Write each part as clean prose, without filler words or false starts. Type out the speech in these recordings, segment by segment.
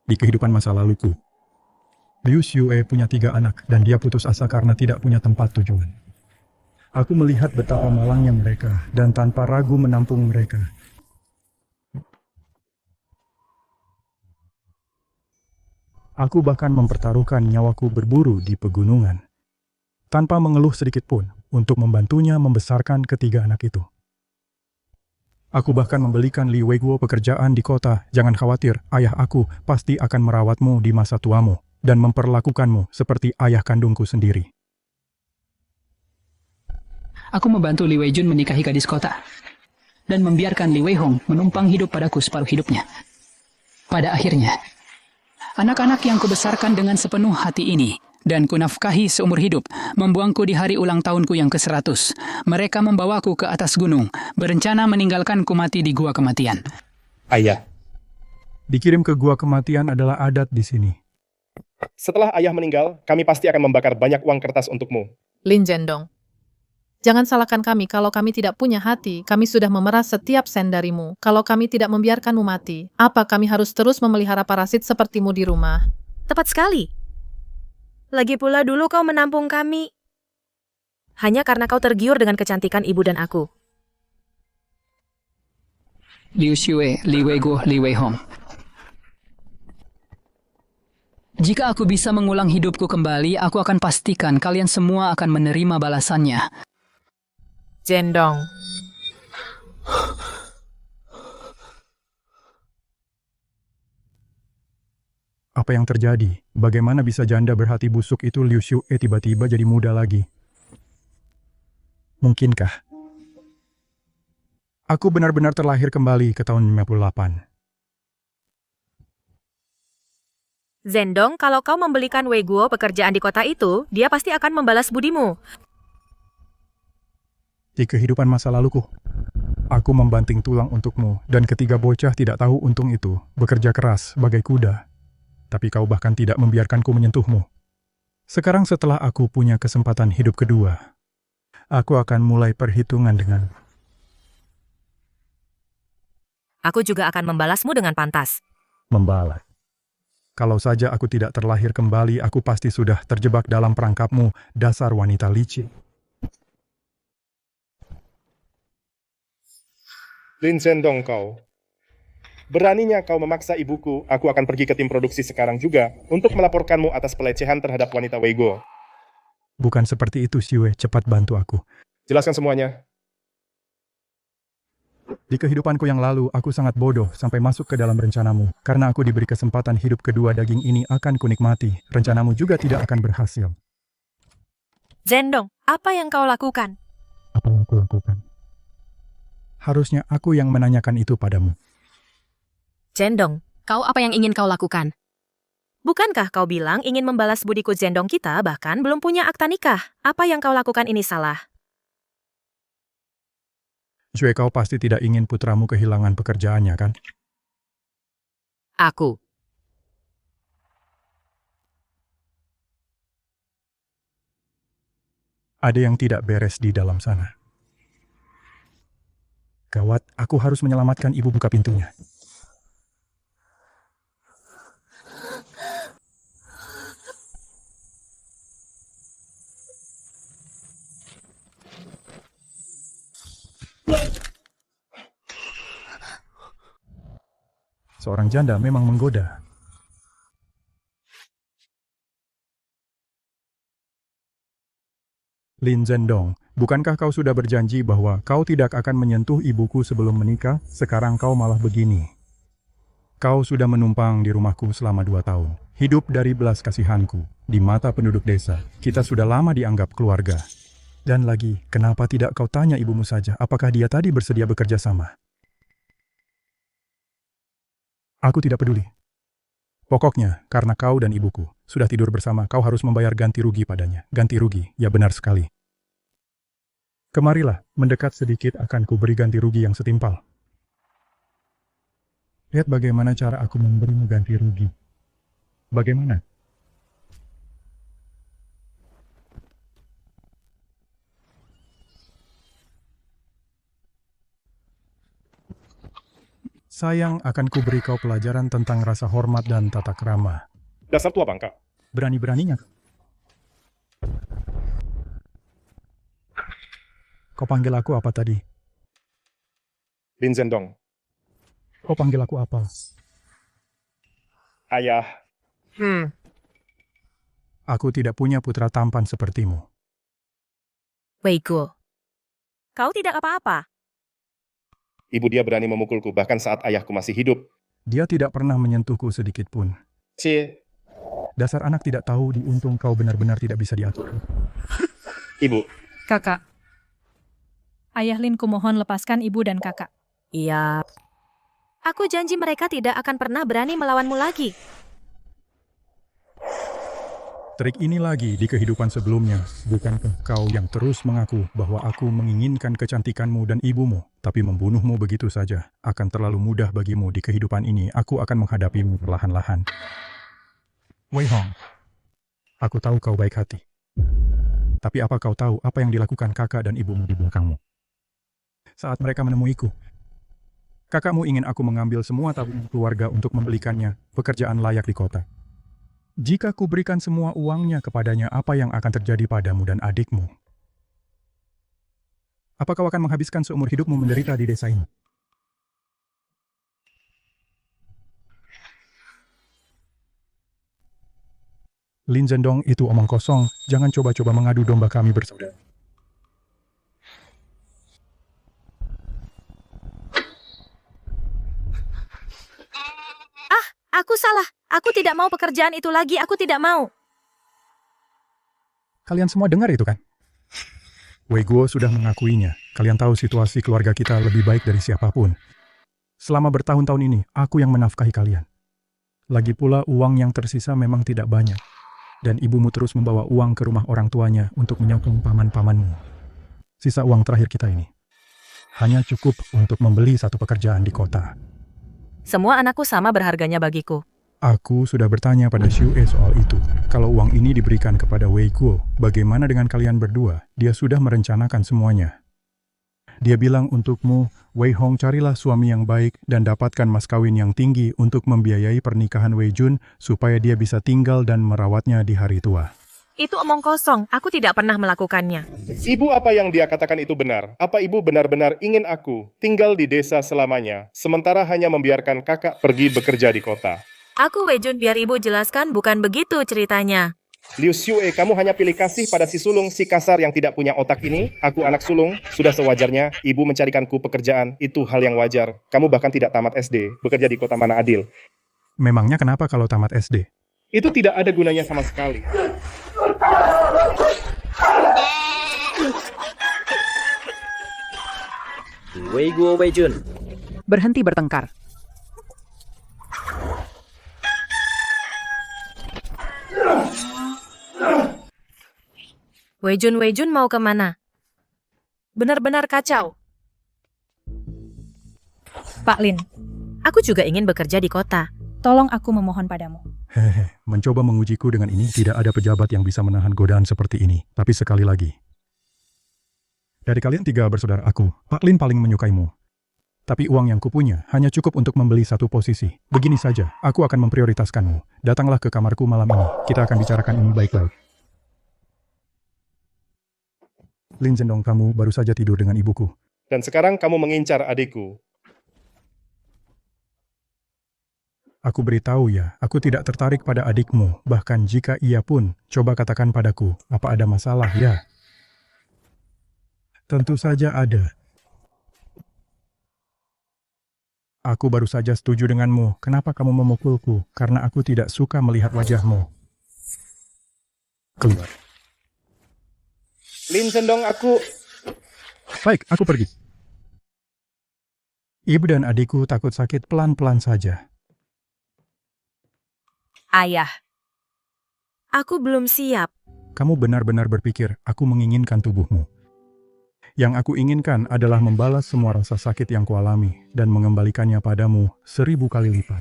di kehidupan masa laluku. Liu Xiue punya 3 anak dan dia putus asa karena tidak punya tempat tujuan. Aku melihat betapa malangnya mereka dan tanpa ragu menampung mereka. Aku bahkan mempertaruhkan nyawaku berburu di pegunungan, tanpa mengeluh sedikit pun untuk membantunya membesarkan ketiga anak itu. Aku bahkan membelikan Li Weiguo pekerjaan di kota. Jangan khawatir, ayah aku pasti akan merawatmu di masa tuamu dan memperlakukanmu seperti ayah kandungku sendiri. Aku membantu Li Weijun menikahi gadis kota dan membiarkan Li Weihong menumpang hidup padaku separuh hidupnya. Pada akhirnya, anak-anak yang kubesarkan dengan sepenuh hati ini dan kunafkahi seumur hidup, membuangku di hari ulang tahunku yang ke-100. Mereka membawaku ke atas gunung, berencana meninggalkanku mati di gua kematian. Ayah, Dikirim ke gua kematian adalah adat di sini. setelah ayah meninggal, kami pasti akan membakar banyak uang kertas untukmu. Lin Zhendong. Jangan salahkan kami kalau kami tidak punya hati. Kami sudah memeras setiap sen darimu. Kalau kami tidak membiarkanmu mati, apa kami harus terus memelihara parasit sepertimu di rumah? Tepat sekali. Lagi pula dulu kau menampung kami. Hanya karena kau tergiur dengan kecantikan ibu dan aku. Liu Xue, Li Weiguo, Li Weihong. Jika aku bisa mengulang hidupku kembali, aku akan pastikan kalian semua akan menerima balasannya. Zhendong. Apa yang terjadi? Bagaimana bisa janda berhati busuk itu Liu Xiue tiba-tiba jadi muda lagi? Mungkinkah? Aku benar-benar terlahir kembali ke tahun 58. Zhendong, kalau kau membelikan Weiguo pekerjaan di kota itu, dia pasti akan membalas budimu. Di kehidupan masa laluku, aku membanting tulang untukmu dan ketiga bocah tidak tahu untung itu, bekerja keras bagai kuda. Tapi kau bahkan tidak membiarkanku menyentuhmu. Sekarang setelah aku punya kesempatan hidup kedua, aku akan mulai perhitungan dengan. Aku juga akan membalasmu dengan pantas. Membalas. Kalau saja aku tidak terlahir kembali, aku pasti sudah terjebak dalam perangkapmu, dasar wanita licik. Lin Zhendong kau. Beraninya kau memaksa ibuku, aku akan pergi ke tim produksi sekarang juga untuk melaporkanmu atas pelecehan terhadap wanita Weiguo. Bukan seperti itu, Xiue. Cepat bantu aku. Jelaskan semuanya. Di kehidupanku yang lalu, aku sangat bodoh sampai masuk ke dalam rencanamu. Karena aku diberi kesempatan hidup kedua, daging ini akan kunikmati. Rencanamu juga tidak akan berhasil. Zhendong, apa yang kau lakukan? Apa yang aku lakukan? Harusnya aku yang menanyakan itu padamu. Zhendong, Kau apa yang ingin kau lakukan? bukankah kau bilang ingin membalas budiku? Zhendong, kita bahkan belum punya akta nikah. Apa yang kau lakukan ini salah. Xiue, kau pasti tidak ingin putramu kehilangan pekerjaannya, kan? Aku. Ada yang tidak beres di dalam sana. Gawat, aku harus menyelamatkan ibu. Buka pintunya. Seorang janda memang menggoda. Lin Zhendong, bukankah kau sudah berjanji bahwa kau tidak akan menyentuh ibuku sebelum menikah? Sekarang kau malah begini. Kau sudah menumpang di rumahku selama 2 tahun. Hidup dari belas kasihanku. Di mata penduduk desa, kita sudah lama dianggap keluarga. Dan lagi, kenapa tidak kau tanya ibumu saja, apakah dia tadi bersedia bekerja sama? Aku tidak peduli. Pokoknya, karena kau dan ibuku sudah tidur bersama, kau harus membayar ganti rugi padanya. Ganti rugi, ya benar sekali. Kemarilah, mendekat sedikit akan kuberi ganti rugi yang setimpal. Lihat bagaimana cara aku memberimu ganti rugi. Bagaimana? Sayang, akan kuberi kau pelajaran tentang rasa hormat dan tata krama. Dasar tua bangka. Berani-beraninya. Kau panggil aku apa tadi? Lin Zhendong. Kau panggil aku apa? Ayah. Aku tidak punya putra tampan sepertimu. Wei Guo. Kau tidak apa-apa. Ibu dia berani memukulku bahkan saat ayahku masih hidup. Dia tidak pernah menyentuhku sedikit pun. Cie. Dasar anak tidak tahu diuntung kau benar-benar tidak bisa diatur. Ibu. Kakak. Ayah Lin kumohon lepaskan ibu dan kakak. Iya. Aku janji mereka tidak akan pernah berani melawanmu lagi. Trik ini lagi di kehidupan sebelumnya. Bukankah kau yang terus mengaku bahwa aku menginginkan kecantikanmu dan ibumu, tapi membunuhmu begitu saja akan terlalu mudah bagimu di kehidupan ini. Aku akan menghadapimu perlahan-lahan. Wei Hong, aku tahu kau baik hati. Tapi apa kau tahu apa yang dilakukan kakak dan ibumu di belakangmu? Saat mereka menemuiku, kakakmu ingin aku mengambil semua tabungan keluarga untuk membelikannya pekerjaan layak di kota. Jika kuberikan semua uangnya kepadanya, apa yang akan terjadi padamu dan adikmu? Apa kau akan menghabiskan seumur hidupmu menderita di desa ini? Lin Zhendong, itu omong kosong. Jangan coba-coba mengadu domba kami bersaudara. Aku salah. Aku tidak mau pekerjaan itu lagi. Aku tidak mau. Kalian semua dengar itu kan? Wei Guo sudah mengakuinya. Kalian tahu situasi keluarga kita lebih baik dari siapapun. Selama bertahun-tahun ini, aku yang menafkahi kalian. Lagi pula uang yang tersisa memang tidak banyak. Dan ibumu terus membawa uang ke rumah orang tuanya untuk menyokong paman-pamanmu. Sisa uang terakhir kita ini hanya cukup untuk membeli satu pekerjaan di kota. Semua anakku sama berharganya bagiku. Aku sudah bertanya pada Xue soal itu. Kalau uang ini diberikan kepada Wei Guo, bagaimana dengan kalian berdua? Dia sudah merencanakan semuanya. Dia bilang untukmu, Wei Hong, carilah suami yang baik dan dapatkan mas kawin yang tinggi untuk membiayai pernikahan Wei Jun supaya dia bisa tinggal dan merawatnya di hari tua. Itu omong kosong. Aku tidak pernah melakukannya. Ibu, apa yang dia katakan itu benar? Apa ibu benar-benar ingin aku tinggal di desa selamanya, sementara hanya membiarkan kakak pergi bekerja di kota? Aku Wei Jun, biar ibu jelaskan, bukan begitu ceritanya. Liu Xue, kamu hanya pilih kasih pada si sulung, si kasar yang tidak punya otak ini. Aku anak sulung, sudah sewajarnya. Ibu mencarikanku pekerjaan, itu hal yang wajar. Kamu bahkan tidak tamat SD, bekerja di kota mana adil. Memangnya kenapa kalau tamat SD? Itu tidak ada gunanya sama sekali. Wei Guo Wei Jun. Berhenti bertengkar. Wei Jun mau kemana? Benar-benar kacau. Pak Lin, Aku juga ingin bekerja di kota. tolong aku memohon padamu. Hehe, mencoba mengujiku dengan ini, tidak ada pejabat yang bisa menahan godaan seperti ini. Tapi sekali lagi, dari kalian 3 bersaudara aku, Pak Lin paling menyukaimu. Tapi uang yang kupunya hanya cukup untuk membeli satu posisi. Begini saja, aku akan memprioritaskanmu. Datanglah ke kamarku malam ini. Kita akan bicarakan ini baik-baik. Lin Zhendong, kamu baru saja tidur dengan ibuku. Dan sekarang kamu mengincar adikku. Aku beritahu ya, aku tidak tertarik pada adikmu. Bahkan jika ia pun, coba katakan padaku, apa ada masalah ya? Tentu saja ada. Aku baru saja setuju denganmu. Kenapa kamu memukulku? Karena aku tidak suka melihat wajahmu. Keluar. Lin Zhendong, aku... Baik, aku pergi. Ibu dan adikku takut sakit, pelan-pelan saja. Ayah. Aku belum siap. Kamu benar-benar berpikir aku menginginkan tubuhmu. Yang aku inginkan adalah membalas semua rasa sakit yang kualami dan mengembalikannya padamu 1000 kali lipat.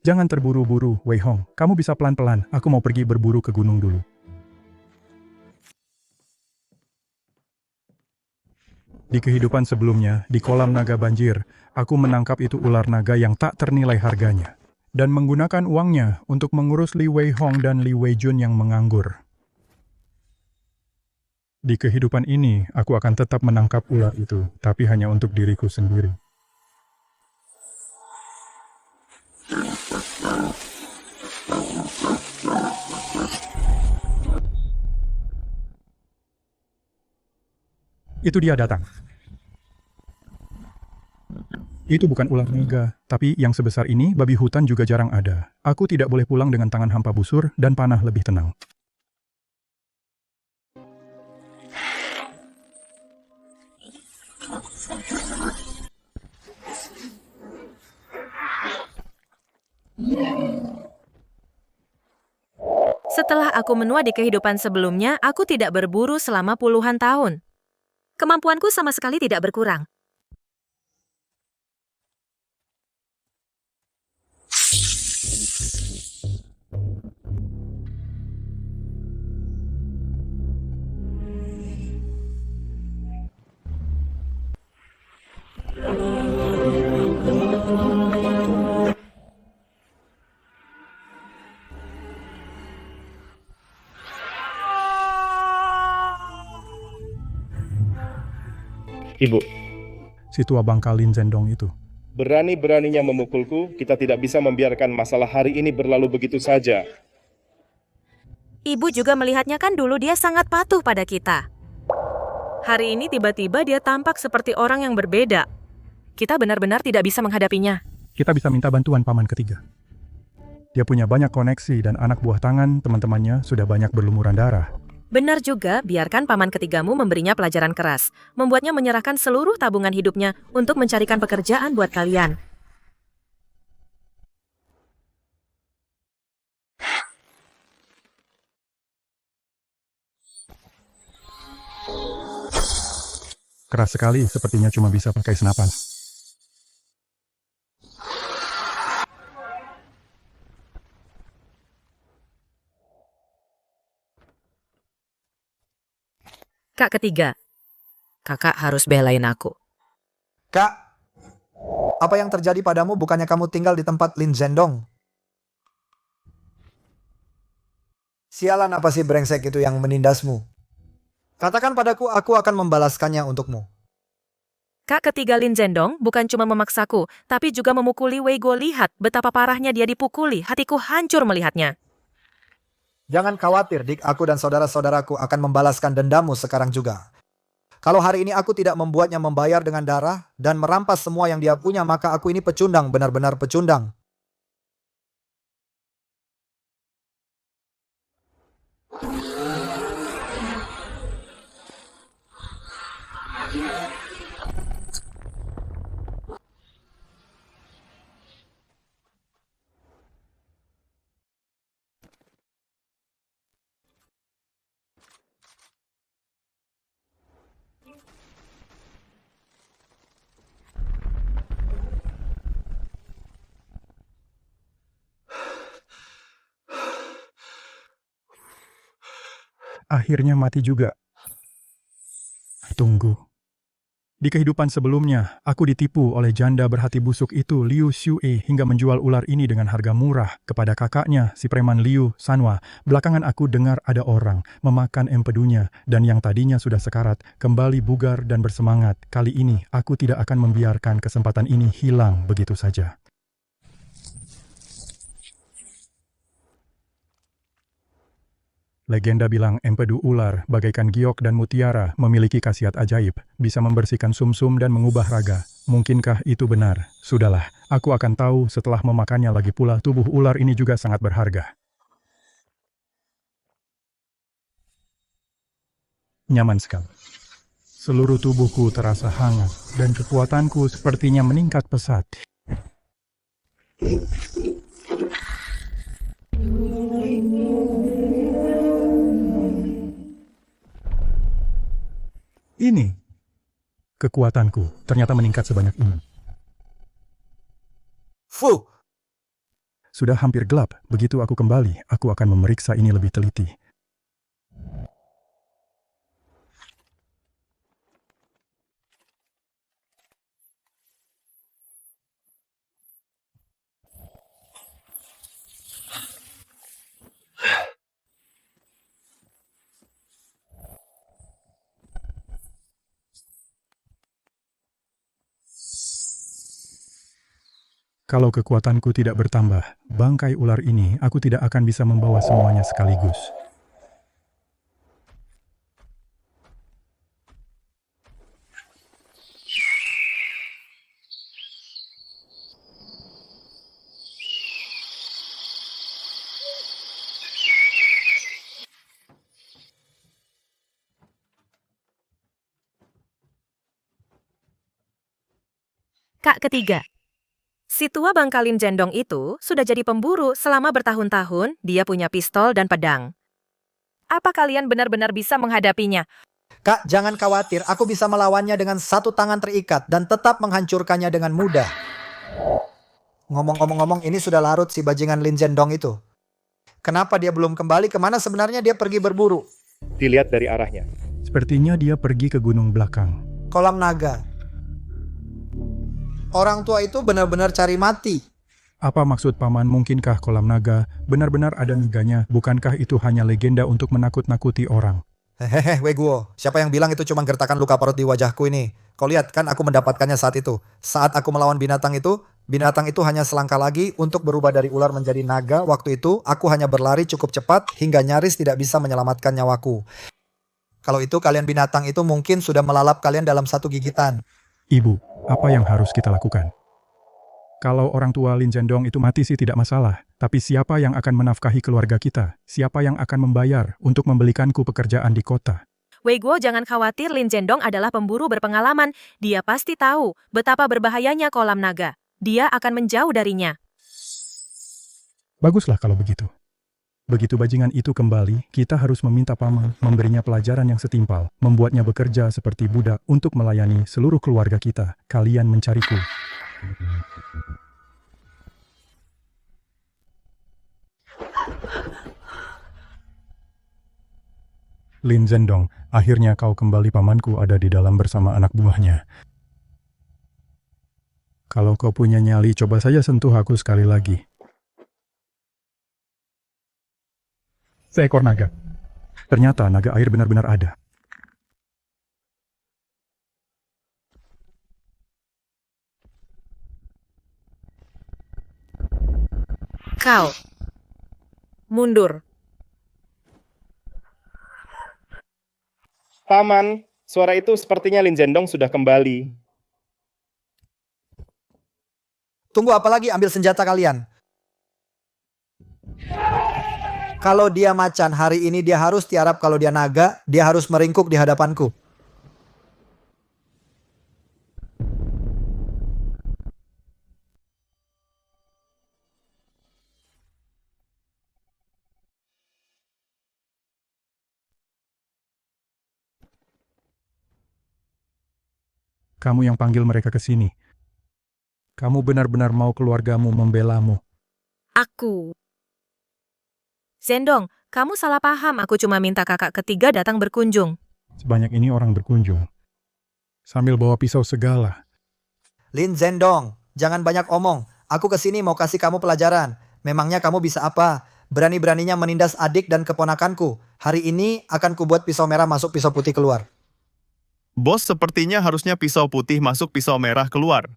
Jangan terburu-buru, Wei Hong. Kamu bisa pelan-pelan. Aku mau pergi berburu ke gunung dulu. Di kehidupan sebelumnya, di kolam naga banjir, aku menangkap itu ular naga yang tak ternilai harganya. Dan menggunakan uangnya untuk mengurus Li Wei Hong dan Li Wei Jun yang menganggur. Di kehidupan ini, aku akan tetap menangkap ular itu, tapi hanya untuk diriku sendiri. Itu dia datang. Itu bukan ular naga, tapi yang sebesar ini babi hutan juga jarang ada. Aku tidak boleh pulang dengan tangan hampa busur dan panah lebih tenang. Setelah aku menua di kehidupan sebelumnya, aku tidak berburu selama puluhan tahun. Kemampuanku sama sekali tidak berkurang. Ibu, Si tua bangka Lin Zhendong itu. berani-beraninya memukulku, kita tidak bisa membiarkan masalah hari ini berlalu begitu saja. Ibu juga melihatnya kan dulu dia sangat patuh pada kita. Hari ini tiba-tiba dia tampak seperti orang yang berbeda. Kita benar-benar tidak bisa menghadapinya. Kita bisa minta bantuan paman ketiga. Dia punya banyak koneksi dan anak buah tangan teman-temannya sudah banyak berlumuran darah. Benar juga, biarkan paman ketigamu memberinya pelajaran keras, membuatnya menyerahkan seluruh tabungan hidupnya untuk mencarikan pekerjaan buat kalian. Keras sekali, sepertinya cuma bisa pakai senapan. Kak ketiga, kakak harus belain aku. Kak, apa yang terjadi padamu bukannya kamu tinggal di tempat Lin Zhendong? Sialan apa sih brengsek itu yang menindasmu? Katakan padaku, aku akan membalaskannya untukmu. Kak ketiga Lin Zhendong bukan cuma memaksaku, tapi juga memukuli Wei Guo. Lihat betapa parahnya dia dipukuli, hatiku hancur melihatnya. Jangan khawatir, Dik, aku dan saudara-saudaraku akan membalaskan dendammu sekarang juga. Kalau hari ini aku tidak membuatnya membayar dengan darah dan merampas semua yang dia punya, maka aku ini pecundang, benar-benar pecundang. Akhirnya mati juga. Tunggu. Di kehidupan sebelumnya, aku ditipu oleh janda berhati busuk itu Liu Xue hingga menjual ular ini dengan harga murah kepada kakaknya, si preman Liu Sanwa. Belakangan aku dengar ada orang memakan empedunya dan yang tadinya sudah sekarat kembali bugar dan bersemangat. Kali ini aku tidak akan membiarkan kesempatan ini hilang begitu saja. Legenda bilang empedu ular, bagaikan giok dan mutiara, memiliki khasiat ajaib, bisa membersihkan sumsum dan mengubah raga. Mungkinkah itu benar? Sudahlah, aku akan tahu setelah memakannya. Lagi pula tubuh ular ini juga sangat berharga. Nyaman sekali. Seluruh tubuhku terasa hangat, dan kekuatanku sepertinya meningkat pesat. Ini kekuatanku ternyata meningkat sebanyak ini. Fuh! Sudah hampir gelap, begitu aku kembali, aku akan memeriksa ini lebih teliti. Kalau kekuatanku tidak bertambah, bangkai ular ini aku tidak akan bisa membawa semuanya sekaligus. Kak ketiga. Si tua Bangkalin Jendong itu sudah jadi pemburu selama bertahun-tahun, dia punya pistol dan pedang. Apa kalian benar-benar bisa menghadapinya? Kak, jangan khawatir, aku bisa melawannya dengan satu tangan terikat dan tetap menghancurkannya dengan mudah. Ngomong-ngomong, ini sudah larut si bajingan Lin Zhendong itu. Kenapa dia belum kembali? Kemana sebenarnya dia pergi berburu? Dilihat dari arahnya. Sepertinya dia pergi ke gunung belakang. Kolam naga. Orang tua itu benar-benar cari mati. Apa maksud paman, mungkinkah kolam naga benar-benar ada naganya? Bukankah itu hanya legenda untuk menakut-nakuti orang? Hehehe, Weguo. Siapa yang bilang itu cuma gertakan luka parut di wajahku ini? Kau lihat kan aku mendapatkannya saat itu. Saat aku melawan binatang itu hanya selangkah lagi untuk berubah dari ular menjadi naga. Waktu itu aku hanya berlari cukup cepat hingga nyaris tidak bisa menyelamatkan nyawaku. Kalau itu kalian binatang itu mungkin sudah melalap kalian dalam satu gigitan. Ibu, apa yang harus kita lakukan? Kalau orang tua Lin Zhendong itu mati sih tidak masalah. Tapi siapa yang akan menafkahi keluarga kita? Siapa yang akan membayar untuk membelikanku pekerjaan di kota? Weiguo jangan khawatir, Lin Zhendong adalah pemburu berpengalaman. Dia pasti tahu betapa berbahayanya kolam naga. Dia akan menjauh darinya. Baguslah kalau begitu. Begitu bajingan itu kembali, kita harus meminta paman memberinya pelajaran yang setimpal, membuatnya bekerja seperti budak untuk melayani seluruh keluarga kita. Kalian mencariku. Lin Zhendong, akhirnya kau kembali. Pamanku ada di dalam bersama anak buahnya. Kalau kau punya nyali, coba saja sentuh aku sekali lagi. Seekor naga. Ternyata naga air benar-benar ada. Kau. Mundur. Paman, suara itu sepertinya Lin Zhendong sudah kembali. Tunggu apa lagi, ambil senjata kalian. Kalau dia macan, hari ini dia harus tiarap. Kalau dia naga, dia harus meringkuk di hadapanku. Kamu yang panggil mereka ke sini. Kamu benar-benar mau keluargamu membelamu. Aku. Zhendong, kamu salah paham. Aku cuma minta kakak ketiga datang berkunjung. Sebanyak ini orang berkunjung. Sambil bawa pisau segala. Lin Zhendong, jangan banyak omong. Aku kesini mau kasih kamu pelajaran. Memangnya kamu bisa apa? Berani-beraninya menindas adik dan keponakanku. Hari ini akan kubuat pisau merah masuk, pisau putih keluar. Bos, sepertinya harusnya pisau putih masuk, pisau merah keluar.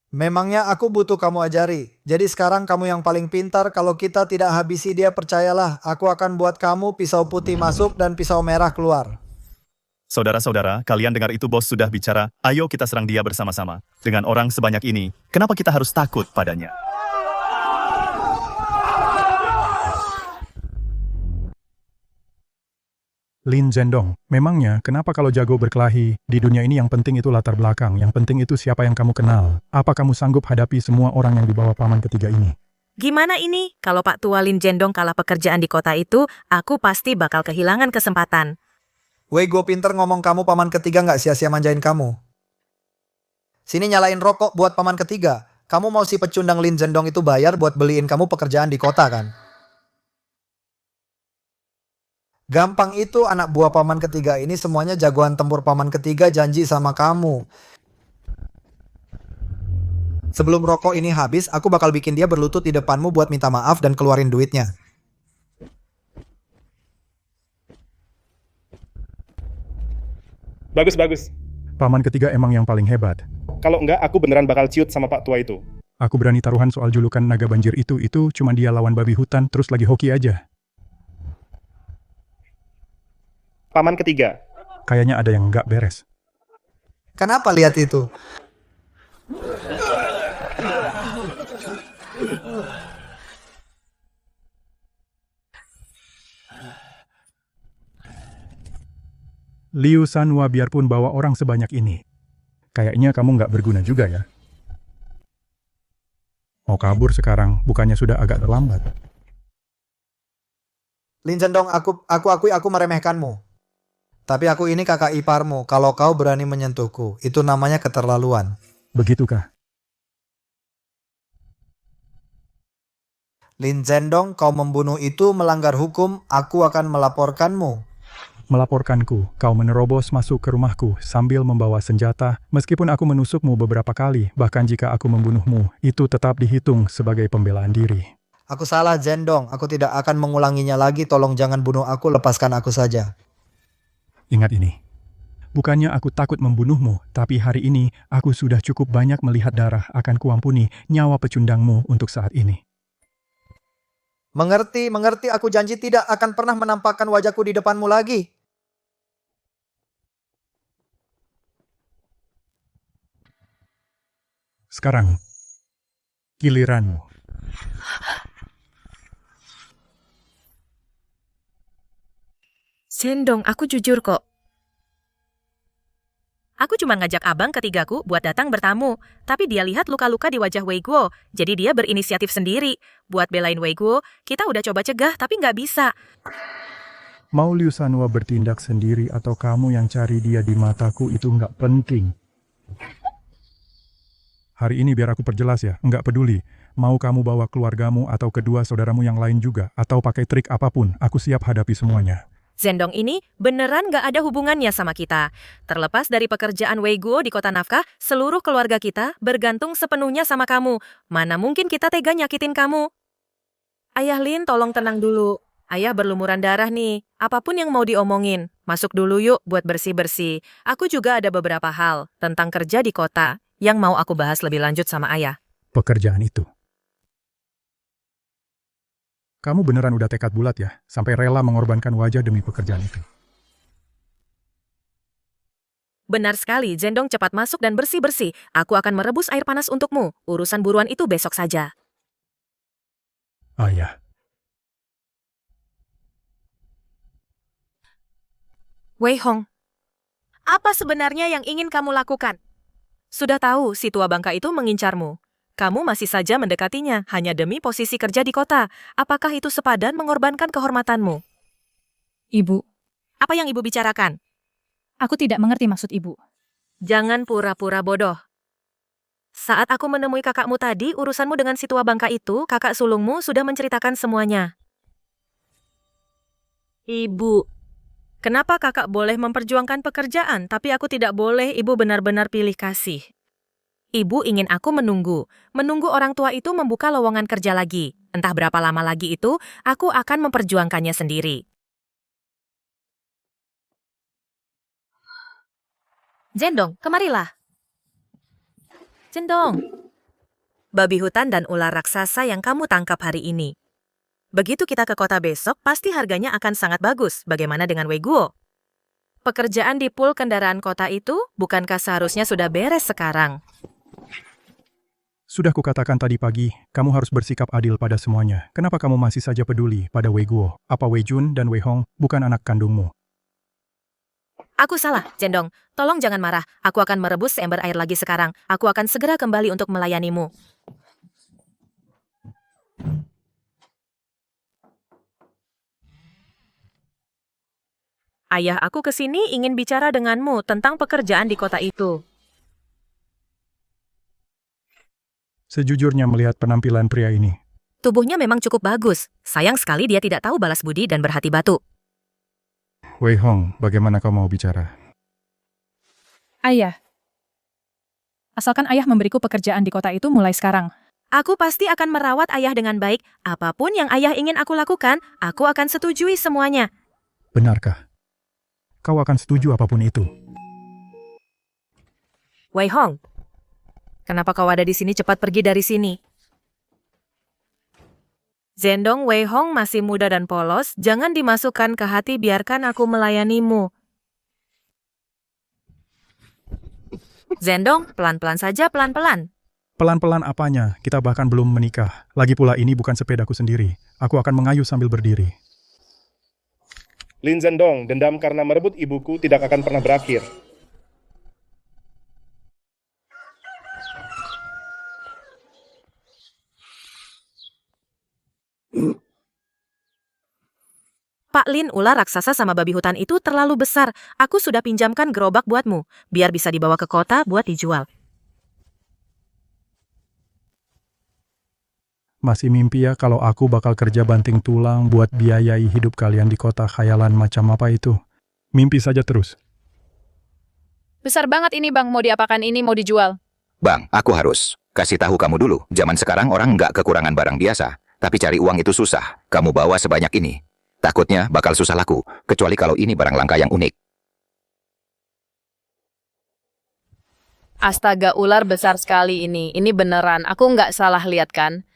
Memangnya aku butuh kamu ajari. Jadi sekarang kamu yang paling pintar. Kalau kita tidak habisi dia, percayalah. Aku akan buat kamu pisau putih masuk dan pisau merah keluar. Saudara-saudara, kalian dengar itu, bos sudah bicara. Ayo kita serang dia bersama-sama. Dengan orang sebanyak ini, kenapa kita harus takut padanya? Lin Zhendong, memangnya kenapa kalau jago berkelahi? Di dunia ini yang penting itu latar belakang. Yang penting itu siapa yang kamu kenal. Apa kamu sanggup hadapi semua orang yang di bawah paman ketiga ini? Gimana ini? Kalau Pak Tua Lin Zhendong kalah pekerjaan di kota itu, aku pasti bakal kehilangan kesempatan. Weiguo pinter ngomong, kamu paman ketiga nggak sia-sia manjain kamu. Sini nyalain rokok buat paman ketiga. Kamu mau si pecundang Lin Zhendong itu bayar buat beliin kamu pekerjaan di kota kan? Gampang itu, anak buah paman ketiga ini semuanya jagoan tempur. Paman ketiga janji sama kamu. Sebelum rokok ini habis, aku bakal bikin dia berlutut di depanmu buat minta maaf dan keluarin duitnya. Bagus, bagus. Paman ketiga emang yang paling hebat. Kalau enggak, aku beneran bakal ciut sama Pak Tua itu. Aku berani taruhan soal julukan naga banjir itu cuma dia lawan babi hutan terus lagi hoki aja. Paman ketiga. Kayaknya ada yang nggak beres. Kenapa lihat itu? Liu Sanwa biarpun bawa orang sebanyak ini. Kayaknya kamu nggak berguna juga ya. Mau kabur sekarang, bukannya sudah agak terlambat. Lin Zhendong, aku akui aku meremehkanmu. Tapi aku ini kakak iparmu. Kalau kau berani menyentuhku, itu namanya keterlaluan. Begitukah? Lin Zhendong, kau membunuh itu melanggar hukum, aku akan melaporkanmu. Melaporkanku, kau menerobos masuk ke rumahku sambil membawa senjata. Meskipun aku menusukmu beberapa kali, bahkan jika aku membunuhmu, itu tetap dihitung sebagai pembelaan diri. Aku salah, Zhendong. Aku tidak akan mengulanginya lagi. Tolong jangan bunuh aku, lepaskan aku saja. Ingat ini. Bukannya aku takut membunuhmu, tapi hari ini aku sudah cukup banyak melihat darah akan kuampuni nyawa pecundangmu untuk saat ini. Mengerti, aku janji tidak akan pernah menampakkan wajahku di depanmu lagi. Sekarang, giliranmu. Zhendong, aku jujur kok. Aku cuma ngajak abang ketigaku buat datang bertamu, tapi dia lihat luka-luka di wajah Wei Guo, jadi dia berinisiatif sendiri. Buat belain Wei Guo, kita udah coba cegah tapi nggak bisa. Mau Liu Sanwa bertindak sendiri atau kamu yang cari dia di mataku itu nggak penting. Hari ini biar aku perjelas ya, nggak peduli. Mau kamu bawa keluargamu atau kedua saudaramu yang lain juga, atau pakai trik apapun, aku siap hadapi semuanya. Zhendong ini beneran nggak ada hubungannya sama kita. Terlepas dari pekerjaan Wei Guo di kota nafkah, seluruh keluarga kita bergantung sepenuhnya sama kamu. Mana mungkin kita tega nyakitin kamu? Ayah Lin, tolong tenang dulu. Ayah berlumuran darah nih. Apapun yang mau diomongin, masuk dulu yuk buat bersih-bersih. Aku juga ada beberapa hal tentang kerja di kota yang mau aku bahas lebih lanjut sama ayah. Pekerjaan itu. Kamu beneran udah tekad bulat ya, sampai rela mengorbankan wajah demi pekerjaan itu. Benar sekali, Zhendong, cepat masuk dan bersih-bersih. Aku akan merebus air panas untukmu. Urusan buruan itu besok saja. Ayah. Wei Hong, apa sebenarnya yang ingin kamu lakukan? Sudah tahu si tua bangka itu mengincarmu. Kamu masih saja mendekatinya hanya demi posisi kerja di kota. Apakah itu sepadan mengorbankan kehormatanmu? Ibu, Apa yang ibu bicarakan? aku tidak mengerti maksud ibu. Jangan pura-pura bodoh. Saat aku menemui kakakmu tadi, urusanmu dengan si tua bangka itu, kakak sulungmu sudah menceritakan semuanya. Ibu, kenapa kakak boleh memperjuangkan pekerjaan, tapi aku tidak boleh? Ibu benar-benar pilih kasih. Ibu ingin aku menunggu orang tua itu membuka lowongan kerja lagi. Entah berapa lama lagi itu, aku akan memperjuangkannya sendiri. Zhendong, kemarilah. Zhendong. Babi hutan dan ular raksasa yang kamu tangkap hari ini. Begitu kita ke kota besok, pasti harganya akan sangat bagus. Bagaimana dengan Wei Guo? Pekerjaan di pool kendaraan kota itu, bukankah seharusnya sudah beres sekarang? Sudah kukatakan tadi pagi, kamu harus bersikap adil pada semuanya. Kenapa kamu masih saja peduli pada Wei Guo? Apa Wei Jun dan Wei Hong bukan anak kandungmu? Aku salah, Zhendong. Tolong jangan marah. Aku akan merebus seember air lagi sekarang. Aku akan segera kembali untuk melayanimu. Ayah aku kesini ingin bicara denganmu tentang pekerjaan di kota itu. Sejujurnya melihat penampilan pria ini, Tubuhnya memang cukup bagus. Sayang sekali dia tidak tahu balas budi dan berhati batu. Wei Hong, bagaimana kau mau bicara? Ayah, asalkan ayah memberiku pekerjaan di kota itu mulai sekarang. Aku pasti akan merawat ayah dengan baik. Apapun yang ayah ingin aku lakukan, aku akan setujui semuanya. Benarkah? Kau akan setuju apapun itu? Wei Hong, Kenapa kau ada di sini? Cepat pergi dari sini. Zendong Wei Hong masih muda dan polos, jangan dimasukkan ke hati, biarkan aku melayanimu. Zendong, pelan-pelan saja, pelan-pelan. Pelan-pelan apanya, kita bahkan belum menikah. Lagi pula ini bukan sepedaku sendiri. Aku akan mengayuh sambil berdiri. Lin Zendong, dendam karena merebut ibuku tidak akan pernah berakhir. Pak Lin, ular raksasa sama babi hutan itu terlalu besar. Aku sudah pinjamkan gerobak buatmu, biar bisa dibawa ke kota buat dijual. Masih mimpi ya kalau aku bakal kerja banting tulang buat biayai hidup kalian di kota khayalan macam apa itu. Mimpi saja terus. Besar banget ini bang, mau diapakan ini, mau dijual? Bang, aku harus kasih tahu kamu dulu. Zaman sekarang orang nggak kekurangan barang biasa. Tapi cari uang itu susah. Kamu bawa sebanyak ini. Takutnya bakal susah laku. Kecuali kalau ini barang langka yang unik. Astaga, ular besar sekali ini. Ini beneran, aku nggak salah lihat kan?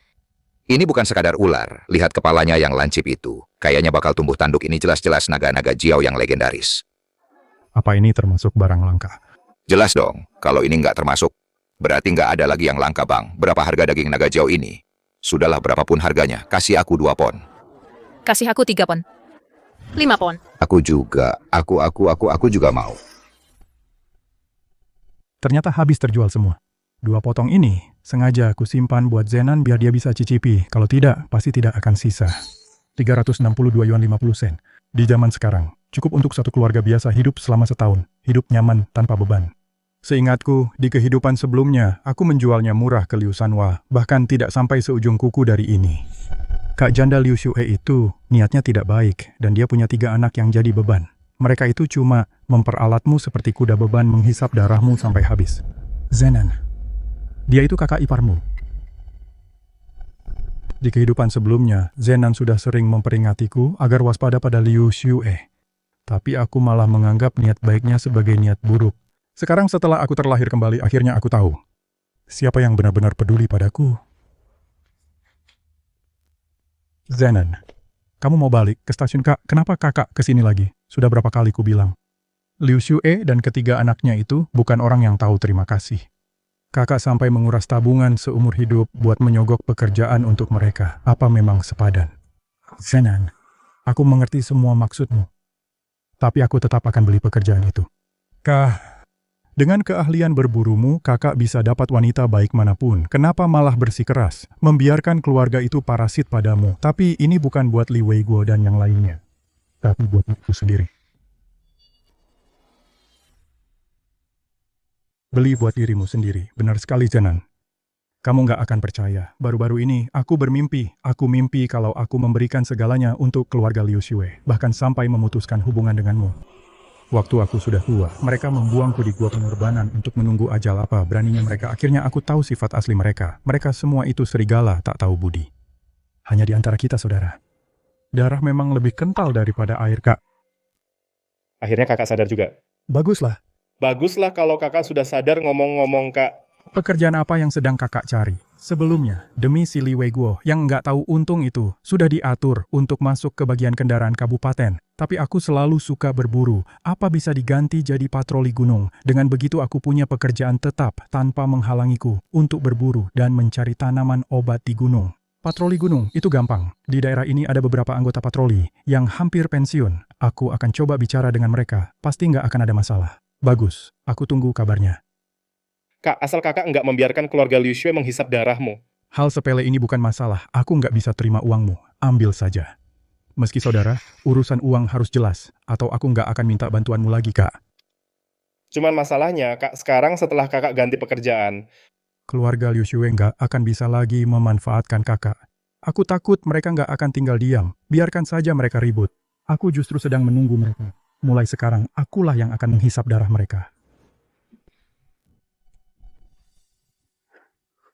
Ini bukan sekadar ular. Lihat kepalanya yang lancip itu. Kayaknya bakal tumbuh tanduk. Ini jelas-jelas naga-naga Jiao yang legendaris. Apa ini termasuk barang langka? Jelas dong. Kalau ini nggak termasuk, berarti nggak ada lagi yang langka, Bang. Berapa harga daging naga Jiao ini? Sudahlah, berapapun harganya. Kasih aku 2 pon. Kasih aku 3 pon. 5 pon. Aku juga. Aku juga mau. Ternyata habis terjual semua. 2 potong ini sengaja aku simpan buat Zenan biar dia bisa cicipi. Kalau tidak, pasti tidak akan sisa. 362 yuan 50 sen. Di zaman sekarang, cukup untuk satu keluarga biasa hidup selama setahun. Hidup nyaman tanpa beban. Seingatku, di kehidupan sebelumnya, aku menjualnya murah ke Liu Sanhua, bahkan tidak sampai seujung kuku dari ini. Kak janda Liu Xue itu niatnya tidak baik, dan dia punya 3 anak yang jadi beban. Mereka itu cuma memperalatmu seperti kuda beban menghisap darahmu sampai habis. Zenan, dia itu kakak iparmu. Di kehidupan sebelumnya, Zenan sudah sering memperingatiku agar waspada pada Liu Xue. Tapi aku malah menganggap niat baiknya sebagai niat buruk. Sekarang setelah aku terlahir kembali, akhirnya aku tahu siapa yang benar-benar peduli padaku. Zenan, kamu mau balik ke stasiun Kak? Kenapa kakak kesini lagi? Sudah berapa kali ku bilang. Liu Xue dan ketiga anaknya itu bukan orang yang tahu terima kasih. Kakak sampai menguras tabungan seumur hidup buat menyogok pekerjaan untuk mereka. Apa memang sepadan? Zenan, aku mengerti semua maksudmu. Tapi aku tetap akan beli pekerjaan itu. Dengan keahlian berburumu, kakak bisa dapat wanita baik manapun. Kenapa malah bersikeras? Membiarkan keluarga itu parasit padamu. Tapi ini bukan buat Li Weiguo dan yang lainnya. Tapi buat aku sendiri. Beli buat dirimu sendiri. Benar sekali, Zenan. Kamu nggak akan percaya. Baru-baru ini, aku bermimpi. Aku mimpi kalau aku memberikan segalanya untuk keluarga Liu Xue. Bahkan sampai memutuskan hubungan denganmu. Waktu aku sudah tua, mereka membuangku di gua pengorbanan untuk menunggu ajal. Apa beraninya mereka. Akhirnya aku tahu sifat asli mereka. Mereka semua itu serigala, tak tahu budi. Hanya di antara kita, saudara. Darah memang lebih kental daripada air, Kak. Akhirnya kakak sadar juga. Baguslah. Baguslah kalau kakak sudah sadar ngomong-ngomong, Kak. Pekerjaan apa yang sedang kakak cari? Sebelumnya, demi si Li Weiguo yang nggak tahu untung itu, sudah diatur untuk masuk ke bagian kendaraan kabupaten. Tapi aku selalu suka berburu. Apa bisa diganti jadi patroli gunung? Dengan begitu aku punya pekerjaan tetap tanpa menghalangiku untuk berburu dan mencari tanaman obat di gunung. Patroli gunung itu gampang. Di daerah ini ada beberapa anggota patroli yang hampir pensiun. Aku akan coba bicara dengan mereka. Pasti nggak akan ada masalah. Bagus, aku tunggu kabarnya. Kak, asal kakak nggak membiarkan keluarga Liu Xue menghisap darahmu. Hal sepele ini bukan masalah. Aku nggak bisa terima uangmu. Ambil saja. Meski saudara, urusan uang harus jelas. Atau aku nggak akan minta bantuanmu lagi, Kak. Cuman masalahnya, Kak, sekarang setelah kakak ganti pekerjaan, keluarga Liu Xue nggak akan bisa lagi memanfaatkan kakak. Aku takut mereka nggak akan tinggal diam. Biarkan saja mereka ribut. Aku justru sedang menunggu mereka. Mulai sekarang, akulah yang akan menghisap darah mereka.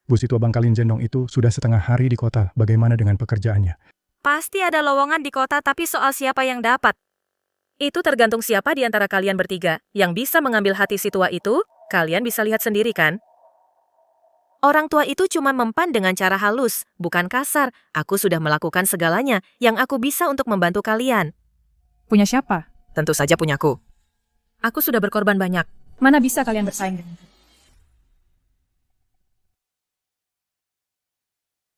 Bus itu Abang Kalin Zendong itu sudah setengah hari di kota. Bagaimana dengan pekerjaannya? Pasti ada lowongan di kota, tapi soal siapa yang dapat. Itu tergantung siapa di antara kalian bertiga yang bisa mengambil hati si tua itu. Kalian bisa lihat sendiri kan? Orang tua itu cuma mempan dengan cara halus, bukan kasar. Aku sudah melakukan segalanya yang aku bisa untuk membantu kalian. Punya siapa? Tentu saja punyaku. Aku sudah berkorban banyak. Mana bisa kalian bersaing dengan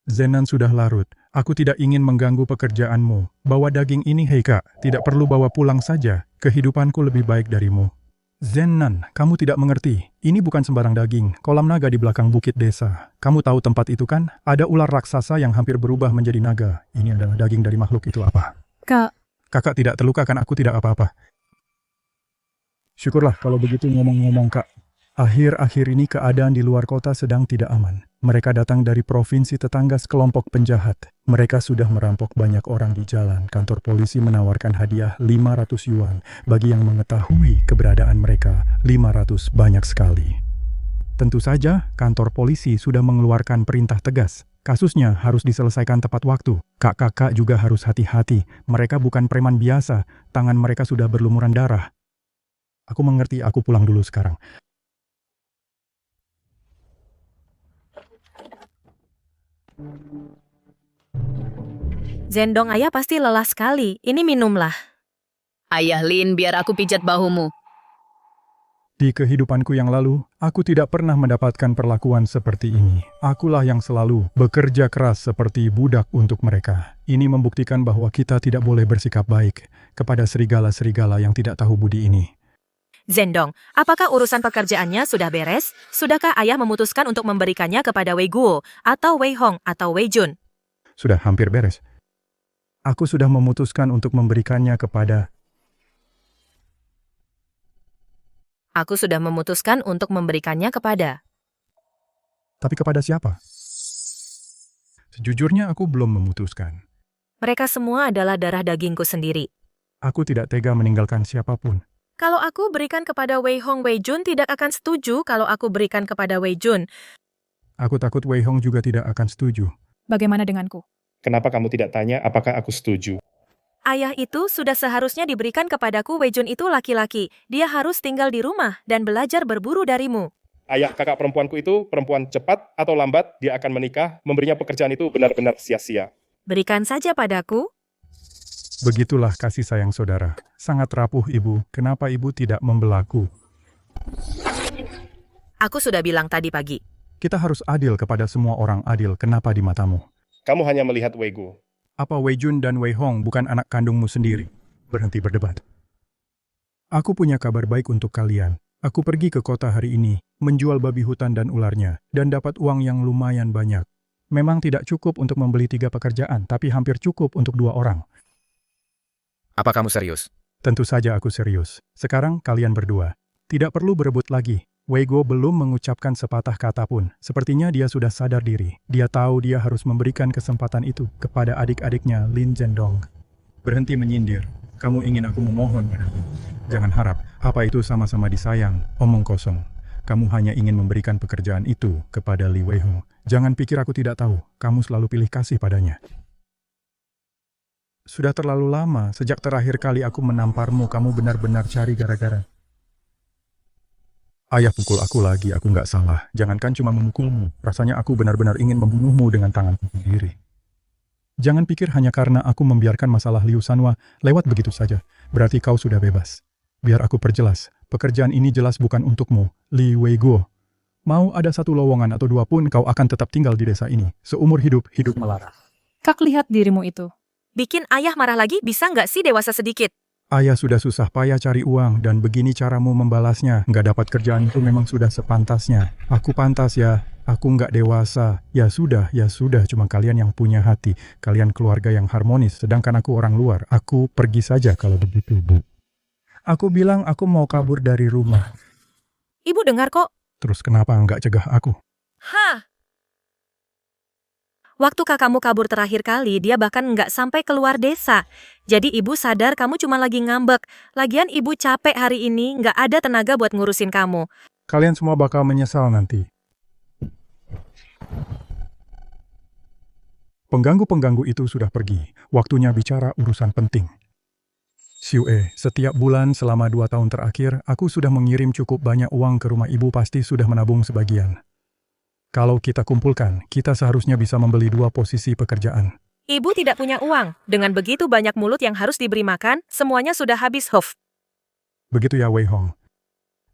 Zenan sudah larut. Aku tidak ingin mengganggu pekerjaanmu. Bawa daging ini, hei kak. Tidak perlu bawa pulang saja. Kehidupanku lebih baik darimu. Zenan, kamu tidak mengerti. Ini bukan sembarang daging. Kolam naga di belakang bukit desa. Kamu tahu tempat itu kan? Ada ular raksasa yang hampir berubah menjadi naga. Ini adalah daging dari makhluk itu apa? Kak? Kakak tidak terluka kan? Aku tidak apa-apa. Syukurlah kalau begitu ngomong-ngomong kak. Akhir-akhir ini keadaan di luar kota sedang tidak aman. Mereka datang dari provinsi tetangga sekelompok penjahat. Mereka sudah merampok banyak orang di jalan. Kantor polisi menawarkan hadiah 500 yuan bagi yang mengetahui keberadaan mereka. 500 banyak sekali. Tentu saja, kantor polisi sudah mengeluarkan perintah tegas. Kasusnya harus diselesaikan tepat waktu. Kak-kakak juga harus hati-hati. Mereka bukan preman biasa. Tangan mereka sudah berlumuran darah. Aku mengerti, aku pulang dulu sekarang. Zendong ayah pasti lelah sekali. Ini minumlah. Ayah Lin, biar aku pijat bahumu. Di kehidupanku yang lalu, aku tidak pernah mendapatkan perlakuan seperti ini. Akulah yang selalu bekerja keras seperti budak untuk mereka. Ini membuktikan bahwa kita tidak boleh bersikap baik kepada serigala-serigala yang tidak tahu budi ini. Zendong, apakah urusan pekerjaannya sudah beres? Sudahkah ayah memutuskan untuk memberikannya kepada Wei Guo, atau Wei Hong, atau Wei Jun? Sudah hampir beres. Aku sudah memutuskan untuk memberikannya kepada... Aku sudah memutuskan untuk memberikannya kepada... Tapi kepada siapa? Sejujurnya aku belum memutuskan. Mereka semua adalah darah dagingku sendiri. Aku tidak tega meninggalkan siapapun. Kalau aku berikan kepada Wei Hong, Wei Jun tidak akan setuju kalau aku berikan kepada Wei Jun. Aku takut Wei Hong juga tidak akan setuju. Bagaimana denganku? Kenapa kamu tidak tanya apakah aku setuju? Ayah itu sudah seharusnya diberikan kepadaku. Wei Jun itu laki-laki. Dia harus tinggal di rumah dan belajar berburu darimu. Ayah kakak perempuanku itu perempuan cepat atau lambat dia akan menikah, memberinya pekerjaan itu benar-benar sia-sia. Berikan saja padaku. Begitulah kasih sayang saudara. Sangat rapuh ibu. Kenapa ibu tidak membelaku? Aku sudah bilang tadi pagi. Kita harus adil kepada semua orang adil. Kenapa di matamu? Kamu hanya melihat Wei Guo. Apa Wei Jun dan Wei Hong bukan anak kandungmu sendiri? Berhenti berdebat. Aku punya kabar baik untuk kalian. Aku pergi ke kota hari ini, menjual babi hutan dan ularnya, dan dapat uang yang lumayan banyak. Memang tidak cukup untuk membeli 3 pekerjaan, tapi hampir cukup untuk 2 orang. Apa kamu serius? Tentu saja aku serius. Sekarang kalian berdua. Tidak perlu berebut lagi. Wei Guo belum mengucapkan sepatah kata pun. Sepertinya dia sudah sadar diri. Dia tahu dia harus memberikan kesempatan itu kepada adik-adiknya Lin Zhendong. Berhenti menyindir. Kamu ingin aku memohon padamu. Jangan harap. Apa itu sama-sama disayang. Omong kosong. Kamu hanya ingin memberikan pekerjaan itu kepada Li Wei Hong. Jangan pikir aku tidak tahu. Kamu selalu pilih kasih padanya. Sudah terlalu lama, sejak terakhir kali aku menamparmu, kamu benar-benar cari gara-gara. Ayah pukul aku lagi, aku nggak salah. Jangankan cuma memukulmu, rasanya aku benar-benar ingin membunuhmu dengan tanganku sendiri. Jangan pikir hanya karena aku membiarkan masalah Liu Sanwa lewat begitu saja, berarti kau sudah bebas. Biar aku perjelas, pekerjaan ini jelas bukan untukmu, Li Wei Guo. Mau ada 1 lowongan atau 2 pun, kau akan tetap tinggal di desa ini, seumur hidup melarang. Kak, lihat dirimu itu. Bikin ayah marah lagi, bisa nggak sih dewasa sedikit? Ayah sudah susah payah cari uang, dan begini caramu membalasnya. Nggak dapat kerjaan itu memang sudah sepantasnya. Aku pantas ya, aku nggak dewasa. Ya sudah, cuma kalian yang punya hati. Kalian keluarga yang harmonis, sedangkan aku orang luar. Aku pergi saja kalau begitu, Bu. Aku bilang aku mau kabur dari rumah. Ibu dengar kok. Terus kenapa nggak cegah aku? Hah? Waktu kakakmu kabur terakhir kali, dia bahkan nggak sampai keluar desa. Jadi ibu sadar kamu cuma lagi ngambek. Lagian ibu capek hari ini, nggak ada tenaga buat ngurusin kamu. Kalian semua bakal menyesal nanti. Pengganggu-pengganggu itu sudah pergi. Waktunya bicara urusan penting. Xiue, setiap bulan selama 2 tahun terakhir, aku sudah mengirim cukup banyak uang ke rumah ibu, pasti sudah menabung sebagian. Kalau kita kumpulkan, kita seharusnya bisa membeli 2 posisi pekerjaan. Ibu tidak punya uang. Dengan begitu banyak mulut yang harus diberi makan, semuanya sudah habis, Hof. Begitu ya, Wei Hong.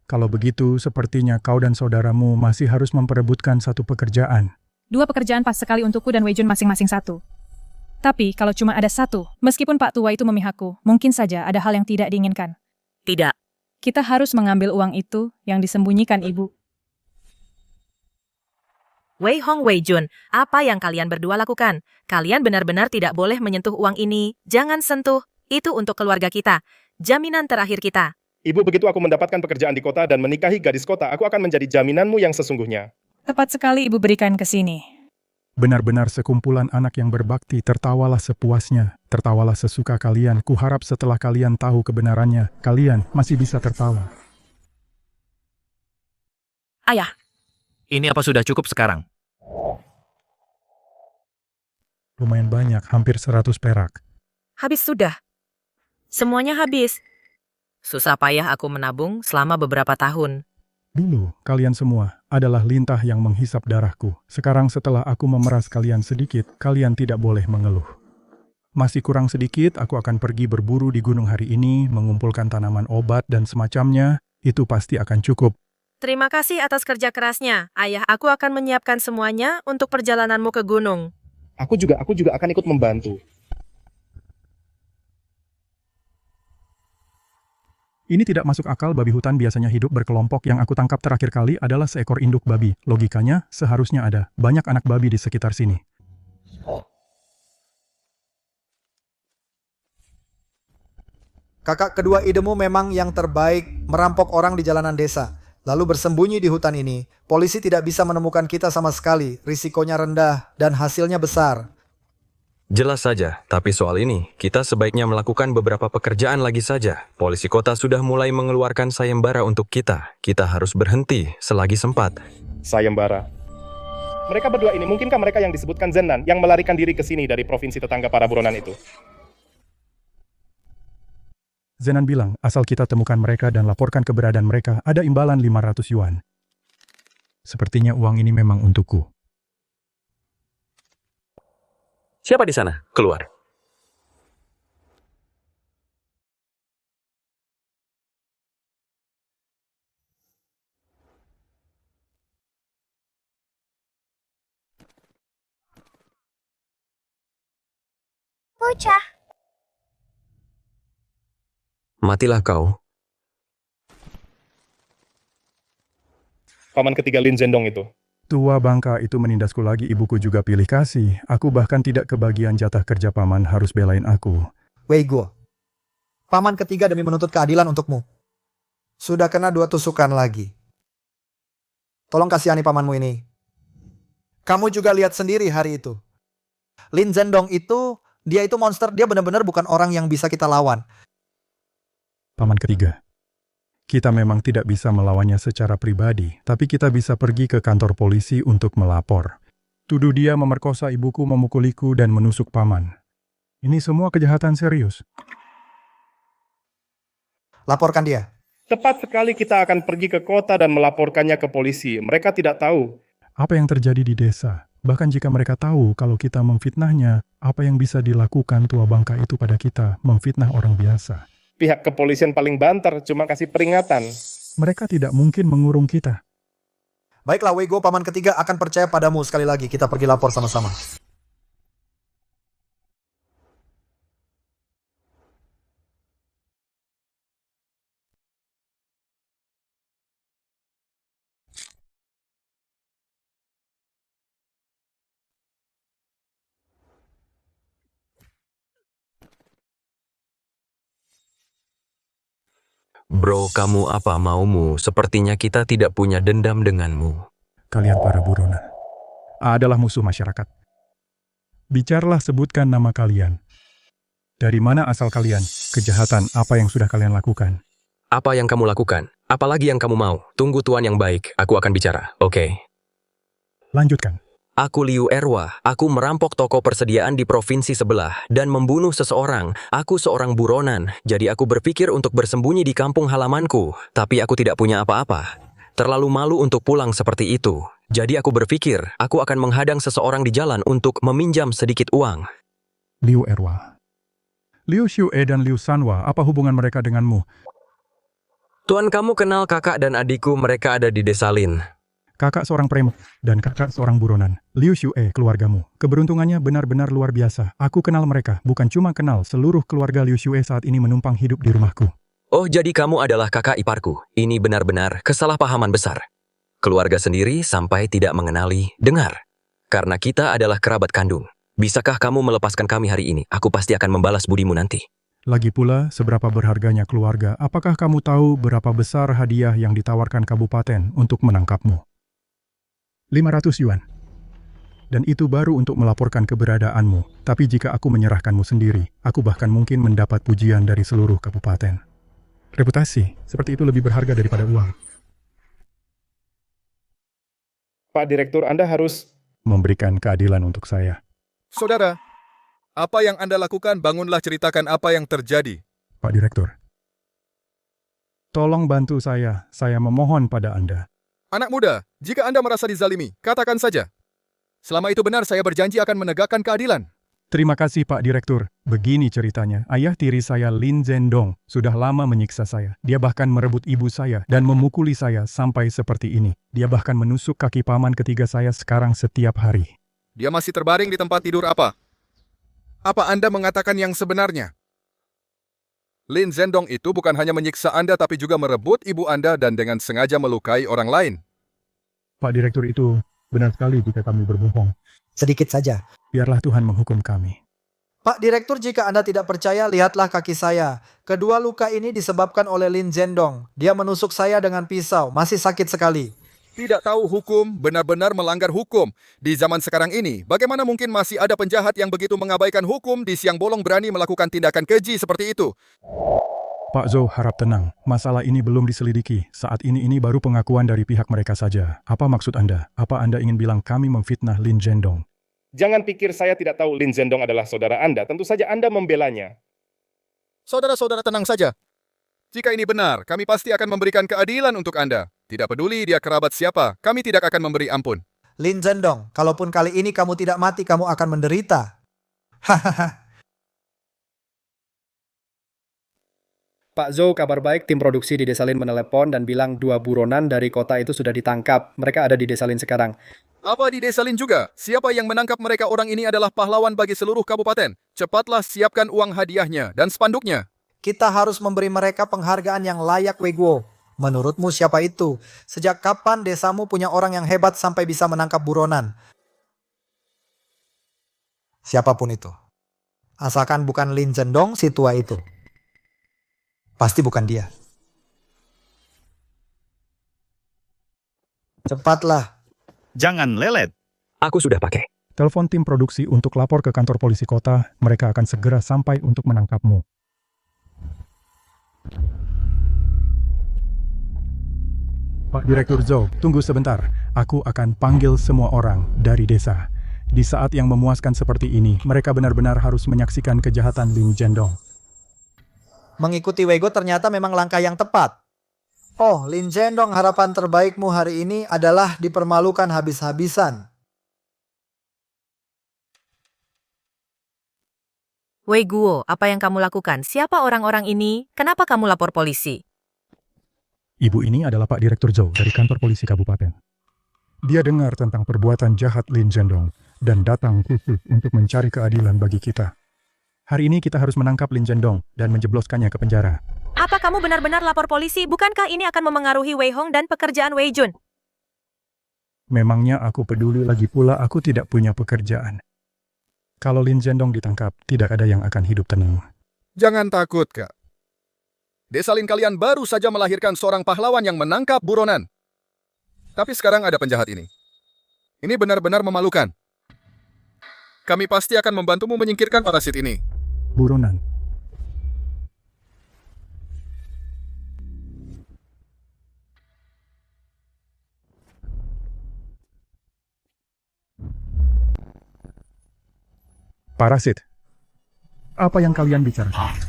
Kalau begitu, sepertinya kau dan saudaramu masih harus memperebutkan satu pekerjaan. 2 pekerjaan pas sekali untukku dan Wei Jun masing-masing 1. Tapi kalau cuma ada 1, meskipun Pak Tua itu memihakku, mungkin saja ada hal yang tidak diinginkan. Tidak. Kita harus mengambil uang itu yang disembunyikan ibu. Wei Hong, Wei Jun, apa yang kalian berdua lakukan? Kalian benar-benar tidak boleh menyentuh uang ini. Jangan sentuh. Itu untuk keluarga kita. Jaminan terakhir kita. Ibu, begitu aku mendapatkan pekerjaan di kota dan menikahi gadis kota, aku akan menjadi jaminanmu yang sesungguhnya. Tepat sekali ibu berikan ke sini. Benar-benar sekumpulan anak yang berbakti, tertawalah sepuasnya, tertawalah sesuka kalian. Kuharap setelah kalian tahu kebenarannya, kalian masih bisa tertawa. Ayah. Ini apa sudah cukup sekarang? Lumayan banyak, hampir 100 perak. Habis sudah. Semuanya habis. Susah payah aku menabung selama beberapa tahun. Dulu, kalian semua adalah lintah yang menghisap darahku. Sekarang setelah aku memeras kalian sedikit, kalian tidak boleh mengeluh. Masih kurang sedikit, aku akan pergi berburu di gunung hari ini, mengumpulkan tanaman obat dan semacamnya. Itu pasti akan cukup. Terima kasih atas kerja kerasnya. Ayah, aku akan menyiapkan semuanya untuk perjalananmu ke gunung. Aku juga akan ikut membantu. Ini tidak masuk akal. Babi hutan biasanya hidup berkelompok. Yang aku tangkap terakhir kali adalah seekor induk babi. Logikanya, seharusnya ada banyak anak babi di sekitar sini. Kakak, kedua idemu memang yang terbaik, merampok orang di jalanan desa, lalu bersembunyi di hutan ini. Polisi tidak bisa menemukan kita sama sekali, risikonya rendah dan hasilnya besar. Jelas saja, tapi soal ini, kita sebaiknya melakukan beberapa pekerjaan lagi saja. Polisi kota sudah mulai mengeluarkan sayembara untuk kita. Kita harus berhenti selagi sempat. Sayembara. Mereka berdua ini, mungkinkah mereka yang disebutkan Zenan, yang melarikan diri ke sini dari provinsi tetangga para buronan itu? Zenan bilang, asal kita temukan mereka dan laporkan keberadaan mereka, ada imbalan 500 yuan. Sepertinya uang ini memang untukku. Siapa di sana? Keluar. Bocah. Matilah kau. Paman ketiga Lin Zhendong itu. Tua bangka itu menindasku lagi, ibuku juga pilih kasih. Aku bahkan tidak kebagian jatah kerja paman, harus belain aku. Wei Guo, paman ketiga demi menuntut keadilan untukmu. Sudah kena 2 tusukan lagi. Tolong kasihani pamanmu ini. Kamu juga lihat sendiri hari itu. Lin Zhendong itu, dia itu monster, dia benar-benar bukan orang yang bisa kita lawan. Paman ketiga, kita memang tidak bisa melawannya secara pribadi, tapi kita bisa pergi ke kantor polisi untuk melapor. Tuduh dia memerkosa ibuku, memukuliku, dan menusuk paman. Ini semua kejahatan serius. Laporkan dia. Tepat sekali, kita akan pergi ke kota dan melaporkannya ke polisi. Mereka tidak tahu. Apa yang terjadi di desa? Bahkan jika mereka tahu kalau kita memfitnahnya, apa yang bisa dilakukan tua bangka itu pada kita, memfitnah orang biasa? Pihak kepolisian paling banter, cuma kasih peringatan. Mereka tidak mungkin mengurung kita. Baiklah, Wei Guo, paman ketiga akan percaya padamu sekali lagi. Kita pergi lapor sama-sama. Bro, kamu apa maumu? Sepertinya kita tidak punya dendam denganmu. Kalian para buronan adalah musuh masyarakat. Bicaralah, sebutkan nama kalian. Dari mana asal kalian? Kejahatan apa yang sudah kalian lakukan? Apa yang kamu lakukan? Apalagi yang kamu mau? Tunggu tuan yang baik, aku akan bicara, oke? Lanjutkan. Aku Liu Erwa, aku merampok toko persediaan di provinsi sebelah dan membunuh seseorang. Aku seorang buronan, jadi aku berpikir untuk bersembunyi di kampung halamanku, tapi aku tidak punya apa-apa. Terlalu malu untuk pulang seperti itu. Jadi aku berpikir, aku akan menghadang seseorang di jalan untuk meminjam sedikit uang. Liu Erwa. Liu Xiue dan Liu Sanwa, apa hubungan mereka denganmu? Tuan, kamu kenal kakak dan adikku, mereka ada di desa Lin. Kakak seorang premok dan kakak seorang buronan. Liu Xiue, keluargamu. Keberuntungannya benar-benar luar biasa. Aku kenal mereka, bukan cuma kenal, seluruh keluarga Liu Xiue saat ini menumpang hidup di rumahku. Oh, jadi kamu adalah kakak iparku. Ini benar-benar kesalahpahaman besar. Keluarga sendiri sampai tidak mengenali, dengar. Karena kita adalah kerabat kandung. Bisakah kamu melepaskan kami hari ini? Aku pasti akan membalas budimu nanti. Lagi pula, seberapa berharganya keluarga? Apakah kamu tahu berapa besar hadiah yang ditawarkan kabupaten untuk menangkapmu? 500 yuan. Dan itu baru untuk melaporkan keberadaanmu. Tapi jika aku menyerahkanmu sendiri, aku bahkan mungkin mendapat pujian dari seluruh kabupaten. Reputasi, seperti itu lebih berharga daripada uang. Pak Direktur, Anda harus Memberikan keadilan untuk saya. Saudara, apa yang Anda lakukan? Bangunlah, ceritakan apa yang terjadi. Pak Direktur. Tolong bantu saya memohon pada Anda. Anak muda, jika Anda merasa dizalimi, katakan saja. Selama itu benar, saya berjanji akan menegakkan keadilan. Terima kasih Pak Direktur. Begini ceritanya, ayah tiri saya Lin Zhendong sudah lama menyiksa saya. Dia bahkan merebut ibu saya dan memukuli saya sampai seperti ini. Dia bahkan menusuk kaki paman ketiga saya sekarang setiap hari. Dia masih terbaring di tempat tidur apa? Apa Anda mengatakan yang sebenarnya? Lin Zhendong itu bukan hanya menyiksa Anda tapi juga merebut ibu Anda dan dengan sengaja melukai orang lain. Pak Direktur, itu benar sekali jika kami berbohong. Sedikit saja. Biarlah Tuhan menghukum kami. Pak Direktur, jika Anda tidak percaya, lihatlah kaki saya. Kedua luka ini disebabkan oleh Lin Zhendong. Dia menusuk saya dengan pisau, masih sakit sekali. Tidak tahu hukum, benar-benar melanggar hukum. Di zaman sekarang ini, bagaimana mungkin masih ada penjahat yang begitu mengabaikan hukum di siang bolong berani melakukan tindakan keji seperti itu? Pak Zhou harap tenang. Masalah ini belum diselidiki. Saat ini baru pengakuan dari pihak mereka saja. Apa maksud Anda? Apa Anda ingin bilang kami memfitnah Lin Zhendong? Jangan pikir saya tidak tahu Lin Zhendong adalah saudara Anda. Tentu saja Anda membelanya. Saudara-saudara, tenang saja. Jika ini benar, kami pasti akan memberikan keadilan untuk Anda. Tidak peduli dia kerabat siapa, kami tidak akan memberi ampun. Lin Zhendong, kalaupun kali ini kamu tidak mati, kamu akan menderita. Hahaha. Pak Zhou, kabar baik, tim produksi di Desa Lin menelepon dan bilang 2 buronan dari kota itu sudah ditangkap. Mereka ada di Desa Lin sekarang. Apa di Desa Lin juga? Siapa yang menangkap mereka? Orang ini adalah pahlawan bagi seluruh kabupaten. Cepatlah siapkan uang hadiahnya dan spanduknya. Kita harus memberi mereka penghargaan yang layak, Wei Guo. Menurutmu siapa itu? Sejak kapan desamu punya orang yang hebat sampai bisa menangkap buronan? Siapapun itu. Asalkan bukan Lin Zhendong, si tua itu. Pasti bukan dia. Cepatlah. Jangan lelet. Aku sudah pakai. Telepon tim produksi untuk lapor ke kantor polisi kota. Mereka akan segera sampai untuk menangkapmu. Pak Direktur Zhou, tunggu sebentar. Aku akan panggil semua orang dari desa. Di saat yang memuaskan seperti ini, mereka benar-benar harus menyaksikan kejahatan Lin Zhendong. Mengikuti Wei Guo ternyata memang langkah yang tepat. Oh, Lin Zhendong, harapan terbaikmu hari ini adalah dipermalukan habis-habisan. Wei Guo, apa yang kamu lakukan? Siapa orang-orang ini? Kenapa kamu lapor polisi? Ibu ini adalah Pak Direktur Zhou dari kantor polisi kabupaten. Dia dengar tentang perbuatan jahat Lin Zhendong dan datang khusus untuk mencari keadilan bagi kita. Hari ini kita harus menangkap Lin Zhendong dan menjebloskannya ke penjara. Apa kamu benar-benar lapor polisi? Bukankah ini akan memengaruhi Wei Hong dan pekerjaan Wei Jun? Memangnya aku peduli, lagi pula aku tidak punya pekerjaan. Kalau Lin Zhendong ditangkap, tidak ada yang akan hidup tenang. Jangan takut, Kak. Desa Lin kalian baru saja melahirkan seorang pahlawan yang menangkap buronan. Tapi sekarang ada penjahat ini. Ini benar-benar memalukan. Kami pasti akan membantumu menyingkirkan parasit ini. Buronan. Parasit. Apa yang kalian bicarakan?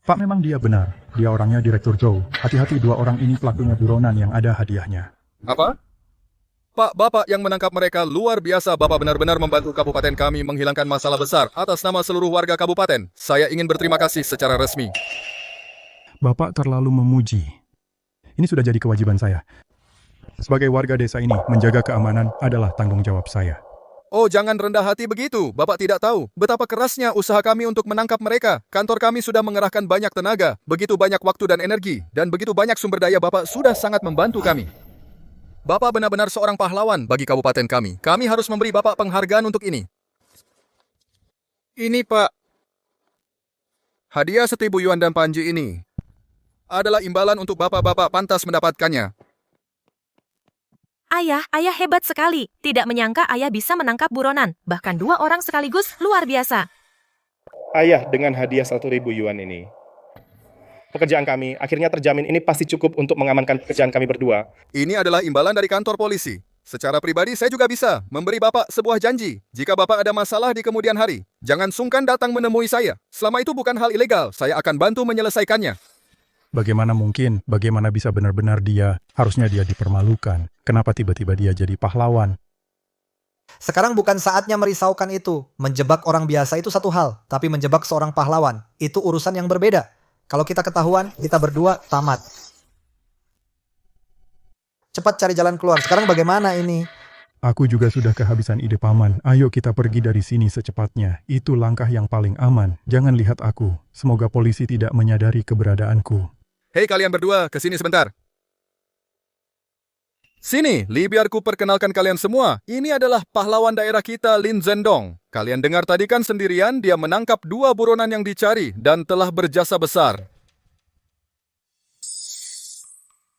Pak, memang dia benar. Dia orangnya Direktur Zhou. Hati-hati, 2 orang ini pelakunya buronan yang ada hadiahnya. Apa? Pak, Bapak yang menangkap mereka luar biasa. Bapak benar-benar membantu kabupaten kami menghilangkan masalah besar atas nama seluruh warga kabupaten. Saya ingin berterima kasih secara resmi. Bapak terlalu memuji. Ini sudah jadi kewajiban saya. Sebagai warga desa ini, menjaga keamanan adalah tanggung jawab saya. Oh, jangan rendah hati begitu. Bapak tidak tahu betapa kerasnya usaha kami untuk menangkap mereka. Kantor kami sudah mengerahkan banyak tenaga, begitu banyak waktu dan energi, dan begitu banyak sumber daya. Bapak sudah sangat membantu kami. Bapak benar-benar seorang pahlawan bagi kabupaten kami. Kami harus memberi Bapak penghargaan untuk ini. Ini, Pak. Hadiah 1.000 yuan dan panji ini adalah imbalan untuk Bapak-Bapak pantas mendapatkannya. Ayah hebat sekali. Tidak menyangka ayah bisa menangkap buronan. Bahkan 2 orang sekaligus, luar biasa. Ayah, dengan hadiah 1.000 yuan ini, pekerjaan kami akhirnya terjamin. Ini pasti cukup untuk mengamankan pekerjaan kami berdua. Ini adalah imbalan dari kantor polisi. Secara pribadi, saya juga bisa memberi Bapak sebuah janji. Jika Bapak ada masalah di kemudian hari, jangan sungkan datang menemui saya. Selama itu bukan hal ilegal, saya akan bantu menyelesaikannya. Bagaimana mungkin? Bagaimana bisa benar-benar harusnya dia dipermalukan? Kenapa tiba-tiba dia jadi pahlawan? Sekarang bukan saatnya merisaukan itu. Menjebak orang biasa itu satu hal, tapi menjebak seorang pahlawan, itu urusan yang berbeda. Kalau kita ketahuan, kita berdua tamat. Cepat cari jalan keluar. Sekarang bagaimana ini? Aku juga sudah kehabisan ide, Paman. Ayo kita pergi dari sini secepatnya. Itu langkah yang paling aman. Jangan lihat aku. Semoga polisi tidak menyadari keberadaanku. Hei kalian berdua, kesini sebentar. Sini, biar ku perkenalkan kalian semua. Ini adalah pahlawan daerah kita, Lin Zhendong. Kalian dengar tadi kan sendirian, dia menangkap 2 buronan yang dicari dan telah berjasa besar.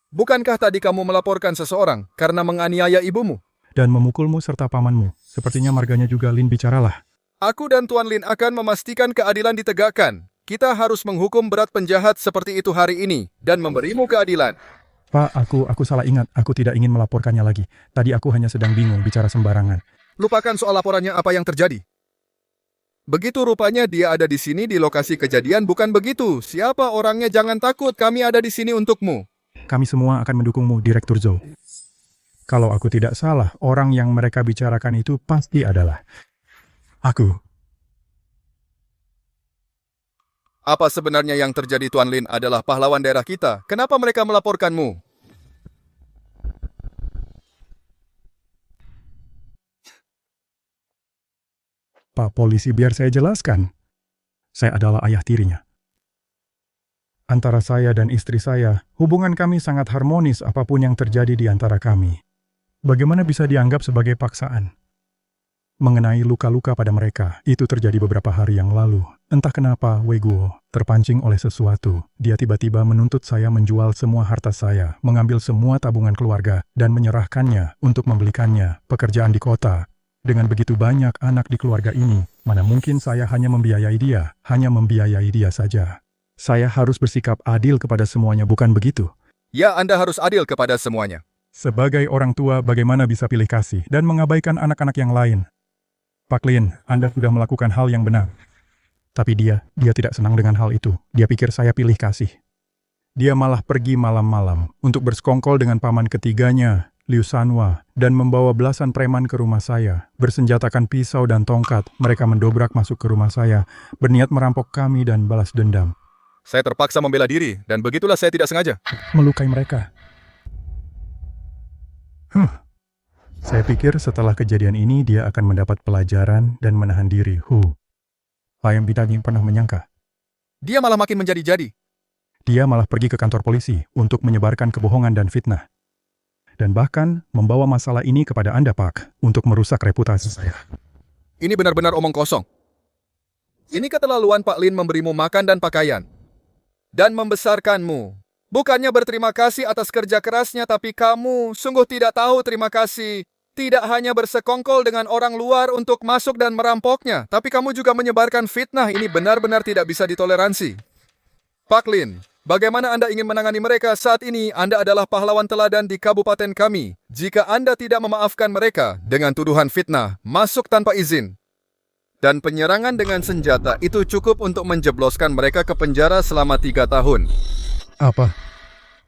Bukankah tadi kamu melaporkan seseorang karena menganiaya ibumu? Dan memukulmu serta pamanmu. Sepertinya marganya juga Lin, bicaralah. Aku dan Tuan Lin akan memastikan keadilan ditegakkan. Kita harus menghukum berat penjahat seperti itu hari ini dan memberimu keadilan. Pak, aku salah ingat. Aku tidak ingin melaporkannya lagi. Tadi aku hanya sedang bingung bicara sembarangan. Lupakan soal laporannya apa yang terjadi. Begitu rupanya dia ada di sini di lokasi kejadian, bukan begitu? Siapa orangnya? Jangan takut, kami ada di sini untukmu. Kami semua akan mendukungmu, Direktur Zhou. Kalau aku tidak salah, orang yang mereka bicarakan itu pasti adalah aku. Apa sebenarnya yang terjadi, Tuan Lin adalah pahlawan daerah kita? Kenapa mereka melaporkanmu? Pak Polisi, biar saya jelaskan. Saya adalah ayah tirinya. Antara saya dan istri saya, hubungan kami sangat harmonis apapun yang terjadi di antara kami. Bagaimana bisa dianggap sebagai paksaan? Mengenai luka-luka pada mereka, itu terjadi beberapa hari yang lalu. Entah kenapa, Wei Guo terpancing oleh sesuatu. Dia tiba-tiba menuntut saya menjual semua harta saya, mengambil semua tabungan keluarga, dan menyerahkannya untuk membelikannya pekerjaan di kota. Dengan begitu banyak anak di keluarga ini, mana mungkin saya hanya membiayai dia saja. Saya harus bersikap adil kepada semuanya, bukan begitu? Ya, Anda harus adil kepada semuanya. Sebagai orang tua, bagaimana bisa pilih kasih dan mengabaikan anak-anak yang lain? Pak Lin, Anda sudah melakukan hal yang benar. Tapi dia tidak senang dengan hal itu. Dia pikir saya pilih kasih. Dia malah pergi malam-malam untuk bersekongkol dengan paman ketiganya, Liu Sanhua, dan membawa belasan preman ke rumah saya. Bersenjatakan pisau dan tongkat, mereka mendobrak masuk ke rumah saya, berniat merampok kami dan balas dendam. Saya terpaksa membela diri, dan begitulah saya tidak sengaja. Melukai mereka. Saya pikir setelah kejadian ini dia akan mendapat pelajaran dan menahan diri. Ayam Bidaging pernah menyangka. Dia malah makin menjadi-jadi. Dia malah pergi ke kantor polisi untuk menyebarkan kebohongan dan fitnah. Dan bahkan membawa masalah ini kepada Anda, Pak, untuk merusak reputasi saya. Ini benar-benar omong kosong. Ini keterlaluan Pak Lin memberimu makan dan pakaian. Dan membesarkanmu. Bukannya berterima kasih atas kerja kerasnya, tapi kamu sungguh tidak tahu terima kasih. Tidak hanya bersekongkol dengan orang luar untuk masuk dan merampoknya, tapi kamu juga menyebarkan fitnah. Ini benar-benar tidak bisa ditoleransi. Pak Lin, bagaimana Anda ingin menangani mereka saat ini? Anda adalah pahlawan teladan di kabupaten kami. Jika Anda tidak memaafkan mereka dengan tuduhan fitnah, masuk tanpa izin, dan penyerangan dengan senjata, itu cukup untuk menjebloskan mereka ke penjara selama 3 tahun. Apa?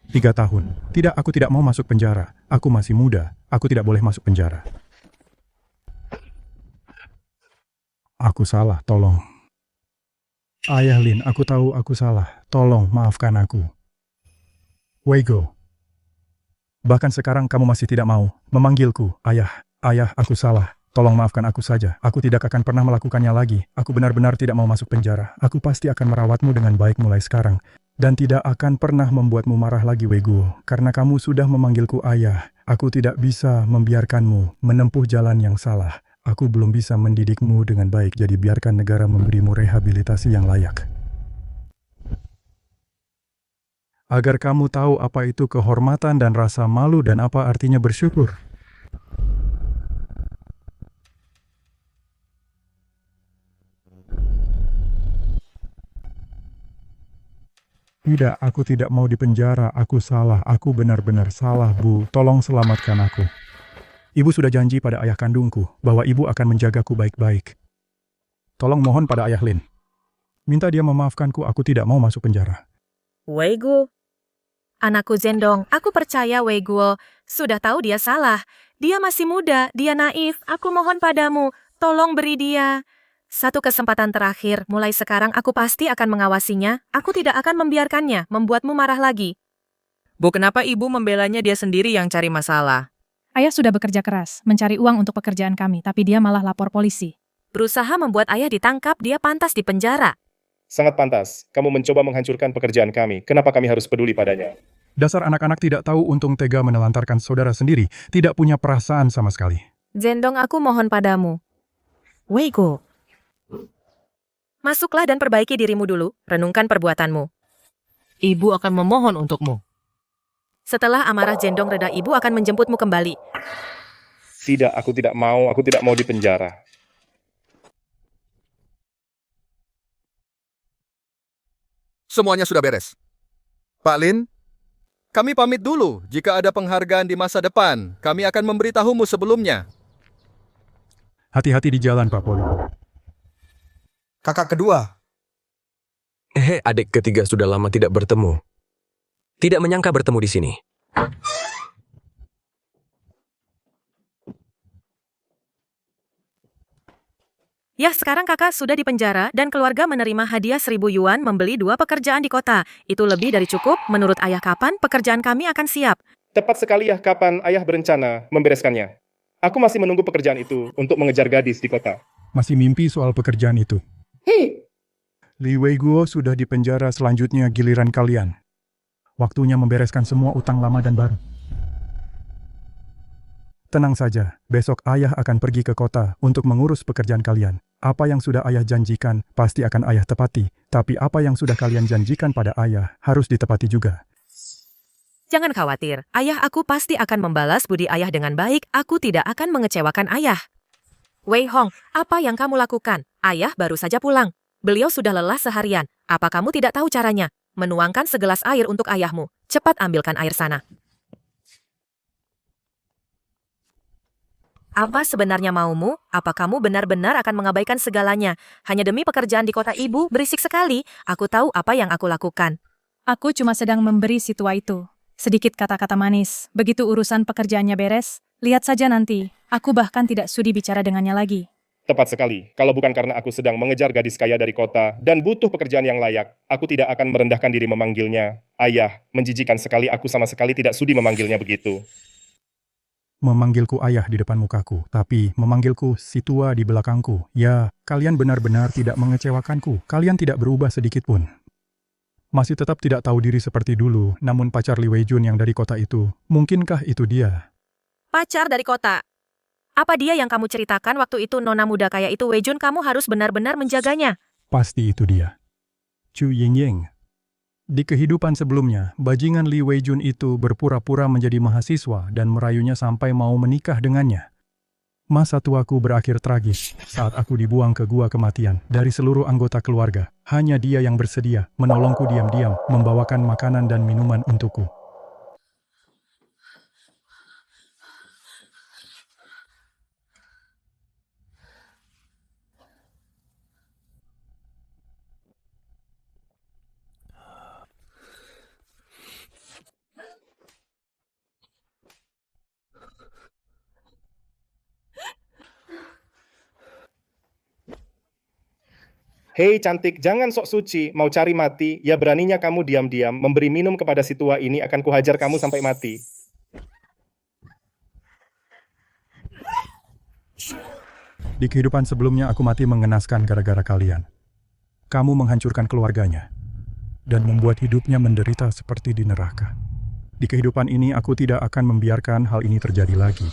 3 tahun? Tidak, aku tidak mau masuk penjara. Aku masih muda. Aku tidak boleh masuk penjara. Aku salah, tolong. Ayah Lin, aku tahu aku salah. Tolong, maafkan aku. Weigo. Bahkan sekarang kamu masih tidak mau memanggilku, ayah. Ayah, aku salah. Tolong maafkan aku saja. Aku tidak akan pernah melakukannya lagi. Aku benar-benar tidak mau masuk penjara. Aku pasti akan merawatmu dengan baik mulai sekarang. Dan tidak akan pernah membuatmu marah lagi, Weigo. Karena kamu sudah memanggilku ayah. Aku tidak bisa membiarkanmu menempuh jalan yang salah. Aku belum bisa mendidikmu dengan baik, jadi biarkan negara memberimu rehabilitasi yang layak. Agar kamu tahu apa itu kehormatan dan rasa malu dan apa artinya bersyukur. Tidak, aku tidak mau dipenjara. Aku salah. Aku benar-benar salah, Bu. Tolong selamatkan aku. Ibu sudah janji pada ayah kandungku bahwa ibu akan menjagaku baik-baik. Tolong mohon pada ayah Lin. Minta dia memaafkanku, aku tidak mau masuk penjara. Weigo. Anakku Zendong, aku percaya Weiguo. Sudah tahu dia salah. Dia masih muda, dia naif. Aku mohon padamu, tolong beri dia satu kesempatan terakhir. Mulai sekarang aku pasti akan mengawasinya. Aku tidak akan membiarkannya membuatmu marah lagi. Bu, kenapa ibu membelanya dia sendiri yang cari masalah? Ayah sudah bekerja keras, mencari uang untuk pekerjaan kami, tapi dia malah lapor polisi. Berusaha membuat ayah ditangkap, dia pantas di penjara. Sangat pantas. Kamu mencoba menghancurkan pekerjaan kami. Kenapa kami harus peduli padanya? Dasar anak-anak tidak tahu untung tega menelantarkan saudara sendiri, tidak punya perasaan sama sekali. Zendong, aku mohon padamu. Weigo. Masuklah dan perbaiki dirimu dulu, renungkan perbuatanmu. Ibu akan memohon untukmu. Setelah amarah Zendong reda, ibu akan menjemputmu kembali. Tidak, aku tidak mau dipenjara. Semuanya sudah beres. Pak Lin, kami pamit dulu. Jika ada penghargaan di masa depan, kami akan memberitahumu sebelumnya. Hati-hati di jalan, Pak Poli. Kakak kedua. Adik ketiga sudah lama tidak bertemu. Tidak menyangka bertemu di sini. Ya, sekarang kakak sudah di penjara dan keluarga menerima hadiah 1.000 yuan membeli 2 pekerjaan di kota. Itu lebih dari cukup. Menurut ayah, kapan pekerjaan kami akan siap? Tepat sekali ya, kapan ayah berencana membereskannya. Aku masih menunggu pekerjaan itu untuk mengejar gadis di kota. Masih mimpi soal pekerjaan itu. Li Weiguo sudah di penjara, selanjutnya giliran kalian. Waktunya membereskan semua utang lama dan baru. Tenang saja, besok ayah akan pergi ke kota untuk mengurus pekerjaan kalian. Apa yang sudah ayah janjikan, pasti akan ayah tepati. Tapi apa yang sudah kalian janjikan pada ayah, harus ditepati juga. Jangan khawatir, ayah aku pasti akan membalas budi ayah dengan baik. Aku tidak akan mengecewakan ayah. Wei Hong, apa yang kamu lakukan? Ayah baru saja pulang. Beliau sudah lelah seharian. Apa kamu tidak tahu caranya? Menuangkan segelas air untuk ayahmu. Cepat ambilkan air sana. Apa sebenarnya maumu? Apa kamu benar-benar akan mengabaikan segalanya? Hanya demi pekerjaan di kota ibu, berisik sekali. Aku tahu apa yang aku lakukan. Aku cuma sedang memberi si tua itu sedikit kata-kata manis. Begitu urusan pekerjaannya beres, lihat saja nanti. Aku bahkan tidak sudi bicara dengannya lagi. Tepat sekali. Kalau bukan karena aku sedang mengejar gadis kaya dari kota dan butuh pekerjaan yang layak, aku tidak akan merendahkan diri memanggilnya ayah. Menjijikan sekali, aku sama sekali tidak sudi memanggilnya begitu. Memanggilku ayah di depan mukaku, tapi memanggilku si tua di belakangku. Ya, kalian benar-benar tidak mengecewakanku. Kalian tidak berubah sedikit pun. Masih tetap tidak tahu diri seperti dulu, namun pacar Li Weijun yang dari kota itu, mungkinkah itu dia? Pacar dari kota. Apa dia yang kamu ceritakan waktu itu nona muda kaya itu Weijun? Kamu harus benar-benar menjaganya. Pasti itu dia. Chu Yingying. Di kehidupan sebelumnya, bajingan Li Weijun itu berpura-pura menjadi mahasiswa dan merayunya sampai mau menikah dengannya. Masa tuaku berakhir tragis saat aku dibuang ke gua kematian dari seluruh anggota keluarga. Hanya dia yang bersedia menolongku diam-diam, membawakan makanan dan minuman untukku. Hei cantik, jangan sok suci, mau cari mati, ya beraninya kamu diam-diam memberi minum kepada si tua ini, akan kuhajar kamu sampai mati. Di kehidupan sebelumnya aku mati mengenaskan gara-gara kalian. Kamu menghancurkan keluarganya dan membuat hidupnya menderita seperti di neraka. Di kehidupan ini aku tidak akan membiarkan hal ini terjadi lagi.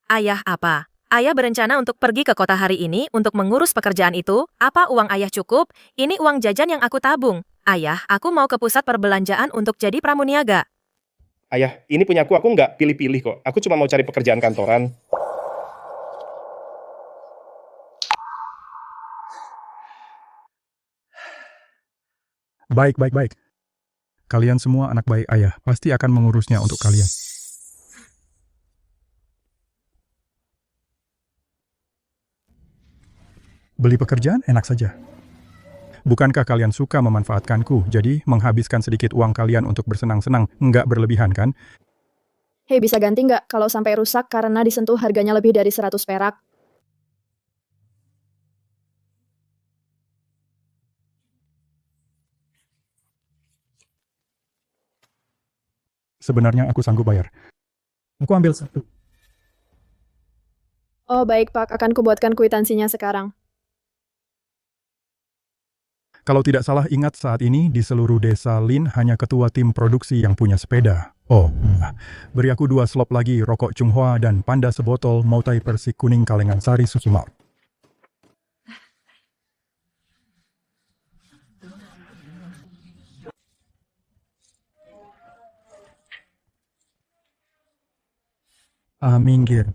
Ayah apa? Ayah berencana untuk pergi ke kota hari ini untuk mengurus pekerjaan itu. Apa uang ayah cukup? Ini uang jajan yang aku tabung. Ayah, aku mau ke pusat perbelanjaan untuk jadi pramuniaga. Ayah, ini punyaku, aku nggak pilih-pilih kok. Aku cuma mau cari pekerjaan kantoran. Baik. Kalian semua anak baik ayah, pasti akan mengurusnya untuk kalian. Beli pekerjaan enak saja. Bukankah kalian suka memanfaatkanku, jadi menghabiskan sedikit uang kalian untuk bersenang-senang, nggak berlebihan kan? Hei, bisa ganti nggak kalau sampai rusak karena disentuh harganya lebih dari 100 perak? Sebenarnya aku sanggup bayar. Aku ambil satu. Oh baik Pak, akan kubuatkan kwitansinya sekarang. Kalau tidak salah ingat saat ini di seluruh desa Lin hanya ketua tim produksi yang punya sepeda. Oh, beri aku 2 slop lagi rokok Chunghwa dan panda sebotol Moutai Persik kuning kalengan sari susu malt. Minggir.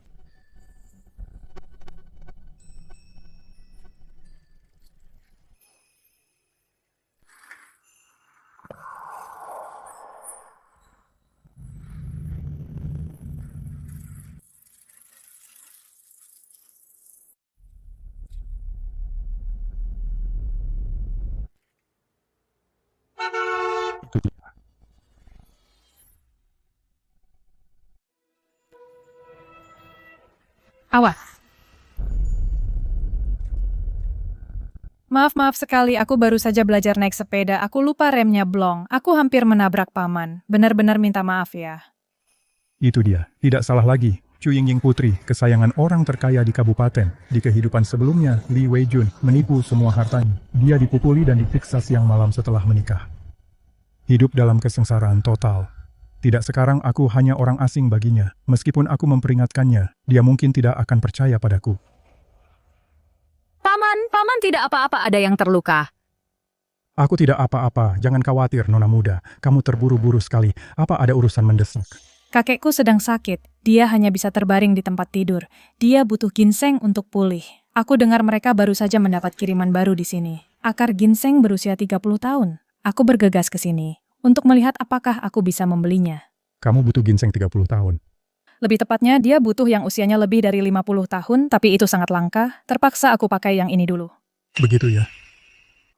Awas. Maaf sekali, aku baru saja belajar naik sepeda. Aku lupa remnya blong. Aku hampir menabrak paman. Benar-benar minta maaf ya. Itu dia, tidak salah lagi. Chu Yingying putri, kesayangan orang terkaya di kabupaten. Di kehidupan sebelumnya, Li Weijun menipu semua hartanya. Dia dipukuli dan disiksa siang malam setelah menikah. Hidup dalam kesengsaraan total. Tidak sekarang aku hanya orang asing baginya. Meskipun aku memperingatkannya, dia mungkin tidak akan percaya padaku. Paman tidak apa-apa, ada yang terluka. Aku tidak apa-apa, jangan khawatir Nona muda. Kamu terburu-buru sekali. Apa ada urusan mendesak? Kakekku sedang sakit. Dia hanya bisa terbaring di tempat tidur. Dia butuh ginseng untuk pulih. Aku dengar mereka baru saja mendapat kiriman baru di sini. Akar ginseng berusia 30 tahun. Aku bergegas ke sini untuk melihat apakah aku bisa membelinya. Kamu butuh ginseng 30 tahun. Lebih tepatnya, dia butuh yang usianya lebih dari 50 tahun, tapi itu sangat langka. Terpaksa aku pakai yang ini dulu. Begitu ya.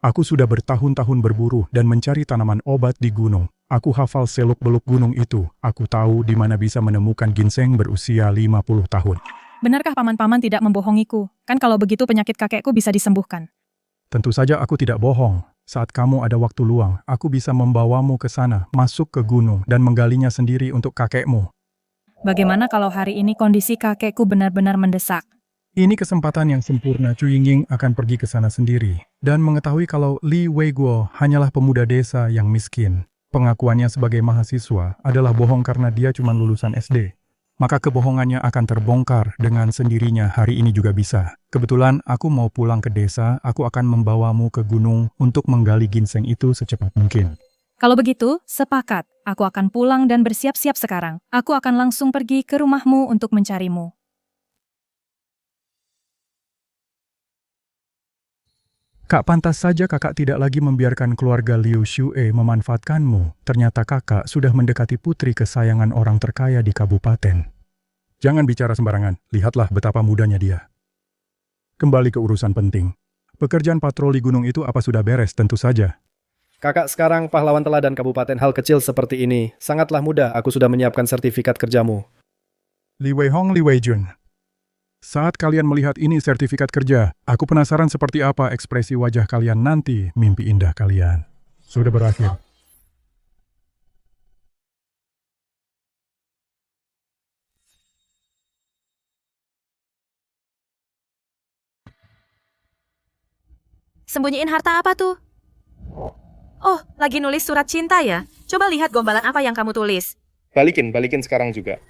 Aku sudah bertahun-tahun berburu dan mencari tanaman obat di gunung. Aku hafal seluk-beluk gunung itu. Aku tahu di mana bisa menemukan ginseng berusia 50 tahun. Benarkah paman-paman tidak membohongiku? Kan kalau begitu penyakit kakekku bisa disembuhkan. Tentu saja aku tidak bohong. Saat kamu ada waktu luang, aku bisa membawamu ke sana, masuk ke gunung, dan menggalinya sendiri untuk kakekmu. Bagaimana kalau hari ini kondisi kakekku benar-benar mendesak? Ini kesempatan yang sempurna. Chu Yingying akan pergi ke sana sendiri dan mengetahui kalau Li Weiguo hanyalah pemuda desa yang miskin. Pengakuannya sebagai mahasiswa adalah bohong karena dia cuma lulusan SD. Maka kebohongannya akan terbongkar dengan sendirinya hari ini juga bisa. Kebetulan aku mau pulang ke desa, aku akan membawamu ke gunung untuk menggali ginseng itu secepat mungkin. Kalau begitu, sepakat. Aku akan pulang dan bersiap-siap sekarang. Aku akan langsung pergi ke rumahmu untuk mencarimu. Kak, pantas saja kakak tidak lagi membiarkan keluarga Liu Xue memanfaatkanmu. Ternyata kakak sudah mendekati putri kesayangan orang terkaya di kabupaten. Jangan bicara sembarangan, lihatlah betapa mudanya dia. Kembali ke urusan penting. Pekerjaan patroli gunung itu apa sudah beres? Tentu saja. Kakak sekarang pahlawan teladan kabupaten hal kecil seperti ini. Sangatlah mudah, aku sudah menyiapkan sertifikat kerjamu. Li Weihong, Li Weijun. Saat kalian melihat ini sertifikat kerja, aku penasaran seperti apa ekspresi wajah kalian nanti, mimpi indah kalian. Sudah berakhir. Sembunyiin harta apa tuh? Oh, lagi nulis surat cinta ya? Coba lihat gombalan apa yang kamu tulis. Balikin sekarang juga.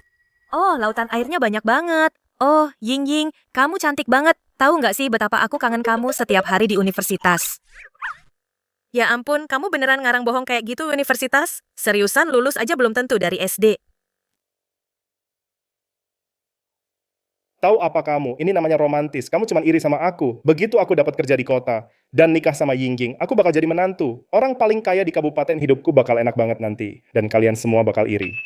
Oh, lautan airnya banyak banget. Oh, Ying Ying, kamu cantik banget. Tahu nggak sih betapa aku kangen kamu setiap hari di universitas? Ya ampun, kamu beneran ngarang bohong kayak gitu universitas? Seriusan lulus aja belum tentu dari SD. Tahu apa kamu? Ini namanya romantis. Kamu cuma iri sama aku. Begitu aku dapat kerja di kota dan nikah sama Yingying, aku bakal jadi menantu. Orang paling kaya di kabupaten, hidupku bakal enak banget nanti. Dan kalian semua bakal iri.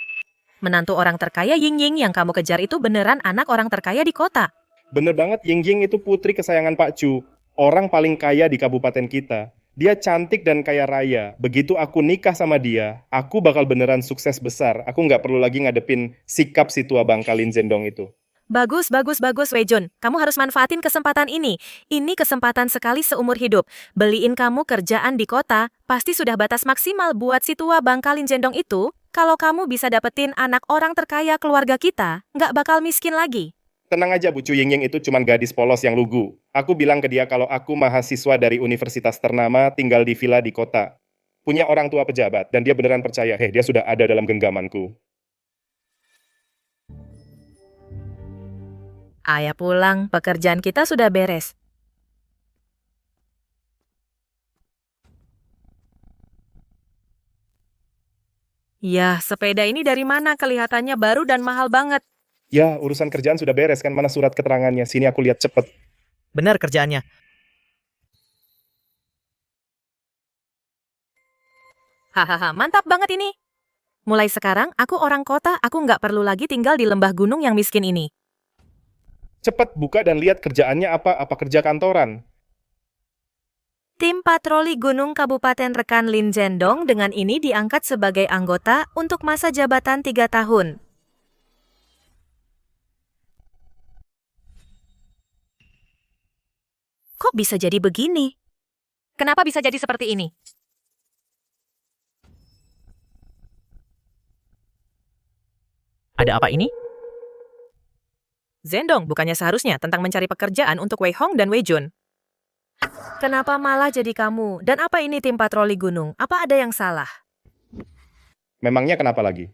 Menantu orang terkaya Ying Ying yang kamu kejar itu beneran anak orang terkaya di kota. Bener banget, Yingying itu putri kesayangan Pak Chu. Orang paling kaya di kabupaten kita. Dia cantik dan kaya raya. Begitu aku nikah sama dia, aku bakal beneran sukses besar. Aku nggak perlu lagi ngadepin sikap si tua bangka Lin Zhendong itu. Bagus, Weijun. Kamu harus manfaatin kesempatan ini. Ini kesempatan sekali seumur hidup. Beliin kamu kerjaan di kota, pasti sudah batas maksimal buat si tua bangka Lin Zhendong itu. Kalau kamu bisa dapetin anak orang terkaya keluarga kita, nggak bakal miskin lagi. Tenang aja, Bu Chu, Yingying itu cuma gadis polos yang lugu. Aku bilang ke dia kalau aku mahasiswa dari universitas ternama, tinggal di villa di kota. Punya orang tua pejabat, dan dia beneran percaya, dia sudah ada dalam genggamanku. Ayah pulang, pekerjaan kita sudah beres. Ya, sepeda ini dari mana? Kelihatannya baru dan mahal banget. Ya, urusan kerjaan sudah beres kan, mana surat keterangannya? Sini aku lihat cepet. Benar kerjaannya. Hahaha, mantap banget ini. Mulai sekarang, aku orang kota, aku nggak perlu lagi tinggal di lembah gunung yang miskin ini. Cepet buka dan lihat kerjaannya apa kerja kantoran. Tim Patroli Gunung Kabupaten Rekan Lin Zhendong dengan ini diangkat sebagai anggota untuk masa jabatan 3 tahun. Kok bisa jadi begini? Kenapa bisa jadi seperti ini? Ada apa ini? Zhendong bukannya seharusnya tentang mencari pekerjaan untuk Wei Hong dan Wei Jun. Kenapa malah jadi kamu? Dan apa ini tim patroli gunung? Apa ada yang salah? Memangnya kenapa lagi?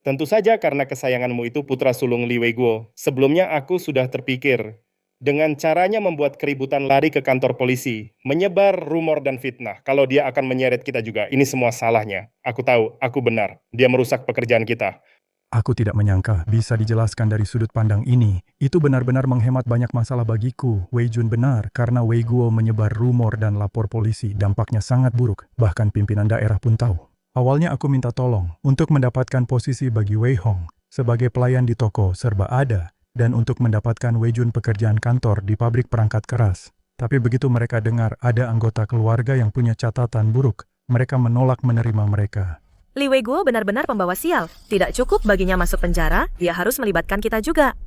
Tentu saja karena kesayanganmu itu putra sulung Li Weiguo. Sebelumnya aku sudah terpikir dengan caranya membuat keributan lari ke kantor polisi, menyebar rumor dan fitnah. Kalau dia akan menyeret kita juga, ini semua salahnya. Aku tahu, aku benar. Dia merusak pekerjaan kita. Aku tidak menyangka bisa dijelaskan dari sudut pandang ini. Itu benar-benar menghemat banyak masalah bagiku. Wei Jun benar, karena Wei Guo menyebar rumor dan lapor polisi. Dampaknya sangat buruk, bahkan pimpinan daerah pun tahu. Awalnya aku minta tolong untuk mendapatkan posisi bagi Wei Hong sebagai pelayan di toko serba ada dan untuk mendapatkan Wei Jun pekerjaan kantor di pabrik perangkat keras. Tapi begitu mereka dengar ada anggota keluarga yang punya catatan buruk, mereka menolak menerima mereka. Li Weiguo benar-benar pembawa sial. Tidak cukup baginya masuk penjara, dia harus melibatkan kita juga.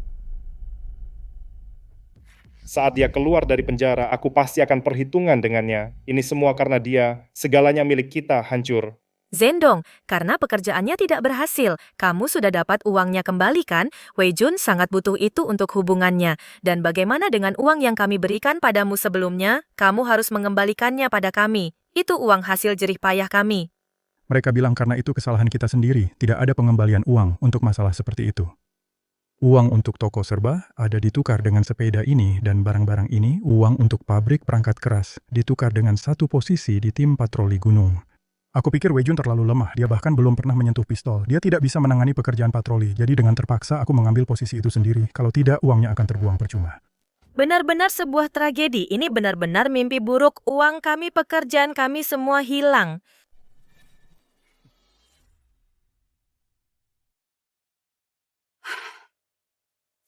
Saat dia keluar dari penjara, aku pasti akan perhitungan dengannya. Ini semua karena dia, segalanya milik kita hancur. Zhendong, karena pekerjaannya tidak berhasil, kamu sudah dapat uangnya kembali kan? Wei Jun sangat butuh itu untuk hubungannya. Dan bagaimana dengan uang yang kami berikan padamu sebelumnya? Kamu harus mengembalikannya pada kami. Itu uang hasil jerih payah kami. Mereka bilang karena itu kesalahan kita sendiri, tidak ada pengembalian uang untuk masalah seperti itu. Uang untuk toko serba ada ditukar dengan sepeda ini dan barang-barang ini, uang untuk pabrik perangkat keras ditukar dengan satu posisi di tim patroli gunung. Aku pikir Wei Jun terlalu lemah, dia bahkan belum pernah menyentuh pistol. Dia tidak bisa menangani pekerjaan patroli, jadi dengan terpaksa aku mengambil posisi itu sendiri. Kalau tidak, uangnya akan terbuang percuma. Benar-benar sebuah tragedi, ini benar-benar mimpi buruk. Uang kami, pekerjaan kami semua hilang.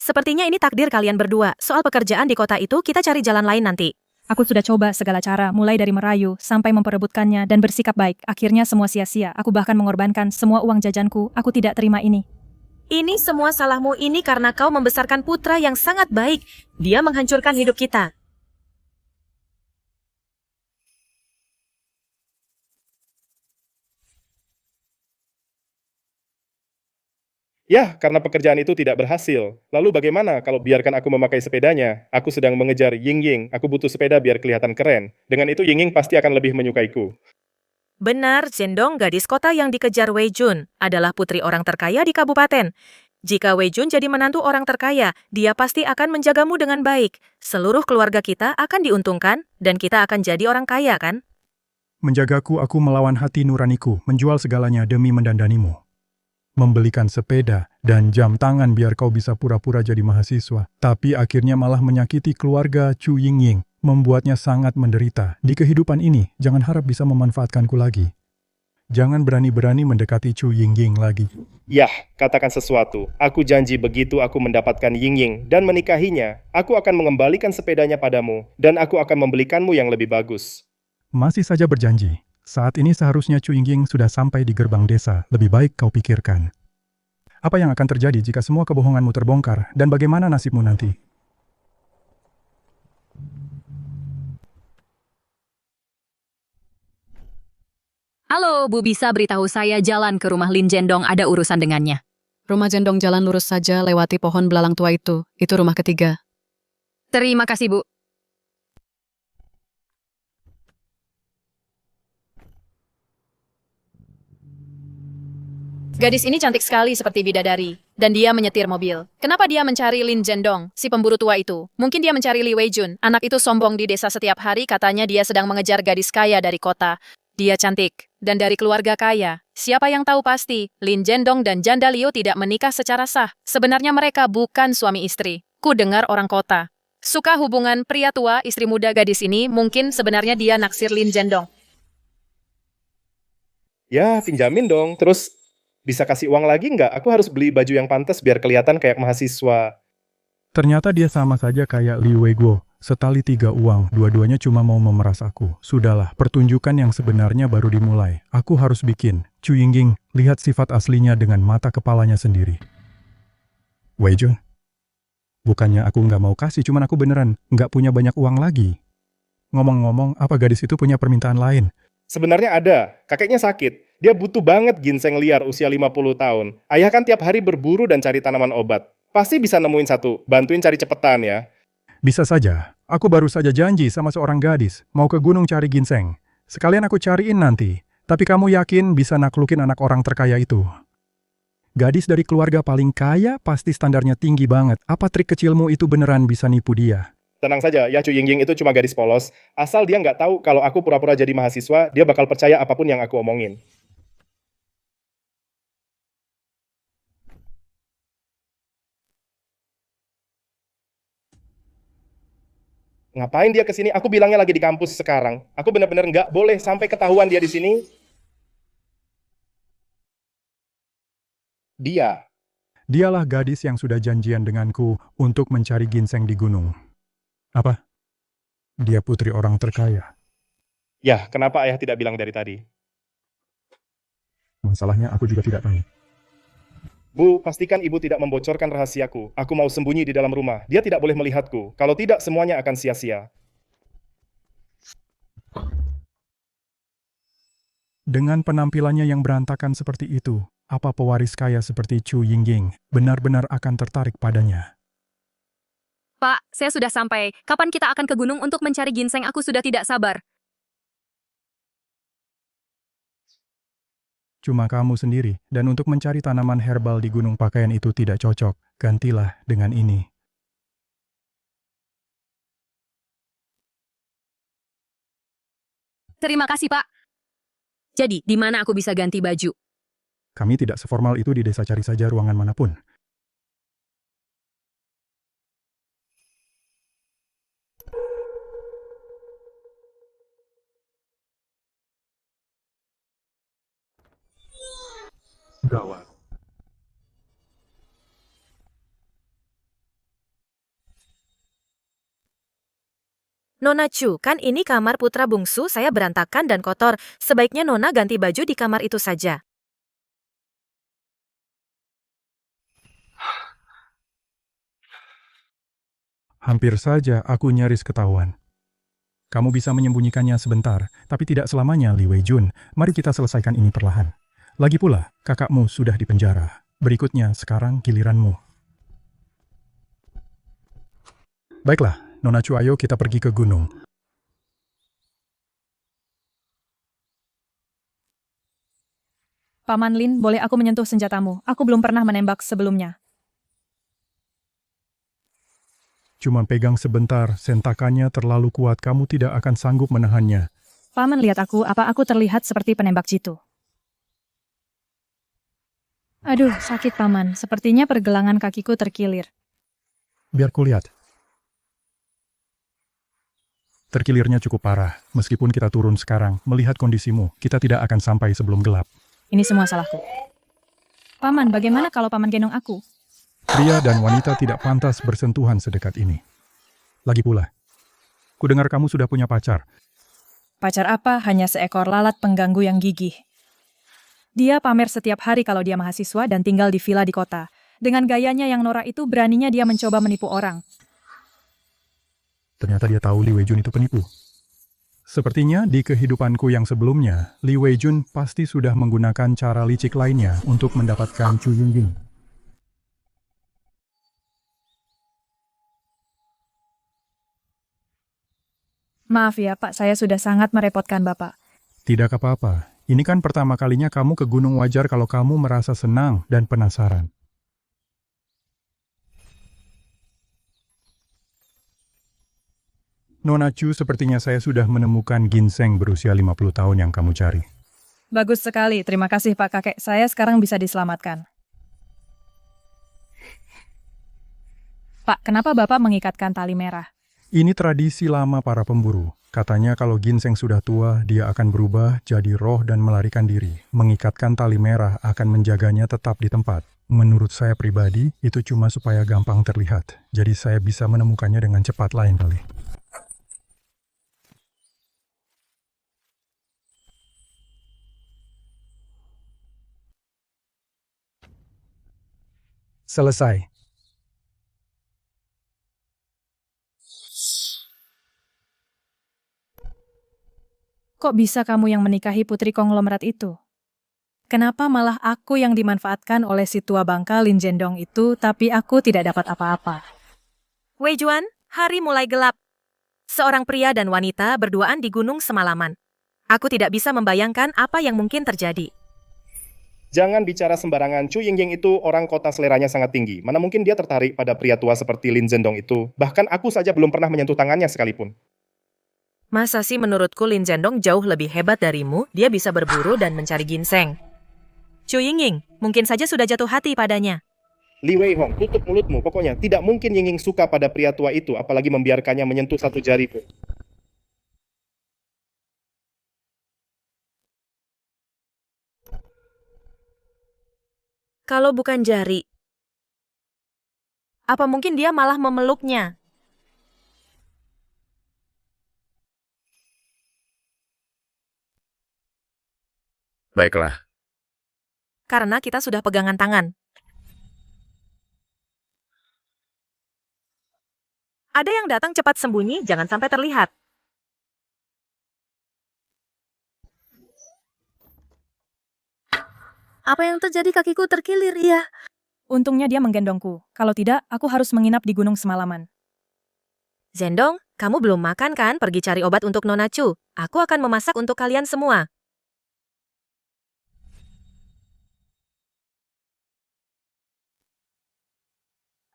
Sepertinya ini takdir kalian berdua. Soal pekerjaan di kota itu, kita cari jalan lain nanti. Aku sudah coba segala cara, mulai dari merayu, sampai memperebutkannya dan bersikap baik. Akhirnya semua sia-sia. Aku bahkan mengorbankan semua uang jajanku. Aku tidak terima ini. Ini semua salahmu ini karena kau membesarkan putra yang sangat baik. Dia menghancurkan hidup kita. Ya, karena pekerjaan itu tidak berhasil. Lalu bagaimana kalau biarkan aku memakai sepedanya? Aku sedang mengejar Ying-Ying. Aku butuh sepeda biar kelihatan keren. Dengan itu Ying-Ying pasti akan lebih menyukaiku. Benar, Zhendong, gadis kota yang dikejar Wei Jun, adalah putri orang terkaya di kabupaten. Jika Wei Jun jadi menantu orang terkaya, dia pasti akan menjagamu dengan baik. Seluruh keluarga kita akan diuntungkan, dan kita akan jadi orang kaya, kan? Menjagaku, aku melawan hati nuraniku, menjual segalanya demi mendandanimu. Membelikan sepeda dan jam tangan biar kau bisa pura-pura jadi mahasiswa. Tapi akhirnya malah menyakiti keluarga Chu Yingying, membuatnya sangat menderita. Di kehidupan ini, jangan harap bisa memanfaatkanku lagi. Jangan berani-berani mendekati Chu Yingying lagi. Yah, katakan sesuatu. Aku janji begitu aku mendapatkan Ying-Ying dan menikahinya, aku akan mengembalikan sepedanya padamu, dan aku akan membelikanmu yang lebih bagus. Masih saja berjanji. Saat ini seharusnya Chu Yingying sudah sampai di gerbang desa. Lebih baik kau pikirkan. Apa yang akan terjadi jika semua kebohonganmu terbongkar, dan bagaimana nasibmu nanti? Halo, Bu, bisa beritahu saya jalan ke rumah Lin Zhendong, ada urusan dengannya. Rumah Zhendong jalan lurus saja lewati pohon belalang tua itu. Itu rumah ketiga. Terima kasih, Bu. Gadis ini cantik sekali seperti bidadari, dan dia menyetir mobil. Kenapa dia mencari Lin Zhendong, si pemburu tua itu? Mungkin dia mencari Li Weijun. Anak itu sombong di desa setiap hari, katanya dia sedang mengejar gadis kaya dari kota. Dia cantik, dan dari keluarga kaya. Siapa yang tahu pasti, Lin Zhendong dan Janda Liu tidak menikah secara sah. Sebenarnya mereka bukan suami istri. Ku dengar orang kota suka hubungan pria tua, istri muda gadis ini, mungkin sebenarnya dia naksir Lin Zhendong. Ya, pinjamin dong. Terus, bisa kasih uang lagi nggak? Aku harus beli baju yang pantas biar kelihatan kayak mahasiswa. Ternyata dia sama saja kayak Li Weiguo. Setali 3 uang, dua-duanya cuma mau memeras aku. Sudahlah, pertunjukan yang sebenarnya baru dimulai. Aku harus bikin. Chu Yingying, lihat sifat aslinya dengan mata kepalanya sendiri. Weijun, bukannya aku nggak mau kasih, cuman aku beneran nggak punya banyak uang lagi. Ngomong-ngomong, apa gadis itu punya permintaan lain? Sebenarnya ada. Kakeknya sakit. Dia butuh banget ginseng liar usia 50 tahun. Ayah kan tiap hari berburu dan cari tanaman obat. Pasti bisa nemuin satu. Bantuin cari cepetan ya. Bisa saja. Aku baru saja janji sama seorang gadis, mau ke gunung cari ginseng. Sekalian aku cariin nanti. Tapi kamu yakin bisa naklukin anak orang terkaya itu? Gadis dari keluarga paling kaya pasti standarnya tinggi banget. Apa trik kecilmu itu beneran bisa nipu dia? Tenang saja, ya Chu Yingying itu cuma gadis polos. Asal dia nggak tahu kalau aku pura-pura jadi mahasiswa, dia bakal percaya apapun yang aku omongin. Ngapain dia kesini? Aku bilangnya lagi di kampus sekarang. Aku benar-benar nggak boleh sampai ketahuan dia di sini. Dia. Dialah gadis yang sudah janjian denganku untuk mencari ginseng di gunung. Apa? Dia putri orang terkaya. Ya, kenapa ayah tidak bilang dari tadi? Masalahnya aku juga tidak tahu. Bu, pastikan ibu tidak membocorkan rahasiaku. Aku mau sembunyi di dalam rumah. Dia tidak boleh melihatku. Kalau tidak, semuanya akan sia-sia. Dengan penampilannya yang berantakan seperti itu, apa pewaris kaya seperti Chu Yingying benar-benar akan tertarik padanya? Pak, saya sudah sampai. Kapan kita akan ke gunung untuk mencari ginseng? Aku sudah tidak sabar. Cuma kamu sendiri, dan untuk mencari tanaman herbal di gunung pakaian itu tidak cocok. Gantilah dengan ini. Terima kasih, Pak. Jadi, di mana aku bisa ganti baju? Kami tidak seformal itu di desa, cari saja ruangan manapun. Gawat. Nona Chu, kan ini kamar putra bungsu saya berantakan dan kotor. Sebaiknya Nona ganti baju di kamar itu saja. Hampir saja aku nyaris ketahuan. Kamu bisa menyembunyikannya sebentar, tapi tidak selamanya, Li Weijun. Mari kita selesaikan ini perlahan. Lagi pula, kakakmu sudah di penjara. Berikutnya, sekarang giliranmu. Baiklah, Nona Chu, ayo kita pergi ke gunung. Paman Lin, boleh aku menyentuh senjatamu? Aku belum pernah menembak sebelumnya. Cuma pegang sebentar, sentakannya terlalu kuat, kamu tidak akan sanggup menahannya. Paman lihat aku, apa aku terlihat seperti penembak jitu? Aduh, sakit paman. Sepertinya pergelangan kakiku terkilir. Biar kulihat. Terkilirnya cukup parah. Meskipun kita turun sekarang, melihat kondisimu, kita tidak akan sampai sebelum gelap. Ini semua salahku. Paman, bagaimana kalau paman gendong aku? Pria dan wanita tidak pantas bersentuhan sedekat ini. Lagi pula, ku dengar kamu sudah punya pacar. Pacar apa? Hanya seekor lalat pengganggu yang gigih. Dia pamer setiap hari kalau dia mahasiswa dan tinggal di villa di kota. Dengan gayanya yang norak itu, beraninya dia mencoba menipu orang. Ternyata dia tahu Li Weijun itu penipu. Sepertinya di kehidupanku yang sebelumnya, Li Weijun pasti sudah menggunakan cara licik lainnya untuk mendapatkan Chu Yingying. Maaf ya, Pak, saya sudah sangat merepotkan Bapak. Tidak apa-apa. Ini kan pertama kalinya kamu ke gunung, wajar kalau kamu merasa senang dan penasaran. Nona Chu, sepertinya saya sudah menemukan ginseng berusia 50 tahun yang kamu cari. Bagus sekali, terima kasih Pak Kakek. Saya sekarang bisa diselamatkan. Pak, kenapa Bapak mengikatkan tali merah? Ini tradisi lama para pemburu. Katanya kalau ginseng sudah tua, dia akan berubah jadi roh dan melarikan diri. Mengikatkan tali merah akan menjaganya tetap di tempat. Menurut saya pribadi, itu cuma supaya gampang terlihat. Jadi saya bisa menemukannya dengan cepat lain kali. Selesai. Kok bisa kamu yang menikahi putri konglomerat itu? Kenapa malah aku yang dimanfaatkan oleh si tua bangka Lin Zhendong itu, tapi aku tidak dapat apa-apa? Wei Juan, hari mulai gelap. Seorang pria dan wanita berduaan di gunung semalaman. Aku tidak bisa membayangkan apa yang mungkin terjadi. Jangan bicara sembarangan, Chu Yingying itu orang kota, seleranya sangat tinggi. Mana mungkin dia tertarik pada pria tua seperti Lin Zhendong itu. Bahkan aku saja belum pernah menyentuh tangannya sekalipun. Masa sih menurutku Lin Zhendong jauh lebih hebat darimu, dia bisa berburu dan mencari ginseng. Chu Yingying, mungkin saja sudah jatuh hati padanya. Li Weihong, tutup mulutmu. Pokoknya tidak mungkin Yingying suka pada pria tua itu, apalagi membiarkannya menyentuh satu jari pun. Kalau bukan jari, apa mungkin dia malah memeluknya? Baiklah. Karena kita sudah pegangan tangan. Ada yang datang cepat sembunyi, jangan sampai terlihat. Apa yang terjadi, kakiku terkilir, ya? Untungnya dia menggendongku. Kalau tidak, aku harus menginap di gunung semalaman. Zhendong, kamu belum makan kan? Pergi cari obat untuk Nona Chu. Aku akan memasak untuk kalian semua.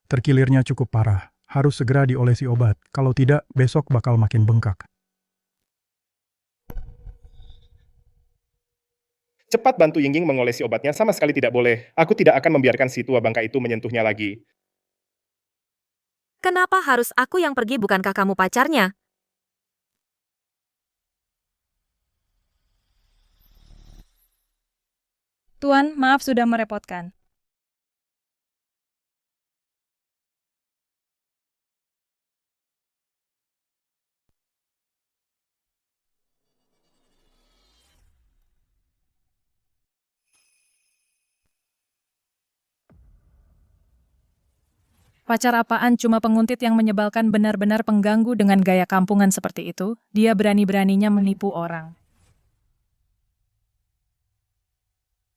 Terkilirnya cukup parah. Harus segera diolesi obat. Kalau tidak, besok bakal makin bengkak. Cepat bantu Yingying mengolesi obatnya, sama sekali tidak boleh. Aku tidak akan membiarkan si tua bangka itu menyentuhnya lagi. Kenapa harus aku yang pergi, bukankah kamu pacarnya? Tuan, maaf sudah merepotkan. Pacar apaan, cuma penguntit yang menyebalkan, benar-benar pengganggu dengan gaya kampungan seperti itu. Dia berani-beraninya menipu orang.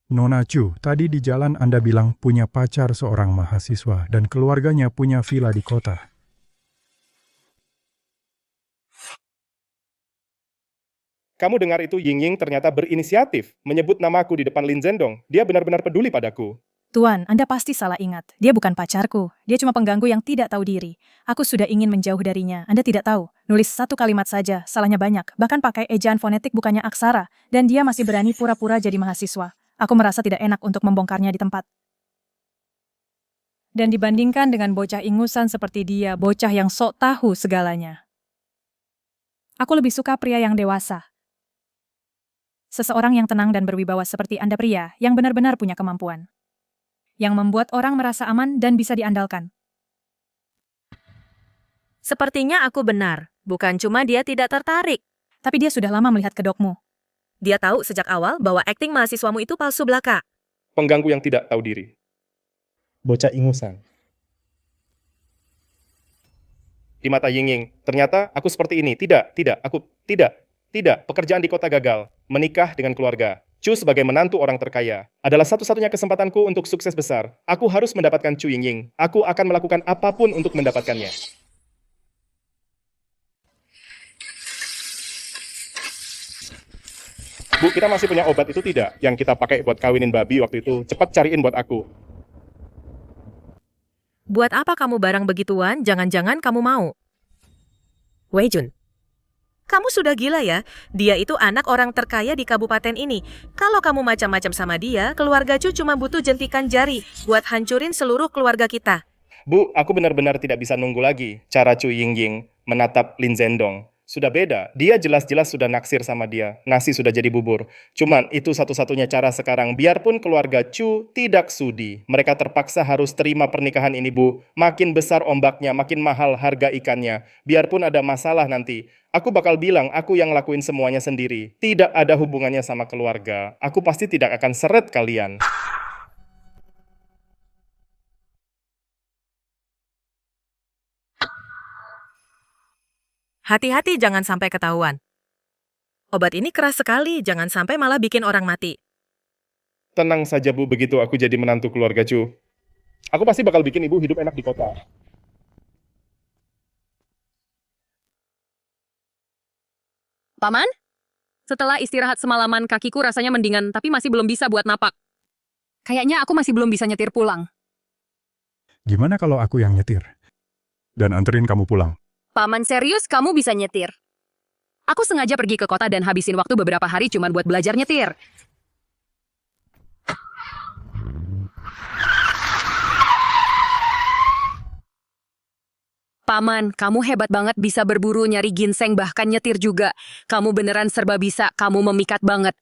Nona Chu, tadi di jalan Anda bilang punya pacar seorang mahasiswa dan keluarganya punya villa di kota. Kamu dengar itu Ying Ying ternyata berinisiatif menyebut namaku di depan Lin Zhendong. Dia benar-benar peduli padaku. Tuan, Anda pasti salah ingat. Dia bukan pacarku. Dia cuma pengganggu yang tidak tahu diri. Aku sudah ingin menjauh darinya. Anda tidak tahu. Nulis satu kalimat saja, salahnya banyak. Bahkan pakai ejaan fonetik bukannya aksara. Dan dia masih berani pura-pura jadi mahasiswa. Aku merasa tidak enak untuk membongkarnya di tempat. Dan dibandingkan dengan bocah ingusan seperti dia, bocah yang sok tahu segalanya. Aku lebih suka pria yang dewasa. Seseorang yang tenang dan berwibawa seperti Anda pria, yang benar-benar punya kemampuan. Yang membuat orang merasa aman dan bisa diandalkan. Sepertinya aku benar. Bukan cuma dia tidak tertarik. Tapi dia sudah lama melihat kedokmu. Dia tahu sejak awal bahwa akting mahasiswamu itu palsu belaka. Pengganggu yang tidak tahu diri. Bocah ingusan. Di mata Ying Ying, ternyata aku seperti ini. Tidak. Pekerjaan di kota gagal. Menikah dengan keluarga. Chu sebagai menantu orang terkaya adalah satu-satunya kesempatanku untuk sukses besar. Aku harus mendapatkan Chu Ying Ying. Aku akan melakukan apapun untuk mendapatkannya. Bu, kita masih punya obat itu tidak? Yang kita pakai buat kawinin babi waktu itu. Cepat cariin buat aku. Buat apa kamu barang begituan? Jangan-jangan kamu mau. Wei Jun, kamu sudah gila ya? Dia itu anak orang terkaya di kabupaten ini. Kalau kamu macam-macam sama dia, keluarga Chu cuma butuh jentikan jari buat hancurin seluruh keluarga kita. Bu, aku benar-benar tidak bisa nunggu lagi. Cara Chu Ying Ying menatap Lin Zhendong sudah beda. Dia jelas-jelas sudah naksir sama dia. Nasi sudah jadi bubur. Cuman itu satu-satunya cara sekarang. Biarpun keluarga Chu tidak sudi, mereka terpaksa harus terima pernikahan ini, Bu. Makin besar ombaknya, makin mahal harga ikannya. Biarpun ada masalah nanti, aku bakal bilang aku yang lakuin semuanya sendiri. Tidak ada hubungannya sama keluarga. Aku pasti tidak akan seret kalian. Hati-hati jangan sampai ketahuan. Obat ini keras sekali, jangan sampai malah bikin orang mati. Tenang saja, Bu, begitu aku jadi menantu keluarga Chu. Aku pasti bakal bikin ibu hidup enak di kota. Paman? Setelah istirahat semalaman, kakiku rasanya mendingan, tapi masih belum bisa buat napak. Kayaknya aku masih belum bisa nyetir pulang. Gimana kalau aku yang nyetir? Dan anterin kamu pulang. Paman, serius kamu bisa nyetir? Aku sengaja pergi ke kota dan habisin waktu beberapa hari cuma buat belajar nyetir. Paman, kamu hebat banget bisa berburu, nyari ginseng, bahkan nyetir juga. Kamu beneran serba bisa, kamu memikat banget.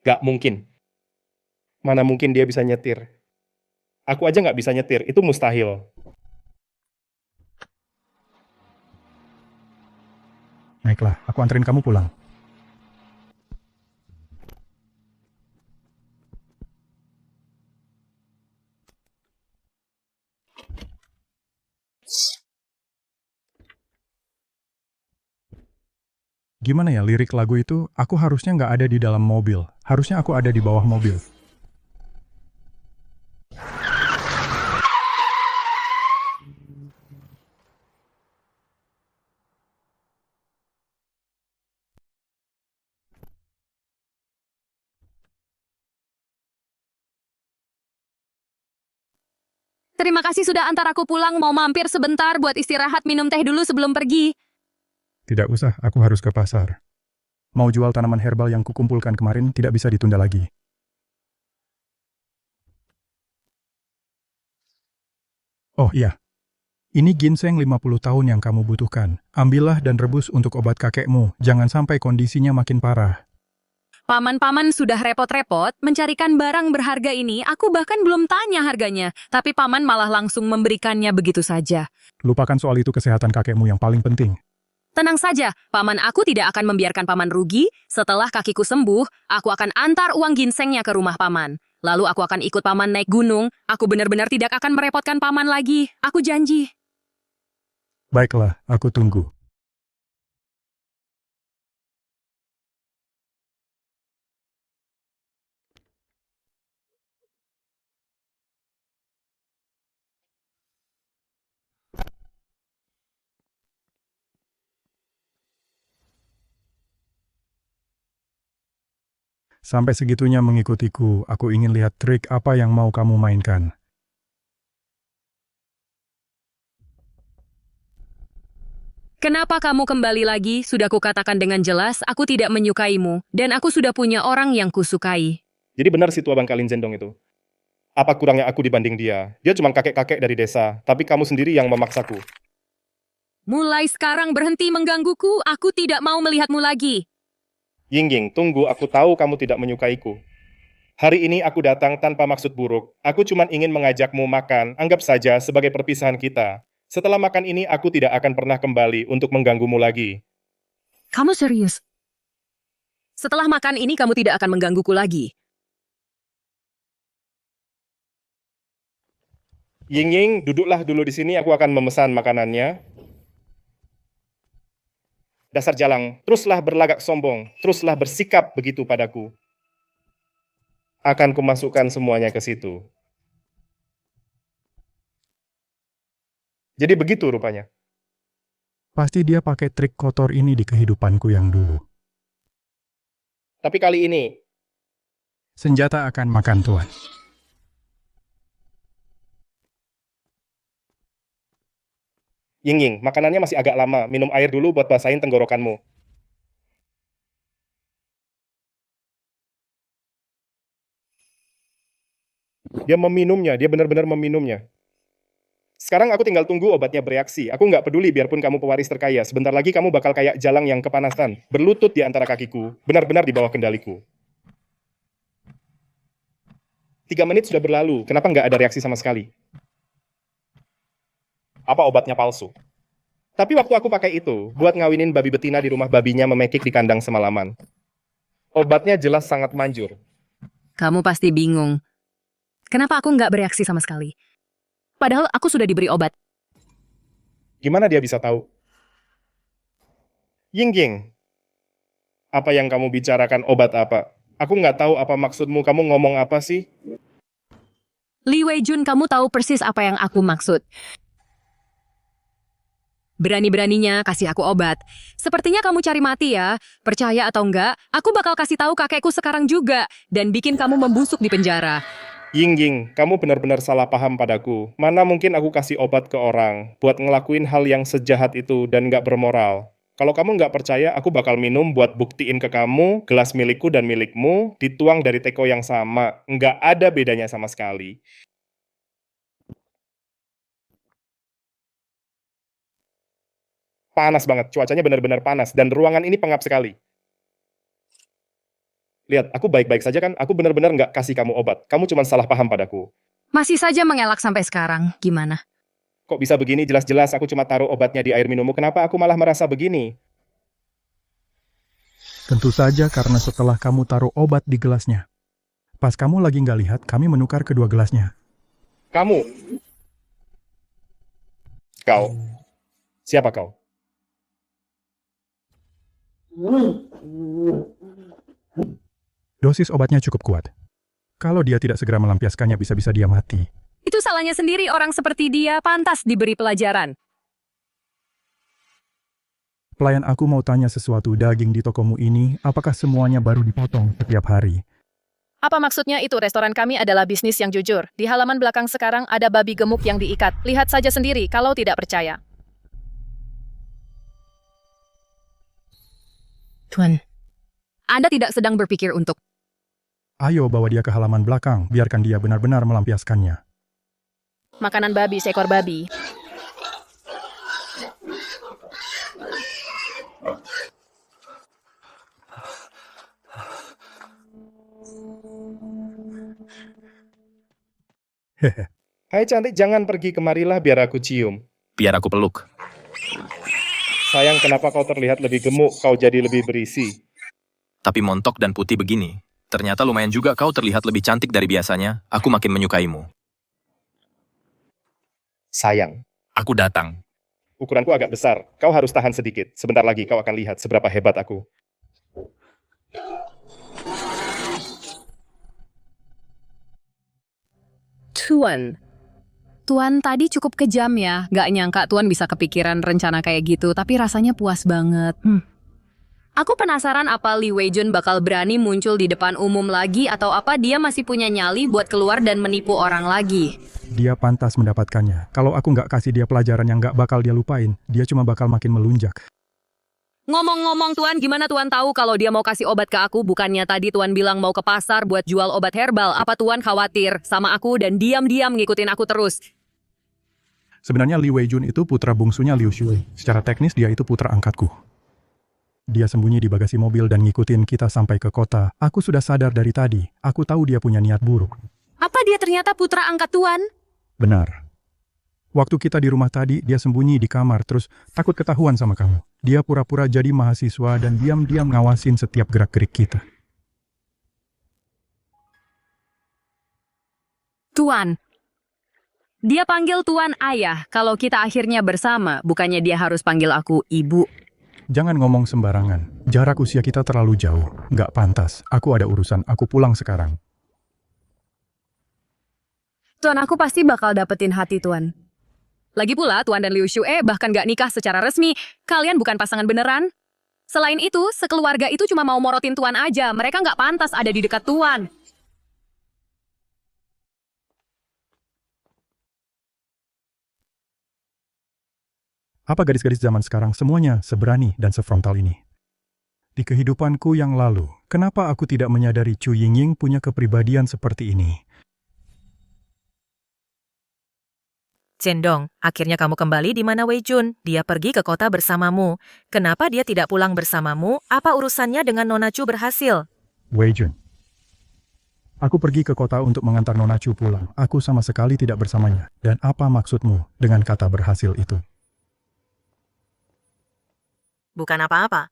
Gak mungkin. Mana mungkin dia bisa nyetir? Aku aja gak bisa nyetir, itu mustahil. Baiklah, aku anterin kamu pulang. Gimana ya lirik lagu itu? Aku harusnya nggak ada di dalam mobil. Harusnya aku ada di bawah mobil. Terima kasih sudah antar aku pulang, mau mampir sebentar buat istirahat minum teh dulu sebelum pergi. Tidak usah, aku harus ke pasar. Mau jual tanaman herbal yang kukumpulkan kemarin tidak bisa ditunda lagi. Oh iya, ini ginseng 50 tahun yang kamu butuhkan. Ambillah dan rebus untuk obat kakekmu, jangan sampai kondisinya makin parah. Paman-paman sudah repot-repot mencarikan barang berharga ini, aku bahkan belum tanya harganya. Tapi paman malah langsung memberikannya begitu saja. Lupakan soal itu, kesehatan kakekmu yang paling penting. Tenang saja, paman, aku tidak akan membiarkan paman rugi. Setelah kakiku sembuh, aku akan antar uang ginsengnya ke rumah paman. Lalu aku akan ikut paman naik gunung. Aku benar-benar tidak akan merepotkan paman lagi. Aku janji. Baiklah, aku tunggu. Sampai segitunya mengikutiku, aku ingin lihat trik apa yang mau kamu mainkan. Kenapa kamu kembali lagi? Sudah kukatakan dengan jelas, aku tidak menyukaimu. Dan aku sudah punya orang yang kusukai. Jadi benar si tua bangka Lin Zhendong itu. Apa kurangnya aku dibanding dia? Dia cuma kakek-kakek dari desa, tapi kamu sendiri yang memaksaku. Mulai sekarang berhenti menggangguku, aku tidak mau melihatmu lagi. Ying, tunggu, aku tahu kamu tidak menyukaiku. Hari ini aku datang tanpa maksud buruk. Aku cuma ingin mengajakmu makan, anggap saja sebagai perpisahan kita. Setelah makan ini, aku tidak akan pernah kembali untuk mengganggumu lagi. Kamu serius? Setelah makan ini, kamu tidak akan menggangguku lagi. Ying, duduklah dulu di sini, aku akan memesan makanannya. Dasar jalang, teruslah berlagak sombong, teruslah bersikap begitu padaku. Akan kumasukkan semuanya ke situ. Jadi begitu rupanya. Pasti dia pakai trik kotor ini di kehidupanku yang dulu. Tapi kali ini, Senjata akan makan tuan. Ying, makanannya masih agak lama. Minum air dulu buat basahin tenggorokanmu. Dia meminumnya, dia benar-benar meminumnya. Sekarang aku tinggal tunggu obatnya bereaksi. Aku nggak peduli biarpun kamu pewaris terkaya. Sebentar lagi kamu bakal kayak jalang yang kepanasan. Berlutut di antara kakiku. Benar-benar di bawah kendaliku. 3 menit sudah berlalu. Kenapa nggak ada reaksi sama sekali? Apa obatnya palsu? Tapi waktu aku pakai itu, buat ngawinin babi betina di rumah babinya memekik di kandang semalaman. Obatnya jelas sangat manjur. Kamu pasti bingung. Kenapa aku nggak bereaksi sama sekali? Padahal aku sudah diberi obat. Gimana dia bisa tahu? Ying, apa yang kamu bicarakan obat apa? Aku nggak tahu apa maksudmu, kamu ngomong apa sih? Li Weijun, kamu tahu persis apa yang aku maksud. Berani-beraninya kasih aku obat. Sepertinya kamu cari mati ya. Percaya atau enggak, aku bakal kasih tahu kakekku sekarang juga. Dan bikin kamu membusuk di penjara. Ying, kamu benar-benar salah paham padaku. Mana mungkin aku kasih obat ke orang buat ngelakuin hal yang sejahat itu dan nggak bermoral. Kalau kamu nggak percaya, aku bakal minum buat buktiin ke kamu, gelas milikku dan milikmu dituang dari teko yang sama. Nggak ada bedanya sama sekali. Panas banget, cuacanya benar-benar panas, dan ruangan ini pengap sekali. Lihat, aku baik-baik saja kan? Aku benar-benar nggak kasih kamu obat. Kamu cuma salah paham padaku. Masih saja mengelak sampai sekarang. Gimana? Kok bisa begini? Jelas-jelas aku cuma taruh obatnya di air minummu. Kenapa aku malah merasa begini? Tentu saja karena setelah kamu taruh obat di gelasnya. Pas kamu lagi nggak lihat, kami menukar kedua gelasnya. Kamu? Kau? Siapa kau? Dosis obatnya cukup kuat. Kalau dia tidak segera melampiaskannya, bisa-bisa dia mati. Itu salahnya sendiri, orang seperti dia pantas diberi pelajaran. Pelayan aku mau tanya sesuatu, daging di tokomu ini, apakah semuanya baru dipotong setiap hari? Apa maksudnya itu? Restoran kami adalah bisnis yang jujur. Di halaman belakang sekarang ada babi gemuk yang diikat. Lihat saja sendiri kalau tidak percaya. Tuan, Anda tidak sedang berpikir untuk... Ayo bawa dia ke halaman belakang, biarkan dia benar-benar melampiaskannya. Makanan babi, seekor babi. Hehe. Hai cantik, jangan pergi, kemarilah biar aku cium. Biar aku peluk. Sayang, kenapa kau terlihat lebih gemuk? Kau jadi lebih berisi. Tapi montok dan putih begini. Ternyata lumayan juga kau terlihat lebih cantik dari biasanya. Aku makin menyukaimu. Sayang, Aku datang. ukuranku agak besar. Kau harus tahan sedikit. Sebentar lagi kau akan lihat seberapa hebat aku. Tuan tadi cukup kejam ya. Gak nyangka Tuan bisa kepikiran rencana kayak gitu, tapi rasanya puas banget. Aku penasaran apa Li Weijun bakal berani muncul di depan umum lagi atau apa dia masih punya nyali buat keluar dan menipu orang lagi. Dia pantas mendapatkannya. Kalau aku nggak kasih dia pelajaran yang nggak bakal dia lupain, dia cuma bakal makin melunjak. Ngomong-ngomong Tuan, gimana Tuan tahu kalau dia mau kasih obat ke aku? Bukannya tadi Tuan bilang mau ke pasar buat jual obat herbal. Apa Tuan khawatir sama aku dan diam-diam ngikutin aku terus? Sebenarnya Li Weijun itu putra bungsunya Liu Shui. Secara teknis dia itu putra angkatku. Dia sembunyi di bagasi mobil dan ngikutin kita sampai ke kota. Aku sudah sadar dari tadi. Aku tahu dia punya niat buruk. Apa dia ternyata putra angkat Tuan? Benar. Waktu kita di rumah tadi, dia sembunyi di kamar, terus takut ketahuan sama kamu. Dia pura-pura jadi mahasiswa dan diam-diam ngawasin setiap gerak-gerik kita. Tuan. Dia panggil Tuan ayah. Kalau kita akhirnya bersama, bukannya dia harus panggil aku ibu. Jangan ngomong sembarangan. Jarak usia kita terlalu jauh. Nggak pantas. Aku ada urusan. Aku pulang sekarang. Tuan, aku pasti bakal dapetin hati Tuan. Lagi pula, Tuan dan Liu Shui bahkan gak nikah secara resmi. Kalian bukan pasangan beneran. Selain itu, sekeluarga itu cuma mau morotin Tuan aja. Mereka gak pantas ada di dekat Tuan. Apa gadis-gadis zaman sekarang semuanya seberani dan sefrontal ini? Di kehidupanku yang lalu, kenapa aku tidak menyadari Chu Yingying punya kepribadian seperti ini? Jendong, akhirnya kamu kembali di mana Weijun? Dia pergi ke kota bersamamu. Kenapa dia tidak pulang bersamamu? Apa urusannya dengan Nona Chu berhasil? Weijun. Aku pergi ke kota untuk mengantar Nona Chu pulang. Aku sama sekali tidak bersamanya. Dan apa maksudmu dengan kata berhasil itu? Bukan apa-apa.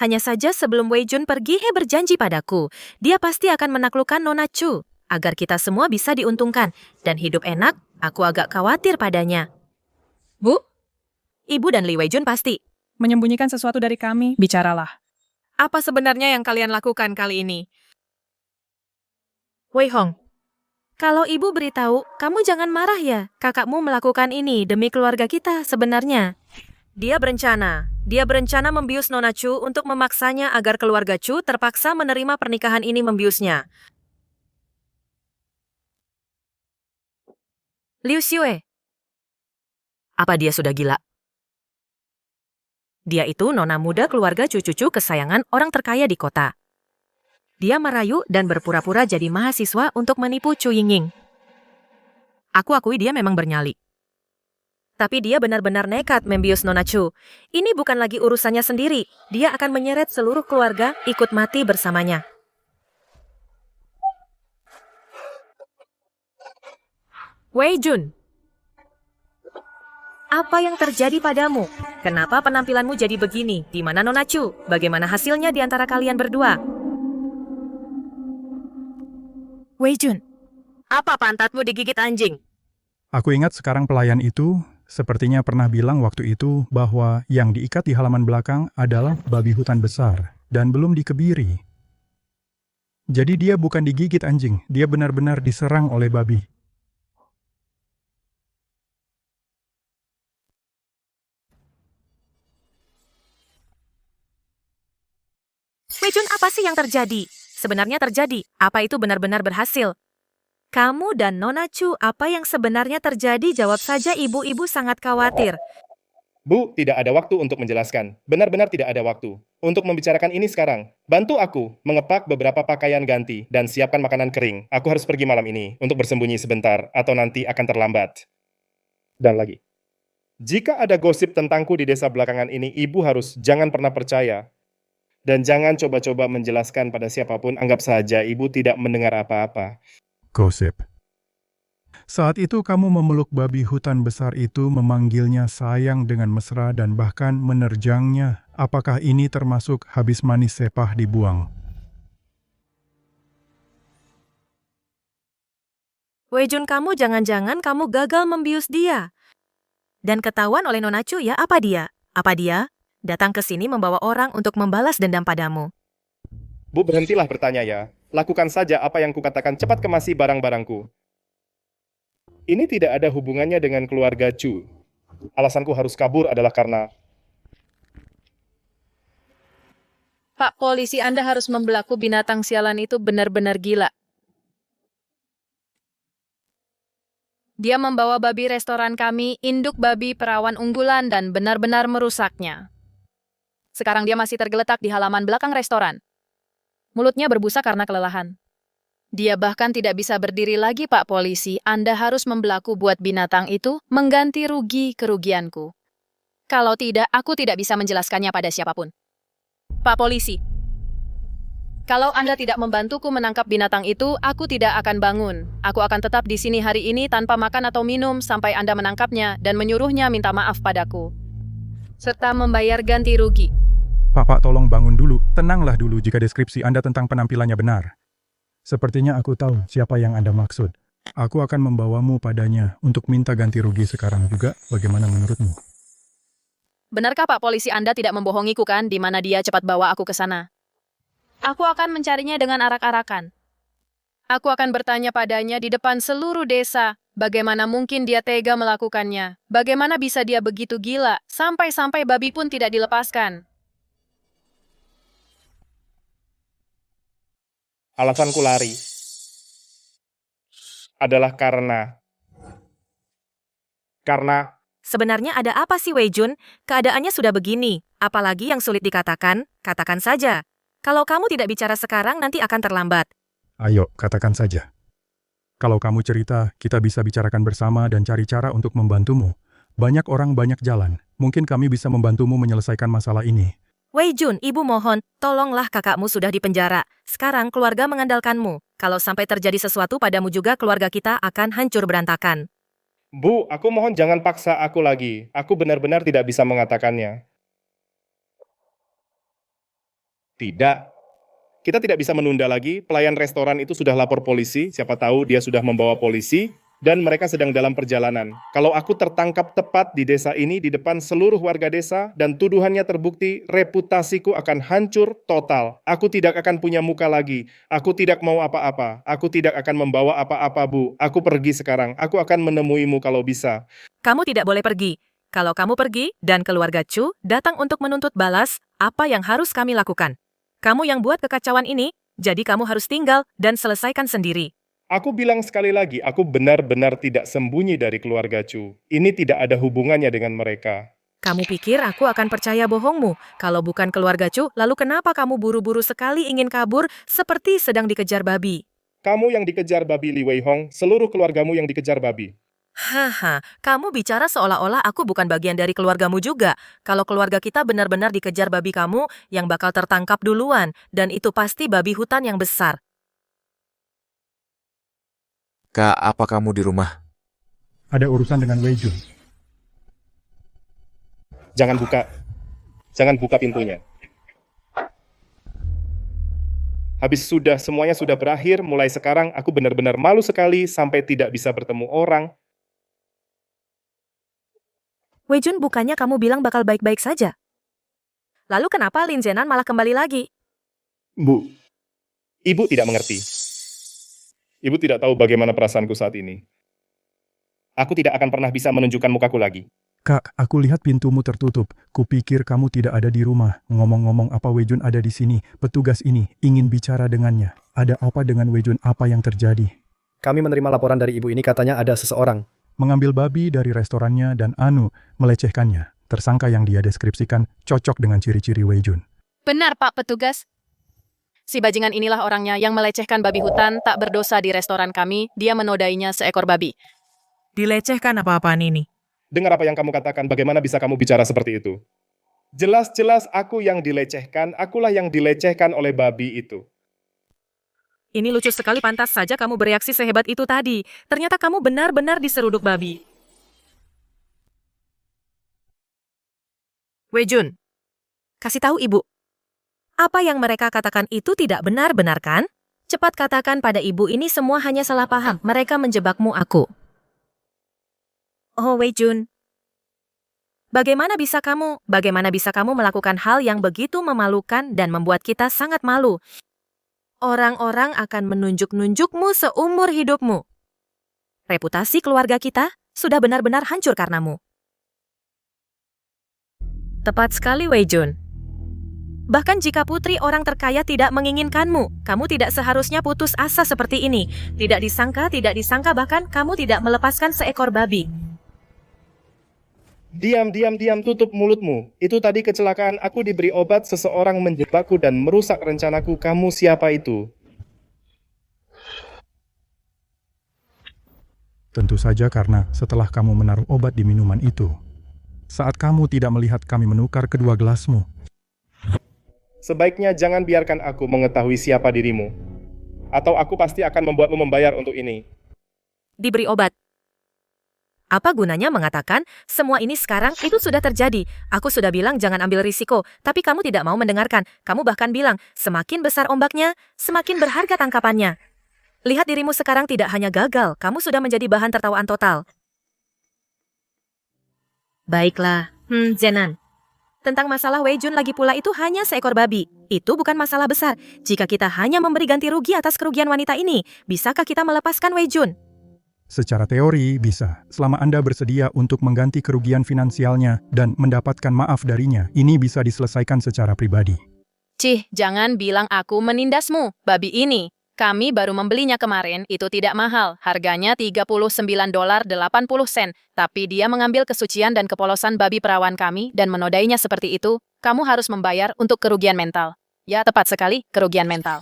Hanya saja sebelum Weijun pergi, He berjanji padaku. Dia pasti akan menaklukkan Nona Chu. Agar kita semua bisa diuntungkan. Dan hidup enak, aku agak khawatir padanya. Bu? Ibu dan Li Weijun pasti. Menyembunyikan sesuatu dari kami, bicaralah. Apa sebenarnya yang kalian lakukan kali ini? Wei Hong, kalau ibu beritahu, kamu jangan marah ya. Kakakmu melakukan ini demi keluarga kita sebenarnya. Dia berencana membius Nona Chu untuk memaksanya agar keluarga Chu terpaksa menerima pernikahan ini membiusnya. Liu Shui. Apa dia sudah gila? Dia itu nona muda keluarga cucu-cucu kesayangan orang terkaya di kota. Dia merayu dan berpura-pura jadi mahasiswa untuk menipu Chu Yingying. Aku akui dia memang bernyali. Tapi dia benar-benar nekat membius Nona Chu. Ini bukan lagi urusannya sendiri. Dia akan menyeret seluruh keluarga ikut mati bersamanya. Weijun, apa yang terjadi padamu? Kenapa penampilanmu jadi begini? Di mana Nona Chu? Bagaimana hasilnya di antara kalian berdua? Weijun, apa pantatmu digigit anjing? Aku ingat sekarang pelayan itu sepertinya pernah bilang waktu itu bahwa yang diikat di halaman belakang adalah babi hutan besar dan belum dikebiri. Jadi dia bukan digigit anjing, dia benar-benar diserang oleh babi. Weijun, apa sih yang terjadi? Sebenarnya terjadi. Apa itu benar-benar berhasil? Kamu dan Nona Chu, apa yang sebenarnya terjadi? Jawab saja, ibu-ibu sangat khawatir. Bu, tidak ada waktu untuk menjelaskan. Benar-benar tidak ada waktu untuk membicarakan ini sekarang. Bantu aku mengepak beberapa pakaian ganti dan siapkan makanan kering. Aku harus pergi malam ini untuk bersembunyi sebentar atau nanti akan terlambat. Dan lagi, jika ada gosip tentangku di desa belakangan ini, ibu harus jangan pernah percaya. Dan jangan coba-coba menjelaskan pada siapapun, anggap saja ibu tidak mendengar apa-apa. Gosip. Saat itu kamu memeluk babi hutan besar itu, memanggilnya sayang dengan mesra dan bahkan menerjangnya. Apakah ini termasuk habis manis sepah dibuang? Wei Jun, kamu jangan-jangan kamu gagal membius dia. Dan ketahuan oleh Nona Chu ya, apa dia? Apa dia? Datang ke sini membawa orang untuk membalas dendam padamu. Bu, berhentilah bertanya ya. Lakukan saja apa yang kukatakan, cepat kemasi barang-barangku. Ini tidak ada hubungannya dengan keluarga Chu. Alasanku harus kabur adalah karena... Pak polisi, Anda harus membelaku binatang sialan itu benar-benar gila. Dia membawa babi restoran kami, induk babi perawan unggulan, dan benar-benar merusaknya. Sekarang dia masih tergeletak di halaman belakang restoran. Mulutnya berbusa karena kelelahan. Dia bahkan tidak bisa berdiri lagi, Pak polisi. Anda harus membelaku buat binatang itu mengganti rugi kerugianku. Kalau tidak, aku tidak bisa menjelaskannya pada siapapun. Pak polisi, kalau Anda tidak membantuku menangkap binatang itu, aku tidak akan bangun. Aku akan tetap di sini hari ini tanpa makan atau minum sampai Anda menangkapnya dan menyuruhnya minta maaf padaku. Serta membayar ganti rugi. Pak, tolong bangun dulu. Tenanglah dulu jika deskripsi Anda tentang penampilannya benar. Sepertinya aku tahu siapa yang Anda maksud. Aku akan membawamu padanya untuk minta ganti rugi sekarang juga. Bagaimana menurutmu? Benarkah Pak polisi Anda tidak membohongiku kan di mana dia cepat bawa aku ke sana? Aku akan mencarinya dengan arak-arakan. Aku akan bertanya padanya di depan seluruh desa, bagaimana mungkin dia tega melakukannya? Bagaimana bisa dia begitu gila, sampai-sampai babi pun tidak dilepaskan? Alasanku lari adalah karena... Sebenarnya ada apa sih, Wei Jun? Keadaannya sudah begini. Apalagi yang sulit dikatakan? Katakan saja. Kalau kamu tidak bicara sekarang, nanti akan terlambat. Ayo, katakan saja. Kalau kamu cerita, kita bisa bicarakan bersama dan cari cara untuk membantumu. Banyak orang, banyak jalan. Mungkin kami bisa membantumu menyelesaikan masalah ini. Wei Jun, ibu mohon, tolonglah, kakakmu sudah di penjara. Sekarang keluarga mengandalkanmu. Kalau sampai terjadi sesuatu padamu juga, keluarga kita akan hancur berantakan. Bu, aku mohon jangan paksa aku lagi. Aku benar-benar tidak bisa mengatakannya. Tidak. Kita tidak bisa menunda lagi. Pelayan restoran itu sudah lapor polisi. Siapa tahu dia sudah membawa polisi. Dan mereka sedang dalam perjalanan. Kalau aku tertangkap tepat di desa ini, di depan seluruh warga desa, dan tuduhannya terbukti, reputasiku akan hancur total. Aku tidak akan punya muka lagi. Aku tidak mau apa-apa. Aku tidak akan membawa apa-apa, Bu. Aku pergi sekarang. Aku akan menemuimu kalau bisa. Kamu tidak boleh pergi. Kalau kamu pergi, dan keluarga Chu datang untuk menuntut balas, apa yang harus kami lakukan? Kamu yang buat kekacauan ini, jadi kamu harus tinggal dan selesaikan sendiri. Aku bilang sekali lagi, aku benar-benar tidak sembunyi dari keluarga Chu. Ini tidak ada hubungannya dengan mereka. Kamu pikir aku akan percaya bohongmu? Kalau bukan keluarga Chu, lalu kenapa kamu buru-buru sekali ingin kabur seperti sedang dikejar babi? Kamu yang dikejar babi, Li Wei Hong, seluruh keluargamu yang dikejar babi. Haha, kamu bicara seolah-olah aku bukan bagian dari keluargamu juga. Kalau keluarga kita benar-benar dikejar babi, kamu yang bakal tertangkap duluan. Dan itu pasti babi hutan yang besar. Kak, apa kamu di rumah? Ada urusan dengan Wei Jun. Jangan buka pintunya. Habis sudah, semuanya sudah berakhir. Mulai sekarang aku benar-benar malu sekali sampai tidak bisa bertemu orang. Wei Jun, bukannya kamu bilang bakal baik-baik saja? Lalu kenapa Lin Zenan malah kembali lagi? Bu, ibu tidak mengerti. Ibu tidak tahu bagaimana perasaanku saat ini. Aku tidak akan pernah bisa menunjukkan mukaku lagi. Kak, aku lihat pintumu tertutup. Kupikir kamu tidak ada di rumah. Ngomong-ngomong, apa Wei Jun ada di sini? Petugas ini ingin bicara dengannya. Ada apa dengan Wei Jun? Apa yang terjadi? Kami menerima laporan dari ibu ini, katanya ada seseorang mengambil babi dari restorannya dan melecehkannya. Tersangka yang dia deskripsikan cocok dengan ciri-ciri Wei Jun. Benar, Pak Petugas. Si bajingan inilah orangnya yang melecehkan babi hutan tak berdosa di restoran kami. Dia menodainya seekor babi. Dilecehkan apa-apaan ini? Dengar apa yang kamu katakan, bagaimana bisa kamu bicara seperti itu? Jelas-jelas aku yang dilecehkan, akulah yang dilecehkan oleh babi itu. Ini lucu sekali, pantas saja kamu bereaksi sehebat itu tadi. Ternyata kamu benar-benar diseruduk babi. Wei Jun, kasih tahu ibu. Apa yang mereka katakan itu tidak benar-benar kan? Cepat katakan pada ibu ini semua hanya salah paham. Mereka menjebakmu aku. Oh, Wei Jun. Bagaimana bisa kamu melakukan hal yang begitu memalukan dan membuat kita sangat malu? Orang-orang akan menunjuk-nunjukmu seumur hidupmu. Reputasi keluarga kita sudah benar-benar hancur karenamu. Tepat sekali, Wei Jun. Bahkan jika putri orang terkaya tidak menginginkanmu, kamu tidak seharusnya putus asa seperti ini. Tidak disangka bahkan kamu tidak melepaskan seekor babi. Diam, tutup mulutmu. Itu tadi kecelakaan, aku diberi obat, seseorang menjebakku dan merusak rencanaku. Kamu siapa itu? Tentu saja karena setelah kamu menaruh obat di minuman itu, saat kamu tidak melihat kami menukar kedua gelasmu. Sebaiknya jangan biarkan aku mengetahui siapa dirimu. Atau aku pasti akan membuatmu membayar untuk ini. Diberi obat. Apa gunanya mengatakan, semua ini sekarang itu sudah terjadi. Aku sudah bilang jangan ambil risiko, tapi kamu tidak mau mendengarkan. Kamu bahkan bilang, semakin besar ombaknya, semakin berharga tangkapannya. Lihat dirimu sekarang tidak hanya gagal, kamu sudah menjadi bahan tertawaan total. Baiklah, Zenan. Tentang masalah Wei Jun lagi pula itu hanya seekor babi. Itu bukan masalah besar. Jika kita hanya memberi ganti rugi atas kerugian wanita ini, bisakah kita melepaskan Wei Jun? Secara teori bisa, selama Anda bersedia untuk mengganti kerugian finansialnya dan mendapatkan maaf darinya, ini bisa diselesaikan secara pribadi. Cih, jangan bilang aku menindasmu, babi ini. Kami baru membelinya kemarin, itu tidak mahal. Harganya $39.80. Tapi dia mengambil kesucian dan kepolosan babi perawan kami dan menodainya seperti itu. Kamu harus membayar untuk kerugian mental. Ya, tepat sekali, kerugian mental.